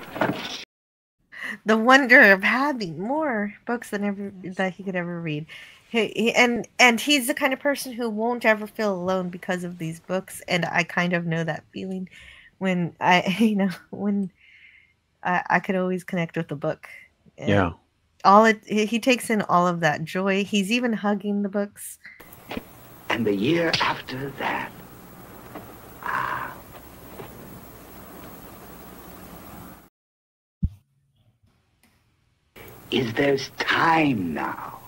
Speaker 4: The wonder of having more books that he could ever read. And he's the kind of person who won't ever feel alone because of these books, and I kind of know that feeling when I could always connect with the book. And he takes in all of that joy. He's even hugging the books.
Speaker 2: And the year after that. There's time now.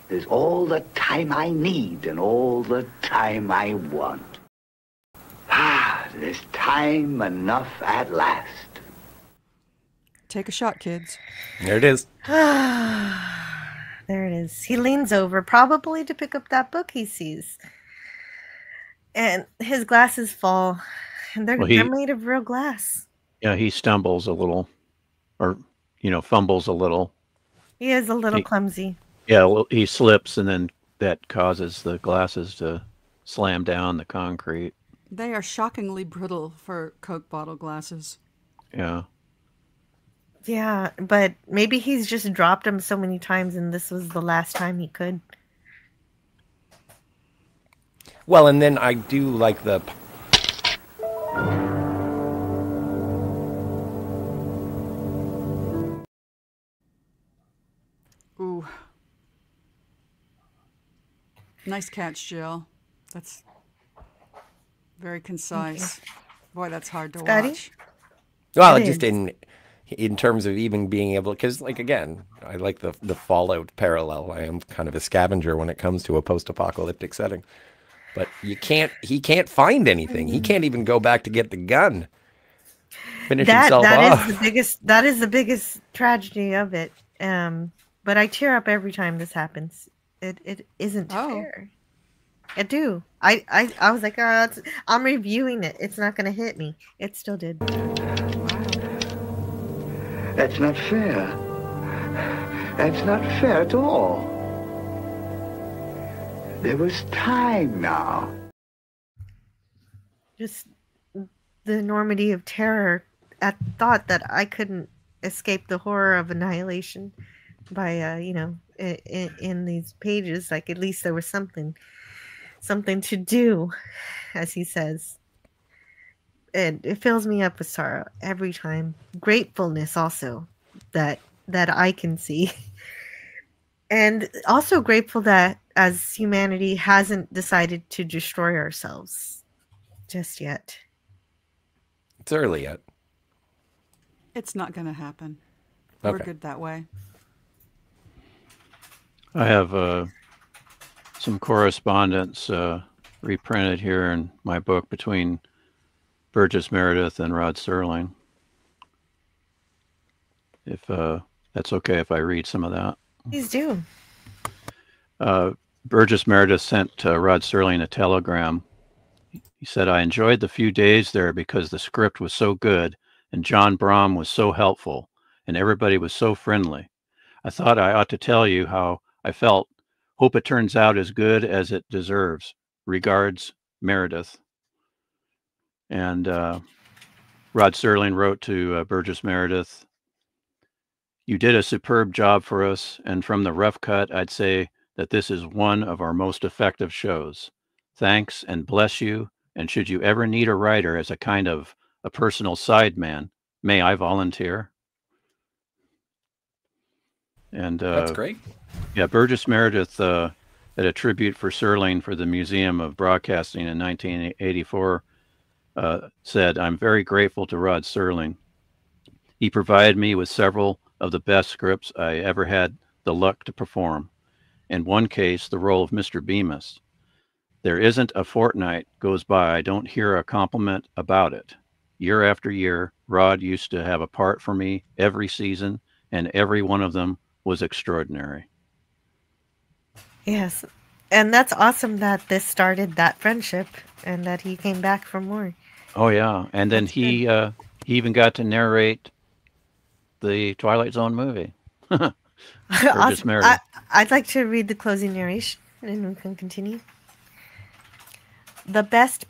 Speaker 2: There's all the time I need and all the time I want. There's time enough at last.
Speaker 6: Take a shot, kids.
Speaker 7: There it is.
Speaker 4: There it is. He leans over, probably to pick up that book he sees. And his glasses fall. And they're made of real glass.
Speaker 5: Yeah, he stumbles a little. Or, fumbles a little.
Speaker 4: He is a little clumsy.
Speaker 5: Yeah, well, he slips, and then that causes the glasses to slam down the concrete.
Speaker 6: They are shockingly brittle for Coke bottle glasses.
Speaker 5: Yeah.
Speaker 4: Yeah, but maybe he's just dropped them so many times, and this was the last time he could.
Speaker 7: Well, and then I do like the...
Speaker 6: Ooh. Nice catch, Jill. That's very concise. Boy, that's hard to watch.
Speaker 7: Well, just in terms of even being able, because again, I like the Fallout parallel. I am kind of a scavenger when it comes to a post-apocalyptic setting. But he can't find anything. He can't even go back to get the gun. Finish himself off.
Speaker 4: That is the biggest tragedy of it. But I tear up every time this happens. It isn't fair. I do. I was like, I'm reviewing it. It's not going to hit me. It still did.
Speaker 2: That's not fair. That's not fair at all. There was time now.
Speaker 4: Just the enormity of terror at the thought that I couldn't escape the horror of annihilation by, in these pages. Like, at least there was something to do, as he says. And it fills me up with sorrow every time. Gratefulness also that I can see And also grateful that as humanity hasn't decided to destroy ourselves just yet.
Speaker 7: It's early yet.
Speaker 6: It's not going to happen.
Speaker 7: Okay.
Speaker 6: We're good that way.
Speaker 5: I have some correspondence reprinted here in my book between Burgess Meredith and Rod Serling. If that's okay if I read some of that.
Speaker 4: Please do.
Speaker 5: Burgess Meredith sent Rod Serling a telegram. He said, I enjoyed the few days there because the script was so good and John Brom was so helpful and everybody was so friendly. I thought I ought to tell you how I felt. Hope it turns out as good as it deserves. Regards, Meredith. And Rod Serling wrote to Burgess Meredith, you did a superb job for us, and from the rough cut, I'd say that this is one of our most effective shows. Thanks and bless you, and should you ever need a writer as a kind of a personal sideman, may I volunteer? And
Speaker 7: that's great.
Speaker 5: Yeah, Burgess Meredith at a tribute for Serling for the Museum of Broadcasting in 1984 said, I'm very grateful to Rod Serling. He provided me with several of the best scripts I ever had the luck to perform. In one case, the role of Mr. Bemis. There isn't a fortnight goes by I don't hear a compliment about it. Year after year, Rod used to have a part for me every season, and every one of them was extraordinary.
Speaker 4: Yes. And that's awesome that this started that friendship and that he came back for more.
Speaker 5: Oh, yeah. And then he even got to narrate the Twilight Zone movie.
Speaker 4: Awesome. I'd like to read the closing narration and we can continue. The best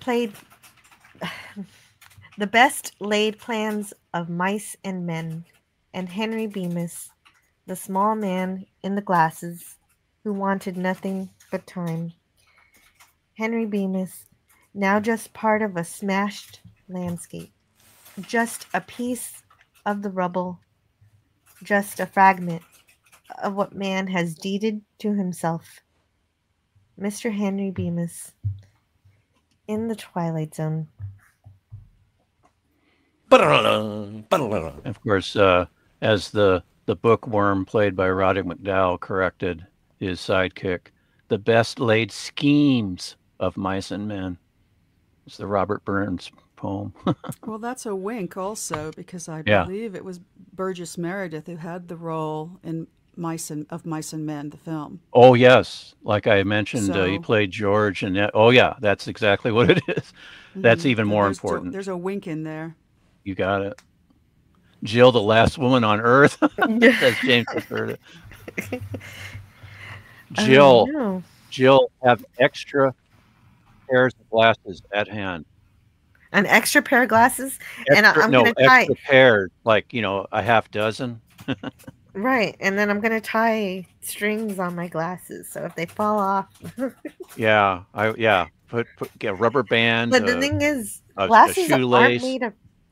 Speaker 4: laid plans of mice and men, and Henry Bemis, the small man in the glasses, who wanted nothing but time. Henry Bemis, now just part of a smashed landscape, just a piece of the rubble, just a fragment of what man has deeded to himself. Mr. Henry Bemis, in the Twilight Zone.
Speaker 5: Of course, as the bookworm played by Roddick McDowall corrected his sidekick, the best laid schemes of mice and men. It's the Robert Burns poem.
Speaker 6: Well, that's a wink also, because I believe it was Burgess Meredith who had the role in Mice and Men, the film.
Speaker 5: Oh, yes. Like I mentioned, he played George. And that's exactly what it is. That's even more important.
Speaker 6: There's a wink in there.
Speaker 5: You got it. Jill, the last woman on Earth, as James referred it. Jill, have extra pairs of glasses at hand.
Speaker 4: An extra pair of glasses?
Speaker 5: Extra pair, like, a half dozen.
Speaker 4: Right, and then I'm going to tie strings on my glasses, so if they fall off.
Speaker 5: Get a rubber band.
Speaker 4: But the thing is, glasses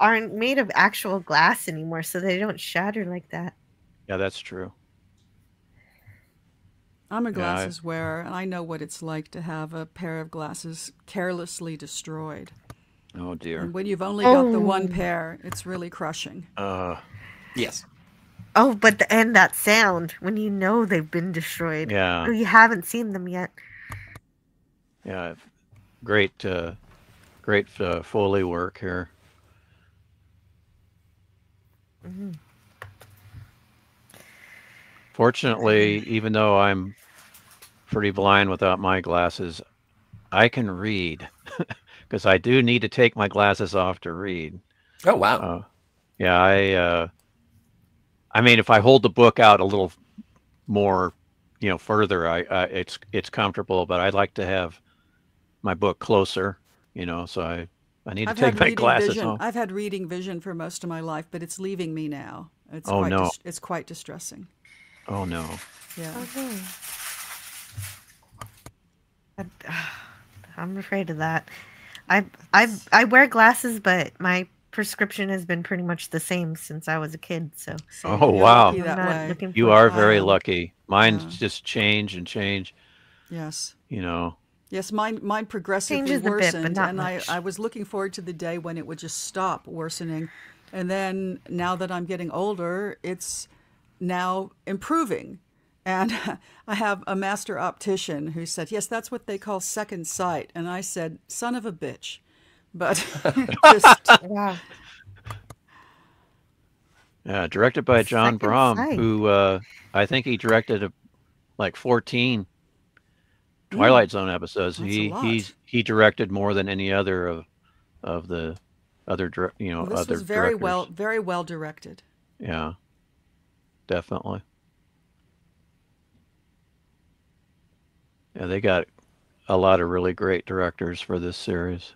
Speaker 4: aren't made of actual glass anymore, so they don't shatter like that.
Speaker 5: Yeah, that's true.
Speaker 6: I'm a glasses wearer, and I know what it's like to have a pair of glasses carelessly destroyed.
Speaker 5: Oh, dear.
Speaker 6: And when you've only got the one pair, it's really crushing.
Speaker 7: Yes.
Speaker 4: Oh, but that sound when you know they've been destroyed.
Speaker 5: Yeah.
Speaker 4: Or you haven't seen them yet.
Speaker 5: Yeah, great Foley work here.
Speaker 4: Mm-hmm.
Speaker 5: Fortunately, even though I'm pretty blind without my glasses, I can read because I do need to take my glasses off to read.
Speaker 7: Oh, wow.
Speaker 5: I mean, if I hold the book out a little more, further, it's comfortable, but I'd like to have my book closer, so I need to take my glasses off.
Speaker 6: I've had reading vision for most of my life, but it's leaving me now. It's quite distressing.
Speaker 5: Oh, no.
Speaker 6: Yeah.
Speaker 4: Okay. I'm afraid of that. I wear glasses, but my prescription has been pretty much the same since I was a kid. So.
Speaker 5: Oh wow!
Speaker 6: Lucky that way.
Speaker 5: You are very lucky. Mine's just change and change.
Speaker 6: Yes.
Speaker 5: You know.
Speaker 6: Yes, mine progressively
Speaker 4: Changes a bit,
Speaker 6: worsened,
Speaker 4: but not
Speaker 6: and
Speaker 4: much.
Speaker 6: I was looking forward to the day when it would just stop worsening. And then now that I'm getting older, it's now improving. And I have a master optician who said, yes, that's what they call second sight. And I said, son of a bitch. But just...
Speaker 4: Wow.
Speaker 5: Yeah, directed by John
Speaker 4: Second
Speaker 5: Brom,
Speaker 4: Sight.
Speaker 5: who I think he directed like 14 Twilight Zone episodes.
Speaker 6: That's a lot.
Speaker 5: He directed more than any other of the other
Speaker 6: Well, this
Speaker 5: other
Speaker 6: was very
Speaker 5: directors.
Speaker 6: well directed.
Speaker 5: Yeah, definitely. Yeah, they got a lot of really great directors for this series.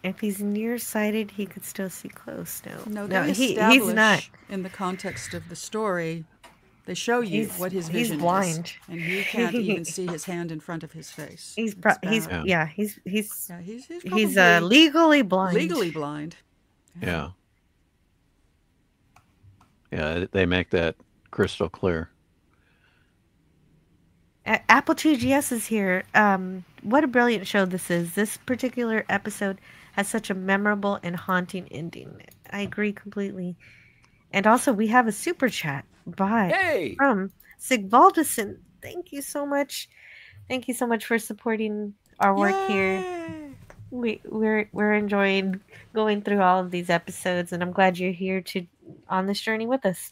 Speaker 4: If he's nearsighted, he could still see close.
Speaker 6: No,
Speaker 4: No,
Speaker 6: they
Speaker 4: he's
Speaker 6: establish
Speaker 4: not.
Speaker 6: in the context of the story. They show you what his vision
Speaker 4: He's blind.
Speaker 6: is, and you can't even see his hand in front of his face.
Speaker 4: He's
Speaker 6: It's bad.
Speaker 4: he's
Speaker 6: He's
Speaker 4: legally blind.
Speaker 6: Legally blind.
Speaker 5: Yeah. Yeah, they make that crystal clear.
Speaker 4: Apple TGS is here. What a brilliant show this is. This particular episode has such a memorable and haunting ending. I agree completely. And also, we have a super chat from Sigvaldison. Thank you so much. Thank you so much for supporting our work here. We're enjoying going through all of these episodes, and I'm glad you're here on this journey with us.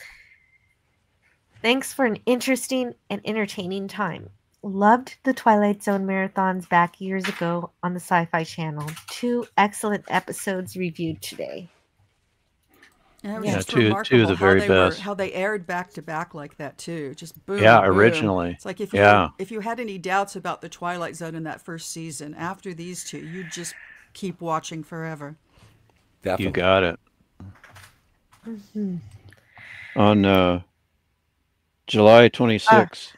Speaker 4: Thanks for an interesting and entertaining time. Loved the Twilight Zone marathons back years ago on the Sci-Fi Channel. 2 excellent episodes reviewed today.
Speaker 6: And it was
Speaker 5: Yeah,
Speaker 6: just
Speaker 5: two of
Speaker 6: remarkable
Speaker 5: the very best.
Speaker 6: how they aired back to back like that too. Just boom.
Speaker 5: Yeah,
Speaker 6: boom.
Speaker 5: originally.
Speaker 6: It's like if you had any doubts about the Twilight Zone in that first season, after these two, you'd just keep watching forever.
Speaker 7: Definitely.
Speaker 5: You got it.
Speaker 4: Mm-hmm.
Speaker 5: On July 26th.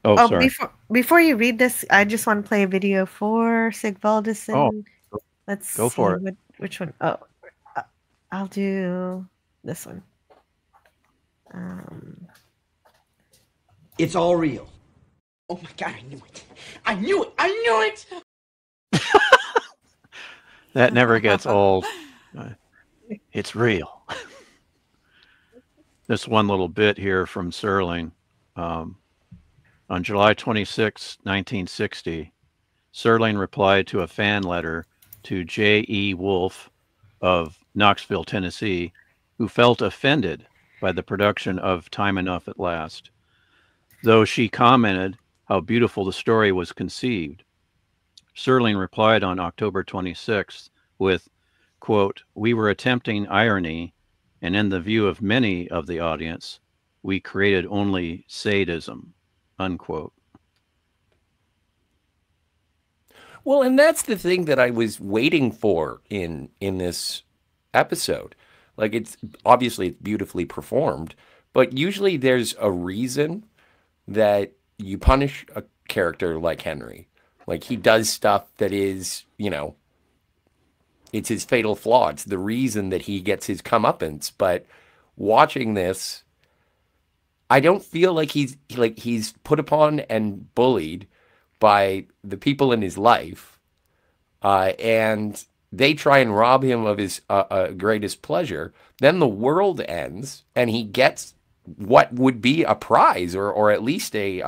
Speaker 5: Sorry.
Speaker 4: Before you read this, I just want to play a video for Sigvaldison. Let's
Speaker 5: go for
Speaker 4: see which one. Oh, I'll do this one.
Speaker 12: It's all real. Oh my God, I knew it. I knew it. I knew it.
Speaker 5: That never gets old. It's real. This one little bit here from Serling. On July 26, 1960, Serling replied to a fan letter to J.E. Wolfe of Knoxville, Tennessee, who felt offended by the production of Time Enough at Last, though she commented how beautiful the story was conceived. Serling replied on October 26th with, quote, "We were attempting irony, and in the view of many of the audience, we created only sadism," unquote.
Speaker 7: Well, and that's the thing that I was waiting for in this episode. Like, it's obviously beautifully performed, but usually there's a reason that you punish a character like Henry. Like, he does stuff that is, it's his fatal flaw. It's the reason that he gets his comeuppance. But watching this, I don't feel like he's put upon and bullied by the people in his life, and they try and rob him of his greatest pleasure. Then the world ends, and he gets what would be a prize, or at least a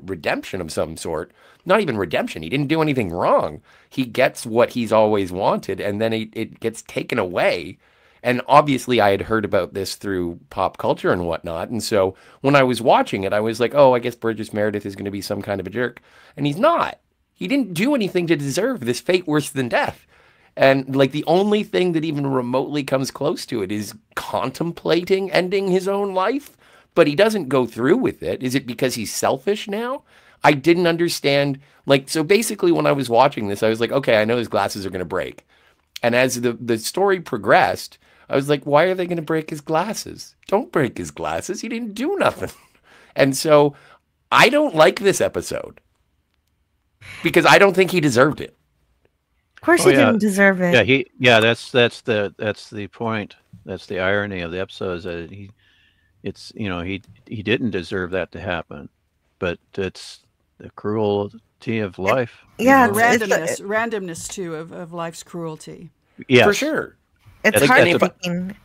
Speaker 7: redemption of some sort. Not even redemption. He didn't do anything wrong. He gets what he's always wanted, and then it gets taken away. And obviously I had heard about this through pop culture and whatnot. And so when I was watching it, I was like, oh, I guess Burgess Meredith is going to be some kind of a jerk. And he's not. He didn't do anything to deserve this fate worse than death. And like the only thing that even remotely comes close to it is contemplating ending his own life. But he doesn't go through with it. Is it because he's selfish now? I didn't understand. Like, so basically when I was watching this, I was like, okay, I know his glasses are going to break. And as the story progressed, I was like, why are they going to break his glasses? Don't break his glasses. He didn't do nothing. And so I don't like this episode because I don't think he deserved it.
Speaker 4: course
Speaker 5: Oh
Speaker 4: he
Speaker 5: yeah,
Speaker 4: didn't deserve it.
Speaker 5: that's the point. That's the irony of the episode is that he didn't deserve that to happen, but it's the cruelty of life.
Speaker 4: Yeah,
Speaker 6: The
Speaker 4: it's
Speaker 6: randomness too of life's cruelty.
Speaker 5: Yes,
Speaker 7: For sure.
Speaker 4: it's
Speaker 7: Like, and if I-
Speaker 4: heartbreaking,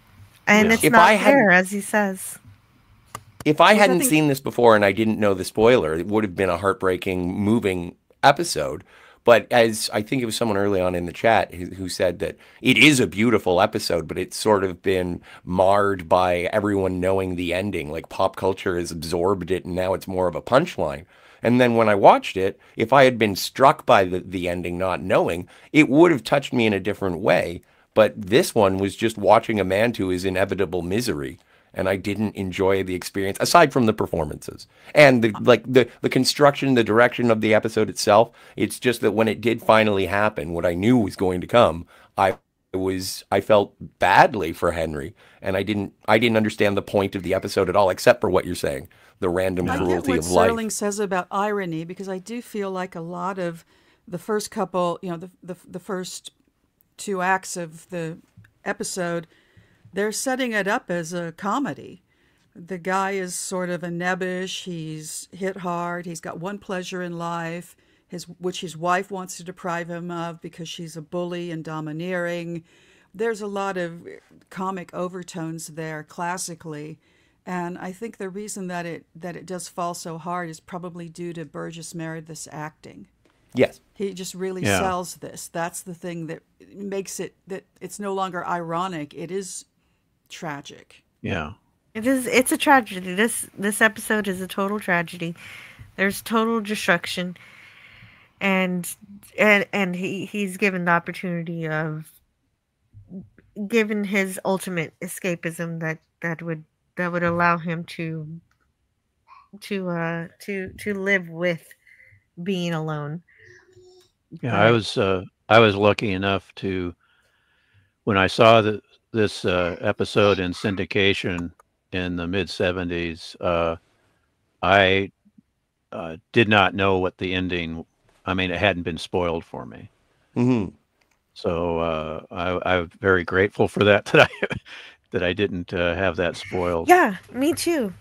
Speaker 4: and it's
Speaker 7: If
Speaker 4: not
Speaker 7: I had-
Speaker 4: fair, as he says.
Speaker 7: If I
Speaker 6: Which I
Speaker 7: hadn't
Speaker 6: think-
Speaker 7: seen this before and I didn't know the spoiler, it would have been a heartbreaking, moving episode. But as I think it was someone early on in the chat who said that it is a beautiful episode, but it's sort of been marred by everyone knowing the ending. Like pop culture has absorbed it and now it's more of a punchline. And then when I watched it, if I had been struck by the ending not knowing, it would have touched me in a different way. But this one was just watching a man to his inevitable misery. And I didn't enjoy the experience aside from the performances and the construction, the direction of the episode itself. It's just that when it did finally happen, what I knew was going to come, I felt badly for Henry, and I didn't understand the point of the episode at all, except for what you're saying, the random cruelty of
Speaker 6: what
Speaker 7: life.
Speaker 6: Serling says about irony, because I do feel like a lot of the first couple, the first 2 acts of the episode, they're setting it up as a comedy. The guy is sort of a nebbish. He's hit hard. He's got one pleasure in life, which his wife wants to deprive him of because she's a bully and domineering. There's a lot of comic overtones there classically. And I think the reason that it does fall so hard is probably due to Burgess Meredith's acting.
Speaker 7: Yes.
Speaker 6: He just really sells this. That's the thing that makes it that it's no longer ironic. It is tragic.
Speaker 5: Yeah.
Speaker 4: It is. It's a tragedy. This episode is a total tragedy. There's total destruction, and he's given the opportunity of given his ultimate escapism that would allow him to live with being alone.
Speaker 5: Yeah, I was lucky enough to when I saw this episode in syndication in the mid 70s. I did not know what the ending. I mean, it hadn't been spoiled for me.
Speaker 7: Mm-hmm.
Speaker 5: So I'm very grateful for that that I didn't have that spoiled.
Speaker 4: Yeah, me too.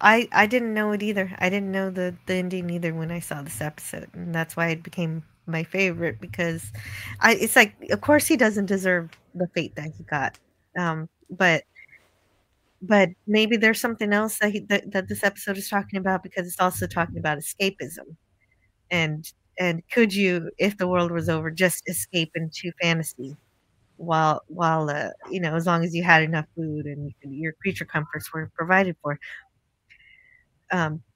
Speaker 4: I didn't know it either. I didn't know the ending either when I saw this episode, and that's why it became my favorite because it's like, of course, he doesn't deserve the fate that he got, but maybe there's something else that this episode is talking about because it's also talking about escapism, and could you, if the world was over, just escape into fantasy while as long as you had enough food and your creature comforts were provided for.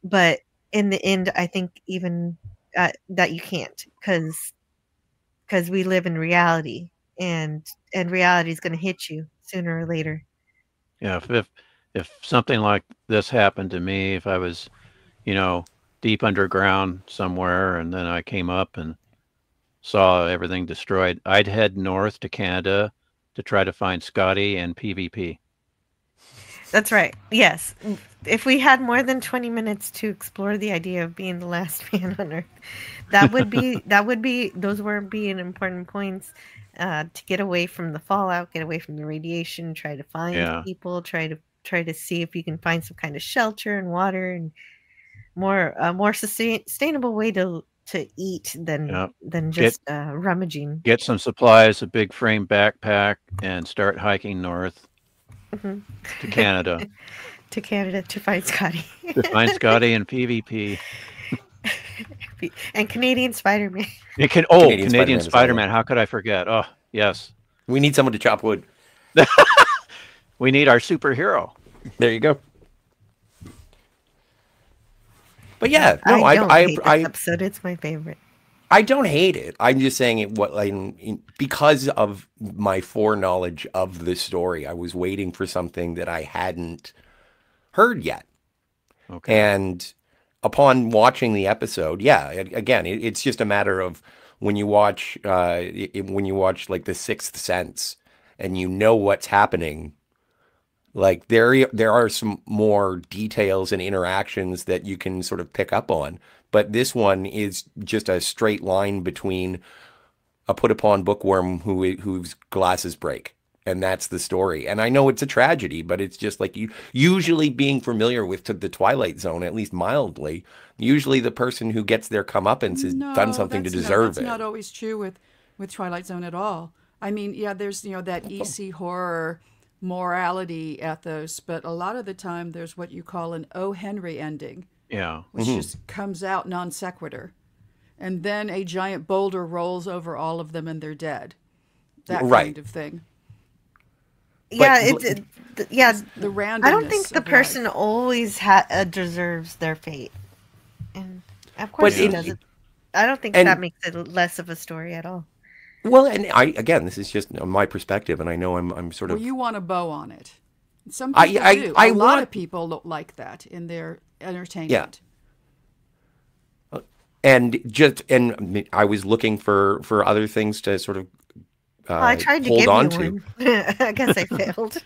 Speaker 4: But in the end, I think even that you can't, because we live in reality, and reality is going to hit you sooner or later.
Speaker 5: Yeah, if something like this happened to me, if I was, deep underground somewhere, and then I came up and saw everything destroyed, I'd head north to Canada to try to find Scotty and PvP.
Speaker 4: That's right. Yes. If we had more than 20 minutes to explore the idea of being the last man on Earth, those would be an important points to get away from the fallout, get away from the radiation, try to find people, try to see if you can find some kind of shelter and water and more sustainable way to eat than just rummaging.
Speaker 5: Get some supplies, a big frame backpack, and start hiking north.
Speaker 4: Mm-hmm.
Speaker 5: To Canada.
Speaker 4: To Canada to find Scotty.
Speaker 5: To find Scotty and PvP.
Speaker 4: And Canadian Spider-Man.
Speaker 5: Canadian Spider-Man. How could I forget? Oh, yes.
Speaker 7: We need someone to chop wood.
Speaker 5: We need our superhero.
Speaker 7: There you go. But yeah, no,
Speaker 4: I don't hate this episode. It's my favorite.
Speaker 7: I don't hate it. I'm just saying it because of my foreknowledge of the story. I was waiting for something that I hadn't heard yet. Okay. And upon watching the episode, again, it's just a matter of when you watch like The Sixth Sense and you know what's happening. Like there are some more details and interactions that you can sort of pick up on. But this one is just a straight line between a put upon bookworm whose glasses break. And that's the story. And I know it's a tragedy, but it's just like you usually being familiar with the Twilight Zone, at least mildly, usually the person who gets their comeuppance has done something to deserve
Speaker 6: that's
Speaker 7: it.
Speaker 6: not always true with Twilight Zone at all. I mean, yeah, there's, that EC horror morality ethos, but a lot of the time there's what you call an O. Henry ending.
Speaker 5: Yeah.
Speaker 6: Which just comes out non sequitur. And then a giant boulder rolls over all of them and they're dead. That kind of thing.
Speaker 4: Yeah,
Speaker 6: the randomness.
Speaker 4: I don't think the person always deserves their fate, and of course he doesn't. I don't think that makes it less of a story at all.
Speaker 7: Well, and again, this is just my perspective, and I know I'm sort of.
Speaker 6: Well, you want a bow on it. Some people do. A lot of people look like that in their entertainment.
Speaker 7: Yeah. And I was looking for other things to sort of.
Speaker 4: I tried to give you one. I guess I failed.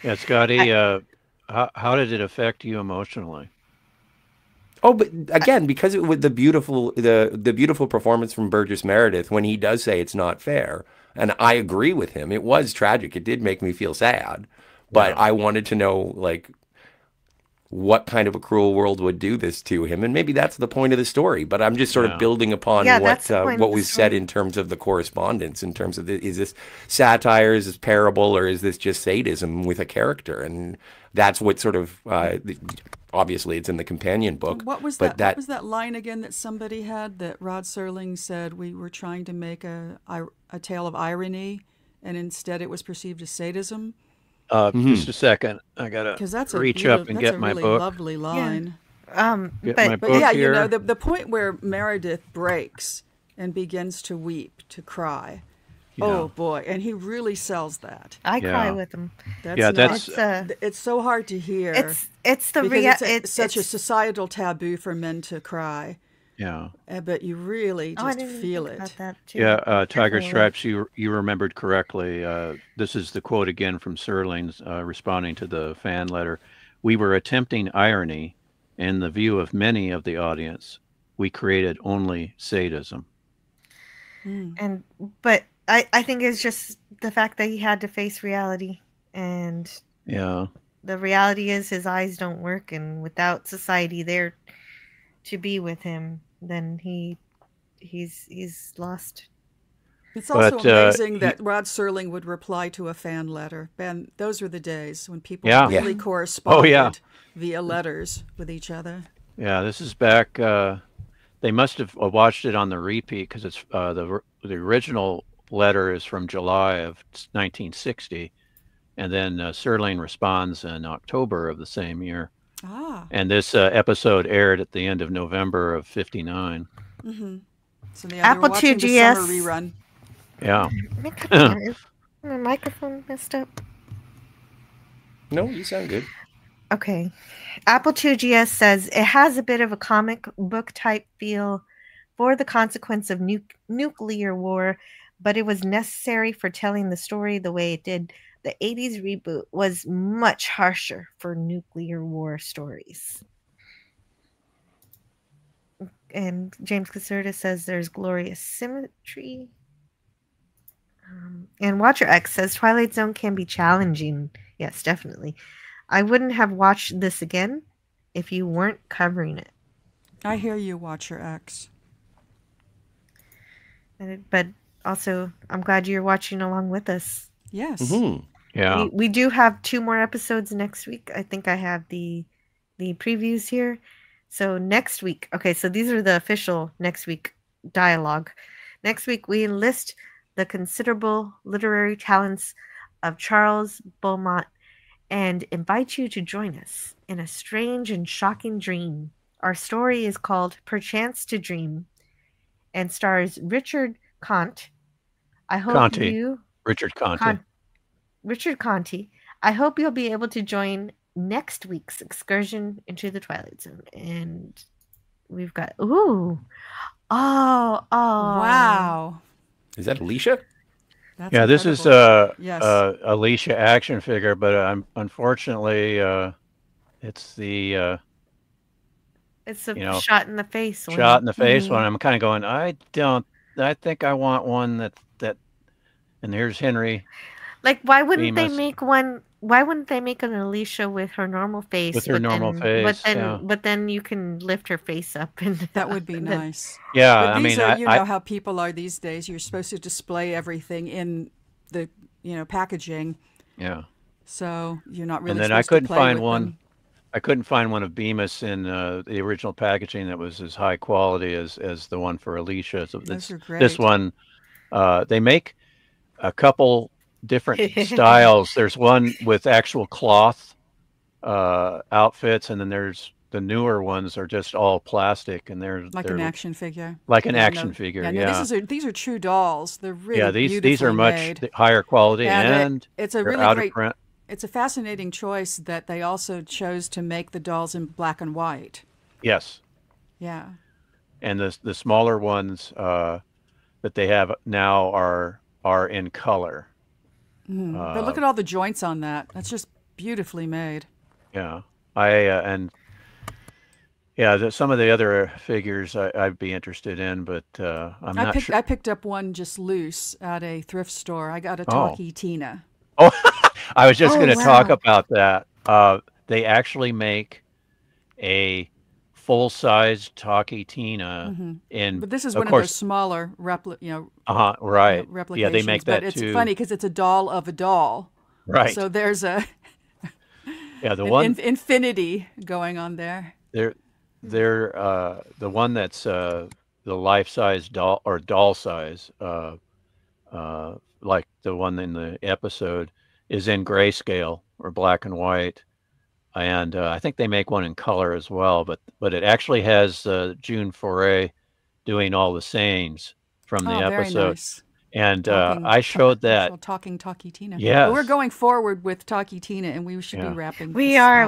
Speaker 5: Yeah, Scotty, how did it affect you emotionally?
Speaker 7: Oh, but again, because with the beautiful performance from Burgess Meredith, when he does say it's not fair, and I agree with him, it was tragic. It did make me feel sad, but I wanted to know, like, what kind of a cruel world would do this to him, and maybe that's the point of the story. But I'm just sort of building upon what was said in terms of the correspondence, in terms of is this satire, is this parable, or is this just sadism with a character? And that's what sort of obviously it's in the companion book.
Speaker 6: What was that? What was that line again that somebody had that Rod Serling said we were trying to make a tale of irony, and instead it was perceived as sadism?
Speaker 5: Just a second. I gotta reach up and get my book.
Speaker 6: That's a really lovely line.
Speaker 5: My
Speaker 6: but
Speaker 5: book
Speaker 6: yeah,
Speaker 5: here.
Speaker 6: The point where Meredith breaks and begins to weep, to cry. Yeah. Oh boy, and he really sells that.
Speaker 4: I cry with him.
Speaker 6: It's so hard to hear. It's such a societal taboo for men to cry.
Speaker 5: Yeah.
Speaker 6: But you really just feel it.
Speaker 5: Yeah, Tiger Stripes, you remembered correctly. This is the quote again from Serling's responding to the fan letter. We were attempting irony, in the view of many of the audience. We created only sadism.
Speaker 4: But I think it's just the fact that he had to face reality. And the reality is his eyes don't work, and without society there to be with him, then he's lost.
Speaker 6: It's also amazing that Rod Serling would reply to a fan letter. Ben, those were the days when people really corresponded via letters with each other.
Speaker 5: Yeah, this is back. They must have watched it on the repeat, because it's the original letter is from July of 1960, and then Serling responds in October of the same year. And this episode aired at the end of November of '59.
Speaker 6: So Apple 2GS the summer rerun.
Speaker 5: Yeah.
Speaker 4: Is my microphone messed up?
Speaker 7: No, you sound good.
Speaker 4: Okay. Apple 2GS says it has a bit of a comic book type feel for the consequence of nuclear war, but it was necessary for telling the story the way it did. The 80s reboot was much harsher for nuclear war stories. And James Caserta says there's glorious symmetry. And Watcher X says Twilight Zone can be challenging. Yes, definitely. I wouldn't have watched this again if you weren't covering it.
Speaker 6: I hear you, Watcher X.
Speaker 4: But also, I'm glad you're watching along with us.
Speaker 6: Yes.
Speaker 5: Yeah.
Speaker 4: We do have 2 more episodes next week. I think I have the previews here. So next week, okay, so these are the official next week dialogue. Next week, we enlist the considerable literary talents of Charles Beaumont and invite you to join us in a strange and shocking dream. Our story is called Perchance to Dream and stars Richard Conte.
Speaker 5: Richard Conte.
Speaker 4: Richard Conte. I hope you'll be able to join next week's excursion into the Twilight Zone. And we've got
Speaker 6: wow.
Speaker 7: Is that Alicia?
Speaker 6: That's
Speaker 5: this is
Speaker 6: yes.
Speaker 5: Alicia action figure, but unfortunately it's the
Speaker 4: it's a shot in the face one.
Speaker 5: Shot in the face one. I'm kind of going, I don't I think I want one that. And here's Henry.
Speaker 4: Like, why wouldn't they
Speaker 5: Bemis
Speaker 4: make one? Why wouldn't they make an Alicia with her normal face?
Speaker 5: with her normal face. Yeah.
Speaker 4: But then you can lift her face up, and
Speaker 6: that would be nice.
Speaker 5: Yeah,
Speaker 6: but
Speaker 5: I
Speaker 6: these
Speaker 5: mean,
Speaker 6: are, you know how people are these days. You're supposed to display everything in the, packaging.
Speaker 5: Yeah.
Speaker 6: So you're not really.
Speaker 5: And then
Speaker 6: supposed
Speaker 5: I couldn't
Speaker 6: to play
Speaker 5: find
Speaker 6: with
Speaker 5: one.
Speaker 6: them.
Speaker 5: I couldn't find one of Bemis in the original packaging that was as high quality as the one for Alicia. So
Speaker 6: Those are great.
Speaker 5: this one, they make a couple different styles. There's one with actual cloth outfits, and then there's the newer ones are just all plastic, and they're
Speaker 6: an action figure.
Speaker 5: Like an action figure.
Speaker 6: Yeah.
Speaker 5: Yeah.
Speaker 6: No, these are true dolls. They're really
Speaker 5: these are much
Speaker 6: made.
Speaker 5: higher quality,
Speaker 6: and it's a
Speaker 5: they're
Speaker 6: really
Speaker 5: out
Speaker 6: great.
Speaker 5: of print.
Speaker 6: It's a fascinating choice that they also chose to make the dolls in black and white.
Speaker 5: Yes.
Speaker 6: Yeah.
Speaker 5: And the smaller ones that they have now are in color.
Speaker 6: But look at all the joints on that. That's just beautifully made.
Speaker 5: Yeah. Some of the other figures I'd be interested in, but I'm not sure.
Speaker 6: I picked up one just loose at a thrift store. I got a Talkie Tina.
Speaker 5: Oh, I was just going to talk about that. They actually make a full-size Talkie Tina
Speaker 6: but this is one of those smaller
Speaker 5: right.
Speaker 6: replications.
Speaker 5: Yeah, they make that
Speaker 6: but it's
Speaker 5: too.
Speaker 6: funny because it's a doll of a doll.
Speaker 5: Right.
Speaker 6: So there's a infinity going on there.
Speaker 5: They're the one that's the life-size doll or doll size, like the one in the episode, is in grayscale or black and white, and I think they make one in color as well. But it actually has June Foray doing all the sayings from the episode.
Speaker 6: Very nice.
Speaker 5: And I showed that.
Speaker 6: Talking Talkie Tina.
Speaker 5: Yes.
Speaker 6: We're going forward with Talkie Tina, and we should be wrapping.
Speaker 4: We are.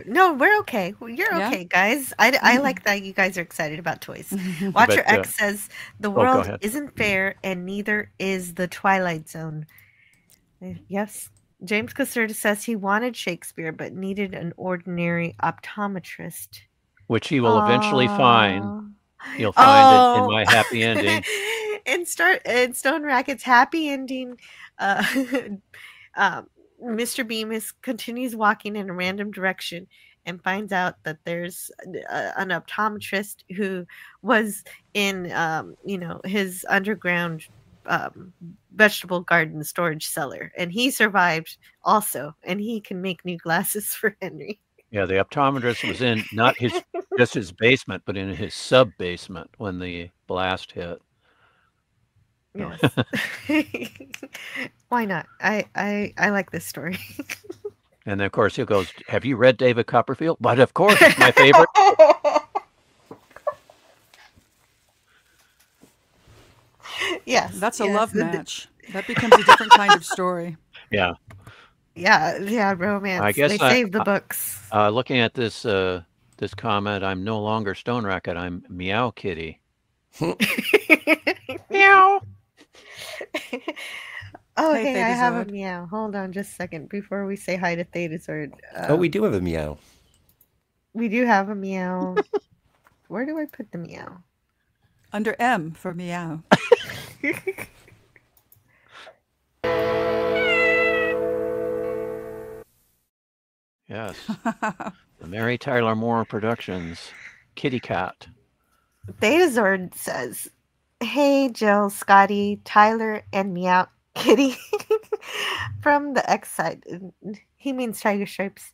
Speaker 4: No, we're okay. You're okay, guys. I like that you guys are excited about toys. Watcher X says, the world isn't fair, and neither is the Twilight Zone. Yes. James Caserta says he wanted Shakespeare, but needed an ordinary optometrist.
Speaker 5: Which he will eventually find. He'll find it in my happy ending.
Speaker 4: In Stone Racket's happy ending, Mr. Bemis continues walking in a random direction and finds out that there's an optometrist who was in, his underground vegetable garden storage cellar, and he survived also, and he can make new glasses for Henry.
Speaker 5: Yeah, the optometrist was in not just his basement, but in his sub basement when the blast hit.
Speaker 4: Yes. Why not? I like this story.
Speaker 5: And then, of course, he goes, "Have you read David Copperfield?" But of course, it's my favorite.
Speaker 4: Yes.
Speaker 6: That's a love match. That becomes a different kind of story.
Speaker 5: Yeah.
Speaker 4: Yeah, romance.
Speaker 5: I guess
Speaker 4: they saved the books.
Speaker 5: Looking at this this comment, I'm no longer Stone Racket. I'm Meow Kitty. Meow.
Speaker 4: Oh, hey, I have a meow. Hold on just a second before we say hi to Thetazord.
Speaker 7: We do have a meow.
Speaker 4: We do have a meow. Where do I put the meow?
Speaker 6: Under M for meow.
Speaker 5: Yes. The Mary Tyler Moore Productions. Kitty Cat.
Speaker 4: Thetazord says, "Hey, Jill, Scotty, Tyler, and Meow Kitty." From the X side. He means Tiger Stripes.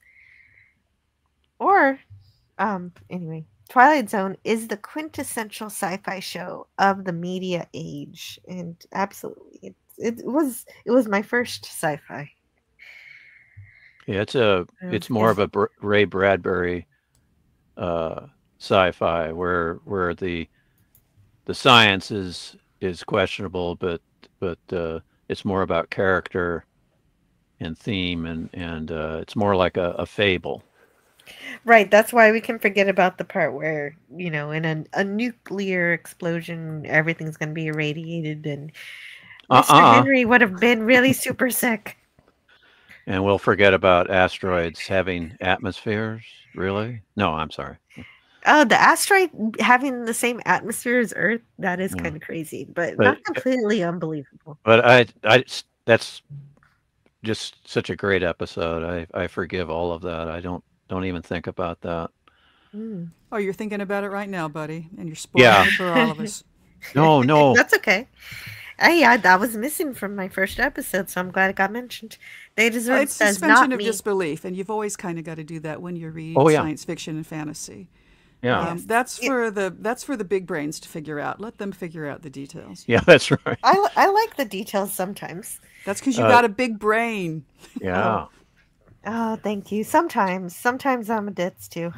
Speaker 4: Or, anyway, Twilight Zone is the quintessential sci-fi show of the media age. And absolutely, it was my first sci-fi.
Speaker 5: Yeah, it's more of a Ray Bradbury sci-fi where the science is questionable, but it's more about character and theme, and it's more like a fable.
Speaker 4: Right, that's why we can forget about the part where, in a nuclear explosion, everything's going to be irradiated, and Mr. Henry would have been really super sick.
Speaker 5: And we'll forget about asteroids having atmospheres. Really? No, I'm sorry.
Speaker 4: Oh, the asteroid having the same atmosphere as Earth, that is kind of crazy, but not completely unbelievable.
Speaker 5: But that's just such a great episode. I forgive all of that. I don't even think about that.
Speaker 6: Oh, you're thinking about it right now, buddy, and you're spoiling it for all of us.
Speaker 5: No.
Speaker 4: That's okay. That was missing from my first episode, so I'm glad it got mentioned. They deserve
Speaker 6: It's suspension of disbelief, and you've always kind of got to do that when you read science fiction and fantasy.
Speaker 5: Yeah,
Speaker 6: that's for the big brains to figure out. Let them figure out the details.
Speaker 5: Yeah, that's right.
Speaker 4: I like the details sometimes.
Speaker 6: That's because you got a big brain.
Speaker 5: Yeah.
Speaker 4: Oh, thank you. Sometimes I'm a ditz too.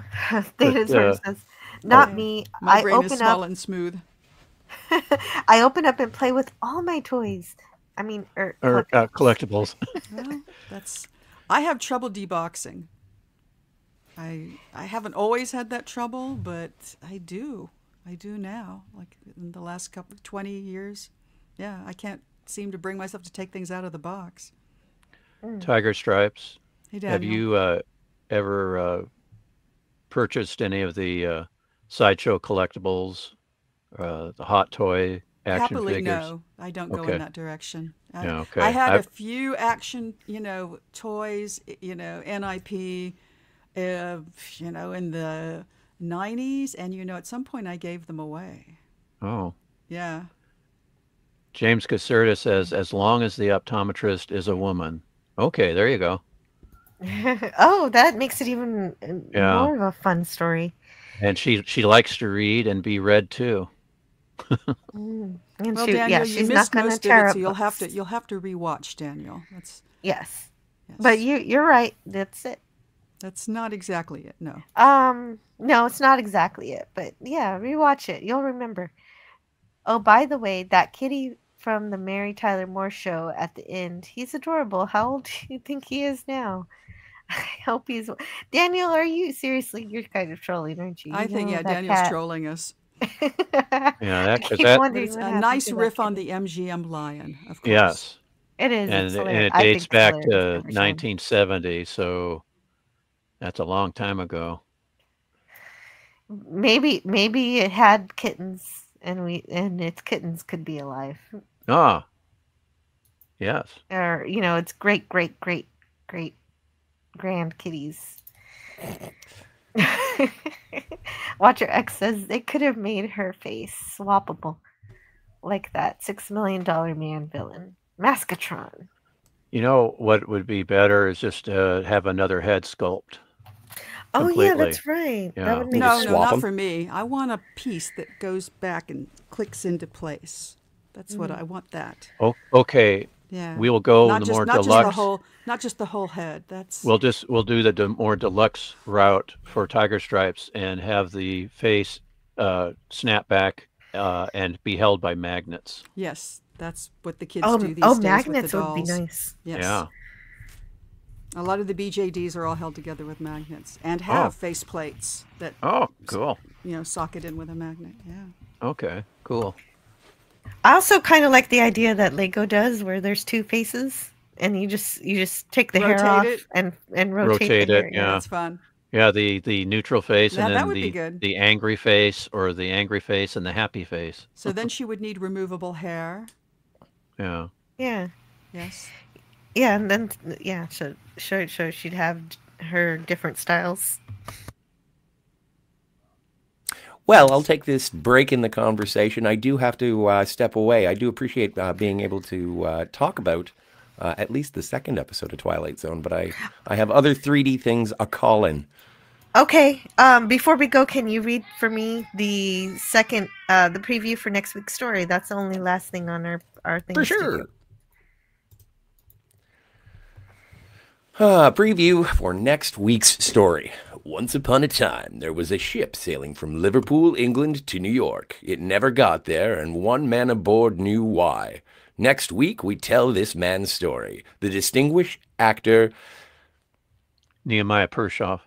Speaker 4: They deserve says, not me.
Speaker 6: My brain is small and smooth.
Speaker 4: I open up and play with all my toys. I mean,
Speaker 5: collectibles.
Speaker 6: Well, I have trouble deboxing. I haven't always had that trouble, but I do. I do now. Like in the last 20 years. Yeah, I can't seem to bring myself to take things out of the box.
Speaker 5: Tiger Stripes.
Speaker 6: Hey, Daniel.
Speaker 5: Have you ever purchased any of the Sideshow collectibles, the Hot Toy action
Speaker 6: Happily,
Speaker 5: figures?
Speaker 6: No, I don't go in that direction.
Speaker 5: Okay.
Speaker 6: I had a few action, toys, NIP, in the 90s, and at some point I gave them away.
Speaker 5: Oh.
Speaker 6: Yeah.
Speaker 5: James Caserta says, as long as the optometrist is a woman. Okay, there you go.
Speaker 4: Oh, that makes it even more of a fun story.
Speaker 5: And she likes to read and be read too.
Speaker 4: And
Speaker 6: well,
Speaker 4: Daniel,
Speaker 6: she's
Speaker 4: you
Speaker 6: missed
Speaker 4: not going to
Speaker 6: most
Speaker 4: tear
Speaker 6: of it,
Speaker 4: up.
Speaker 6: so you'll have to rewatch, Daniel.
Speaker 4: Yes. But you're right. That's it.
Speaker 6: That's not exactly it. No.
Speaker 4: No, it's not exactly it. But yeah, rewatch it. You'll remember. Oh, by the way, that kitty from the Mary Tyler Moore show at the end, he's adorable. How old do you think he is now? I hope he's... Daniel, are you... Seriously, you're kind of trolling, aren't you?
Speaker 6: I think, Daniel's trolling us.
Speaker 5: Yeah,
Speaker 6: it's a nice riff on the MGM lion, of course.
Speaker 5: Yes.
Speaker 4: It is.
Speaker 5: And it dates back to 1970, so that's a long time ago.
Speaker 4: Maybe it had kittens, and its kittens could be alive.
Speaker 5: Ah. Yes.
Speaker 4: Or, it's great grand kitties. Watcher X says they could have made her face swappable like that $6 million man villain, Maskatron.
Speaker 5: What would be better is just to have another head sculpt.
Speaker 4: Oh,
Speaker 5: completely.
Speaker 4: Yeah, that's right.
Speaker 5: Yeah.
Speaker 4: That would make
Speaker 6: no, not for me. I want a piece that goes back and clicks into place. That's what I want. That.
Speaker 5: Oh, okay.
Speaker 6: Yeah.
Speaker 5: We will go the more deluxe.
Speaker 6: Not just the whole head. We'll
Speaker 5: do the more deluxe route for Tiger Stripes and have the face snap back and be held by magnets.
Speaker 6: Yes, that's what the kids do these days.
Speaker 4: Oh, magnets
Speaker 6: with the dolls.
Speaker 4: Would be nice.
Speaker 6: Yes.
Speaker 5: Yeah.
Speaker 6: A lot of the BJDs are all held together with magnets and have face plates that.
Speaker 5: Oh, cool.
Speaker 6: Socket in with a magnet. Yeah.
Speaker 5: Okay. Cool.
Speaker 4: I also kind of like the idea that Lego does, where there's two faces, and you just take the hair off and rotate the hair.
Speaker 5: it. Yeah,
Speaker 6: that's fun.
Speaker 5: Yeah, the neutral face and
Speaker 6: that
Speaker 5: then
Speaker 6: would be good.
Speaker 5: the angry face, or the angry face and the happy face.
Speaker 6: So then she would need removable hair.
Speaker 5: Yeah.
Speaker 4: Yeah.
Speaker 6: Yes.
Speaker 4: Yeah, and then so she'd have her different styles.
Speaker 7: Well, I'll take this break in the conversation. I do have to step away. I do appreciate being able to talk about at least the second episode of Twilight Zone, but I have other 3D things a-callin'.
Speaker 4: Okay. Before we go, can you read for me the second, the preview for next week's story? That's the only last thing on our thing.
Speaker 7: For sure. Preview for next week's story. Once upon a time, there was a ship sailing from Liverpool, England to New York. It never got there, and one man aboard knew why. Next week, we tell this man's story. The distinguished actor
Speaker 5: Nehemiah Pershoff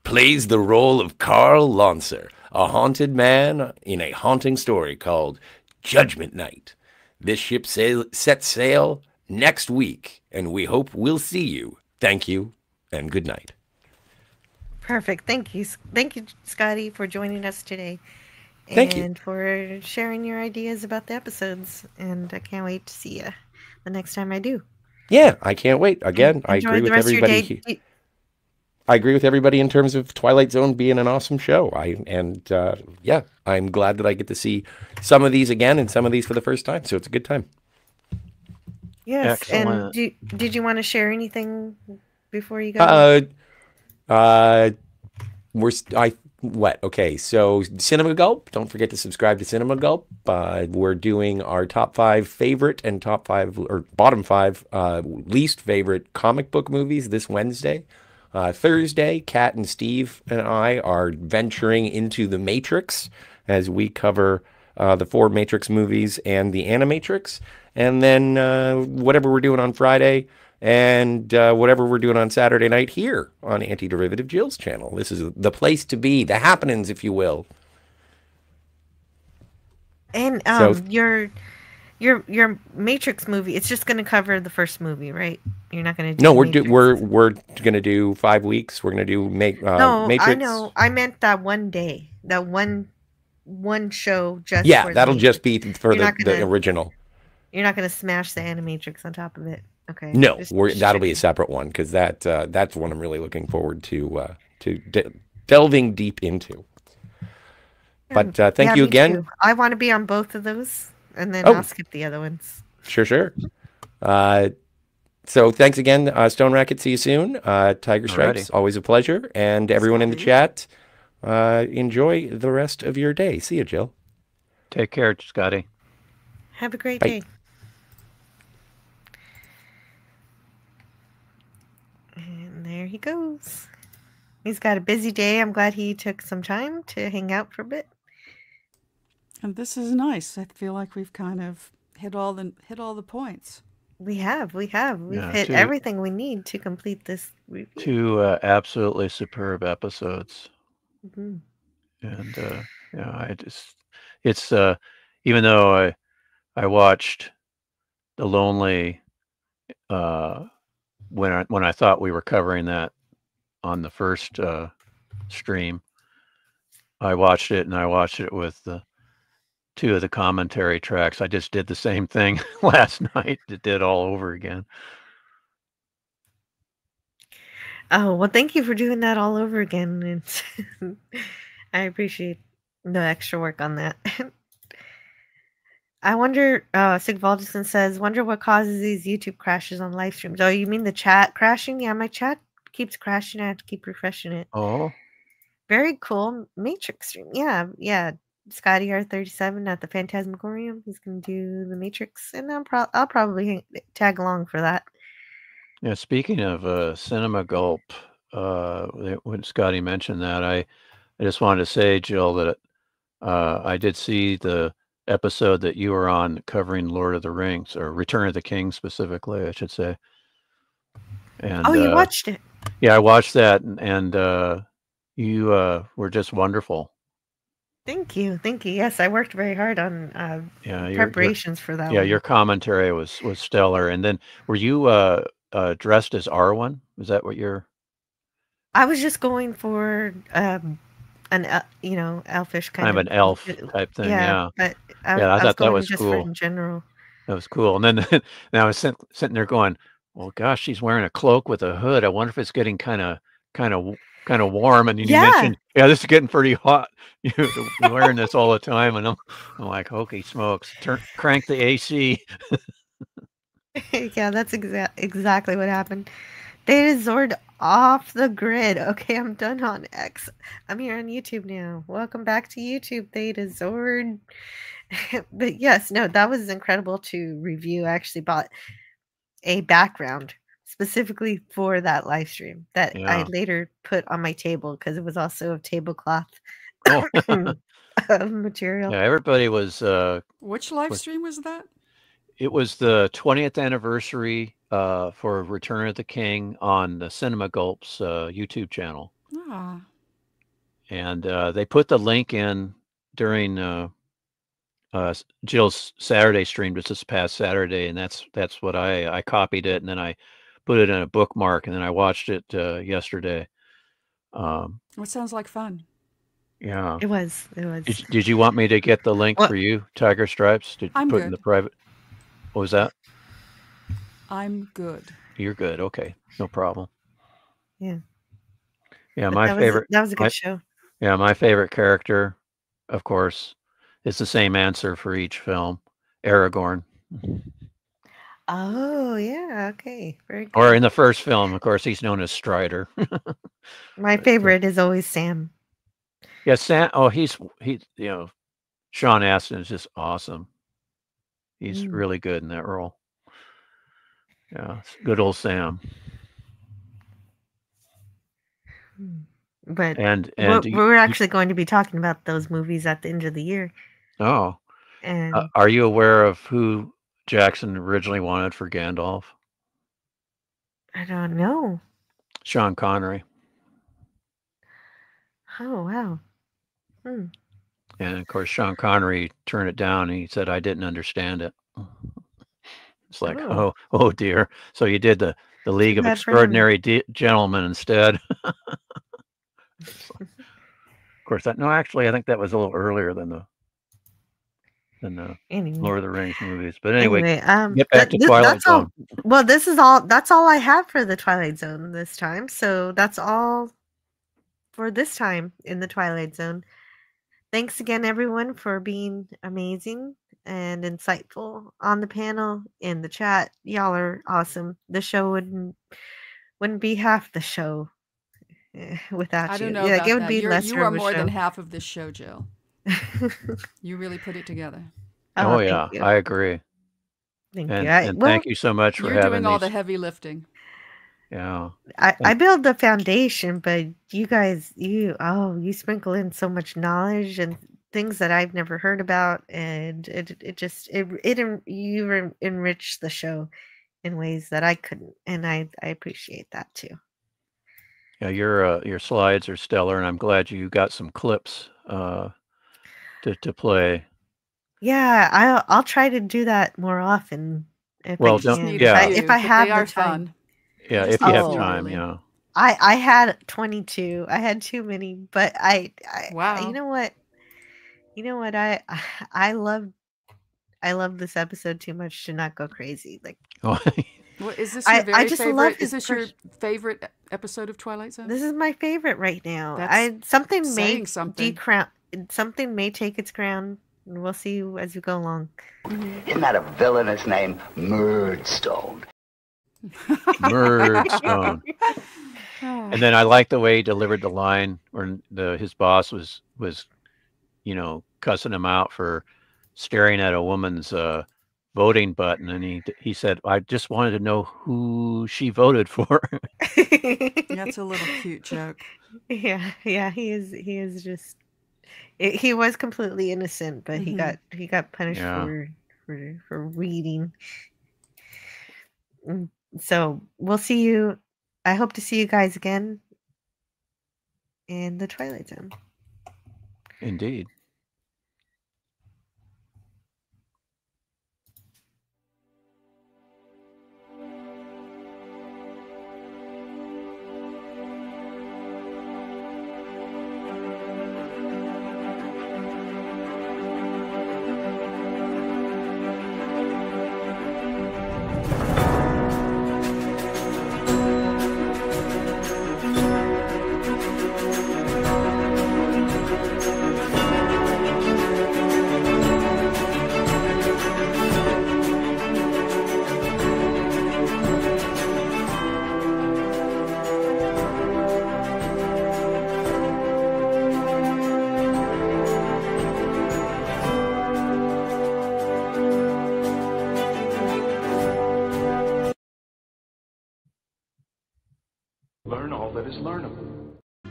Speaker 7: plays the role of Carl Launcer, a haunted man in a haunting story called Judgment Night. This ship sets sail next week, and we hope we'll see you. Thank you, and good night.
Speaker 4: Perfect. Thank you. Thank you, Scotty, for joining us today.
Speaker 7: Thank you.
Speaker 4: And for sharing your ideas about the episodes. And I can't wait to see you the next time I do.
Speaker 7: Yeah, I can't wait. Again, I
Speaker 4: Enjoy
Speaker 7: agree
Speaker 4: the
Speaker 7: with
Speaker 4: rest of your
Speaker 7: everybody.
Speaker 4: day.
Speaker 7: I agree with everybody in terms of Twilight Zone being an awesome show. Yeah, I'm glad that I get to see some of these again and some of these for the first time. So it's a good time.
Speaker 4: Yes.
Speaker 5: Excellent.
Speaker 4: And did you want to share anything before you go?
Speaker 7: Okay, so Cinema Gulp. Don't forget to subscribe to Cinema Gulp. We're doing our top 5 favorite and top 5 or bottom 5 least favorite comic book movies this Wednesday. Thursday, Kat and Steve and I are venturing into the Matrix as we cover the 4 Matrix movies and the Animatrix. And then whatever we're doing on Friday and whatever we're doing on Saturday night here on Anti-Derivative Jill's channel. This is the place to be, the happenings, if you will.
Speaker 4: And your Matrix movie, it's just going to cover the first movie, right? You're not going to do
Speaker 7: No, we're going to do 5 weeks. We're going to do
Speaker 4: no,
Speaker 7: Matrix.
Speaker 4: I know. I meant that one day. That one show just
Speaker 7: yeah,
Speaker 4: for
Speaker 7: that'll
Speaker 4: the
Speaker 7: just be for the original.
Speaker 4: You're not going to smash the Animatrix on top of it. Okay.
Speaker 7: No, that'll be a separate one because that's one I'm really looking forward to delving deep into. But thank you again.
Speaker 4: Too. I want to be on both of those, and then I'll skip the other ones.
Speaker 7: Sure. So thanks again, Stone Racket. See you soon. Tiger Stripes, always a pleasure. And everyone in the chat, enjoy the rest of your day. See you, Jill.
Speaker 5: Take care, Scotty.
Speaker 4: Have a great day. And there he goes. He's got a busy day. I'm glad he took some time to hang out for a bit.
Speaker 6: And this is nice. I feel like we've kind of hit all the points.
Speaker 4: We have. We've hit everything we need to complete this review.
Speaker 5: 2 absolutely superb episodes.
Speaker 4: Mm-hmm.
Speaker 5: And it's even though I watched The Lonely when I thought we were covering that on the first stream, I watched it with the 2 of the commentary tracks. I just did the same thing last night. Did all over again.
Speaker 4: Oh, well, thank you for doing that all over again. I appreciate the extra work on that. I wonder, Sigvaldison says, wonder what causes these YouTube crashes on live streams. Oh, you mean the chat crashing? Yeah, my chat keeps crashing. I have to keep refreshing it.
Speaker 5: Oh.
Speaker 4: Very cool Matrix stream. Yeah. Scotty R37 at the Phantasmagorium. He's going to do the Matrix, and I'll probably tag along for that.
Speaker 5: Yeah, speaking of Cinema Gulp, when Scotty mentioned that, I just wanted to say, Jill, that I did see the episode that you were on covering Lord of the Rings, or Return of the King specifically, I should say. And
Speaker 4: you watched it?
Speaker 5: Yeah, I watched that, and you were just wonderful.
Speaker 4: Thank you. Yes, I worked very hard on preparations for that.
Speaker 5: Yeah,
Speaker 4: one.
Speaker 5: Your commentary was stellar. And then, were you dressed as Arwen? Is that what you're?
Speaker 4: I was just going for an elfish
Speaker 5: kind of an elf type thing. Yeah.
Speaker 4: But
Speaker 5: I thought that was cool.
Speaker 4: In general,
Speaker 5: that was cool. And then I was sitting there going, "Well, gosh, she's wearing a cloak with a hood. I wonder if it's getting kind of warm." And you mentioned, this is getting pretty hot. You're wearing this all the time, and I'm like, "Holy smokes! Crank the AC."
Speaker 4: Yeah, that's exactly what happened. They Zord off the grid. Okay, I'm done on X. I'm here on YouTube now. Welcome back to YouTube, Theta Zord. But yes, no, that was incredible to review. I actually bought a background specifically for that live stream that I later put on my table because it was also a tablecloth material.
Speaker 5: Yeah, everybody was.
Speaker 6: Which live stream was that?
Speaker 5: It was the 20th anniversary for Return of the King on the Cinema Gulp's YouTube channel.
Speaker 6: Ah.
Speaker 5: And they put the link in during Jill's Saturday stream just this past Saturday, and that's what I copied it, and then I put it in a bookmark, and then I watched it yesterday.
Speaker 6: It sounds like fun.
Speaker 5: Yeah.
Speaker 4: It was.
Speaker 5: Did you want me to get the link
Speaker 4: What?
Speaker 5: for you, Tiger Stripes? To
Speaker 6: I'm
Speaker 5: put
Speaker 6: good.
Speaker 5: in the private? What was that?
Speaker 6: I'm good.
Speaker 5: You're good. Okay. No problem.
Speaker 4: Yeah.
Speaker 5: Yeah,
Speaker 4: But
Speaker 5: my
Speaker 4: that
Speaker 5: favorite.
Speaker 4: was a good show.
Speaker 5: Yeah, my favorite character, of course, is the same answer for each film, Aragorn.
Speaker 4: Oh yeah. Okay. Very good.
Speaker 5: Or in the first film, of course, he's known as Strider.
Speaker 4: My favorite is always Sam.
Speaker 5: Yeah, Sam. Oh, he's Sean Astin is just awesome. He's really good in that role. Yeah, good old Sam.
Speaker 4: But
Speaker 5: and
Speaker 4: we're actually going to be talking about those movies at the end of the year.
Speaker 5: Oh,
Speaker 4: and
Speaker 5: are you aware of who Jackson originally wanted for Gandalf?
Speaker 4: I don't know.
Speaker 5: Sean Connery.
Speaker 4: Oh wow.
Speaker 5: And of course, Sean Connery turned it down. And he said, "I didn't understand it." It's like, oh dear. So you did the League of Extraordinary Gentlemen instead. Of course, actually, I think that was a little earlier than the Lord of the Rings movies. But anyway, get back to Twilight Zone.
Speaker 4: Well, that's all I have for the Twilight Zone this time. So that's all for this time in the Twilight Zone. Thanks again, everyone, for being amazing and insightful on the panel, in the chat. Y'all are awesome. The show wouldn't be half the show without you.
Speaker 6: I don't know about that. You are more than half of this show, Jill. You really put it together.
Speaker 5: Oh yeah, I agree.
Speaker 4: Thank you.
Speaker 5: And thank you so much for having
Speaker 6: doing all the heavy lifting.
Speaker 5: Yeah.
Speaker 4: I build the foundation, but you guys, you sprinkle in so much knowledge and things that I've never heard about, and you enrich the show in ways that I couldn't, and I appreciate that too.
Speaker 5: Yeah, your slides are stellar, and I'm glad you got some clips to play.
Speaker 4: Yeah, I'll try to do that more often if I can. If I have the time.
Speaker 5: Yeah, if you have time, yeah.
Speaker 4: I had 22. I had too many, but
Speaker 6: wow.
Speaker 4: You know what? I love this episode too much to not go crazy. Like,
Speaker 6: well, is this your favorite? Is this your favorite episode of Twilight Zone?
Speaker 4: This is my favorite right now.
Speaker 6: That's
Speaker 4: something may take its crown. We'll see as we go along.
Speaker 2: Isn't that a villainous name, Murdstone?
Speaker 5: Murdstone. And then I like the way he delivered the line where his boss was cussing him out for staring at a woman's voting button, and he said, "I just wanted to know who she voted for."
Speaker 6: That's a little cute joke.
Speaker 4: Yeah, he is just. He was completely innocent, but he got punished for reading. So we'll see you. I hope to see you guys again in the Twilight Zone.
Speaker 5: Indeed.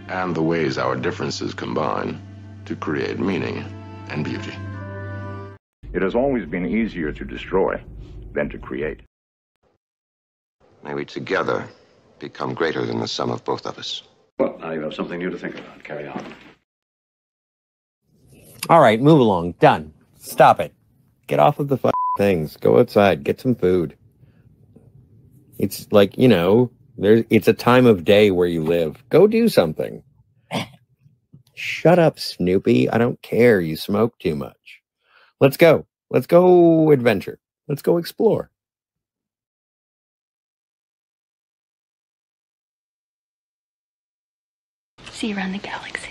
Speaker 11: And the ways our differences combine to create meaning and beauty.
Speaker 13: It has always been easier to destroy than to create.
Speaker 11: May we together become greater than the sum of both of us.
Speaker 14: Well, now you have something new to think about. Carry on.
Speaker 7: All right, move along. Done. Stop it. Get off of the things. Go outside. Get some food. It's like, it's a time of day where you live. Go do something. Shut up, Snoopy. I don't care. You smoke too much. Let's go. Let's go adventure. Let's go explore.
Speaker 15: See you around the galaxy.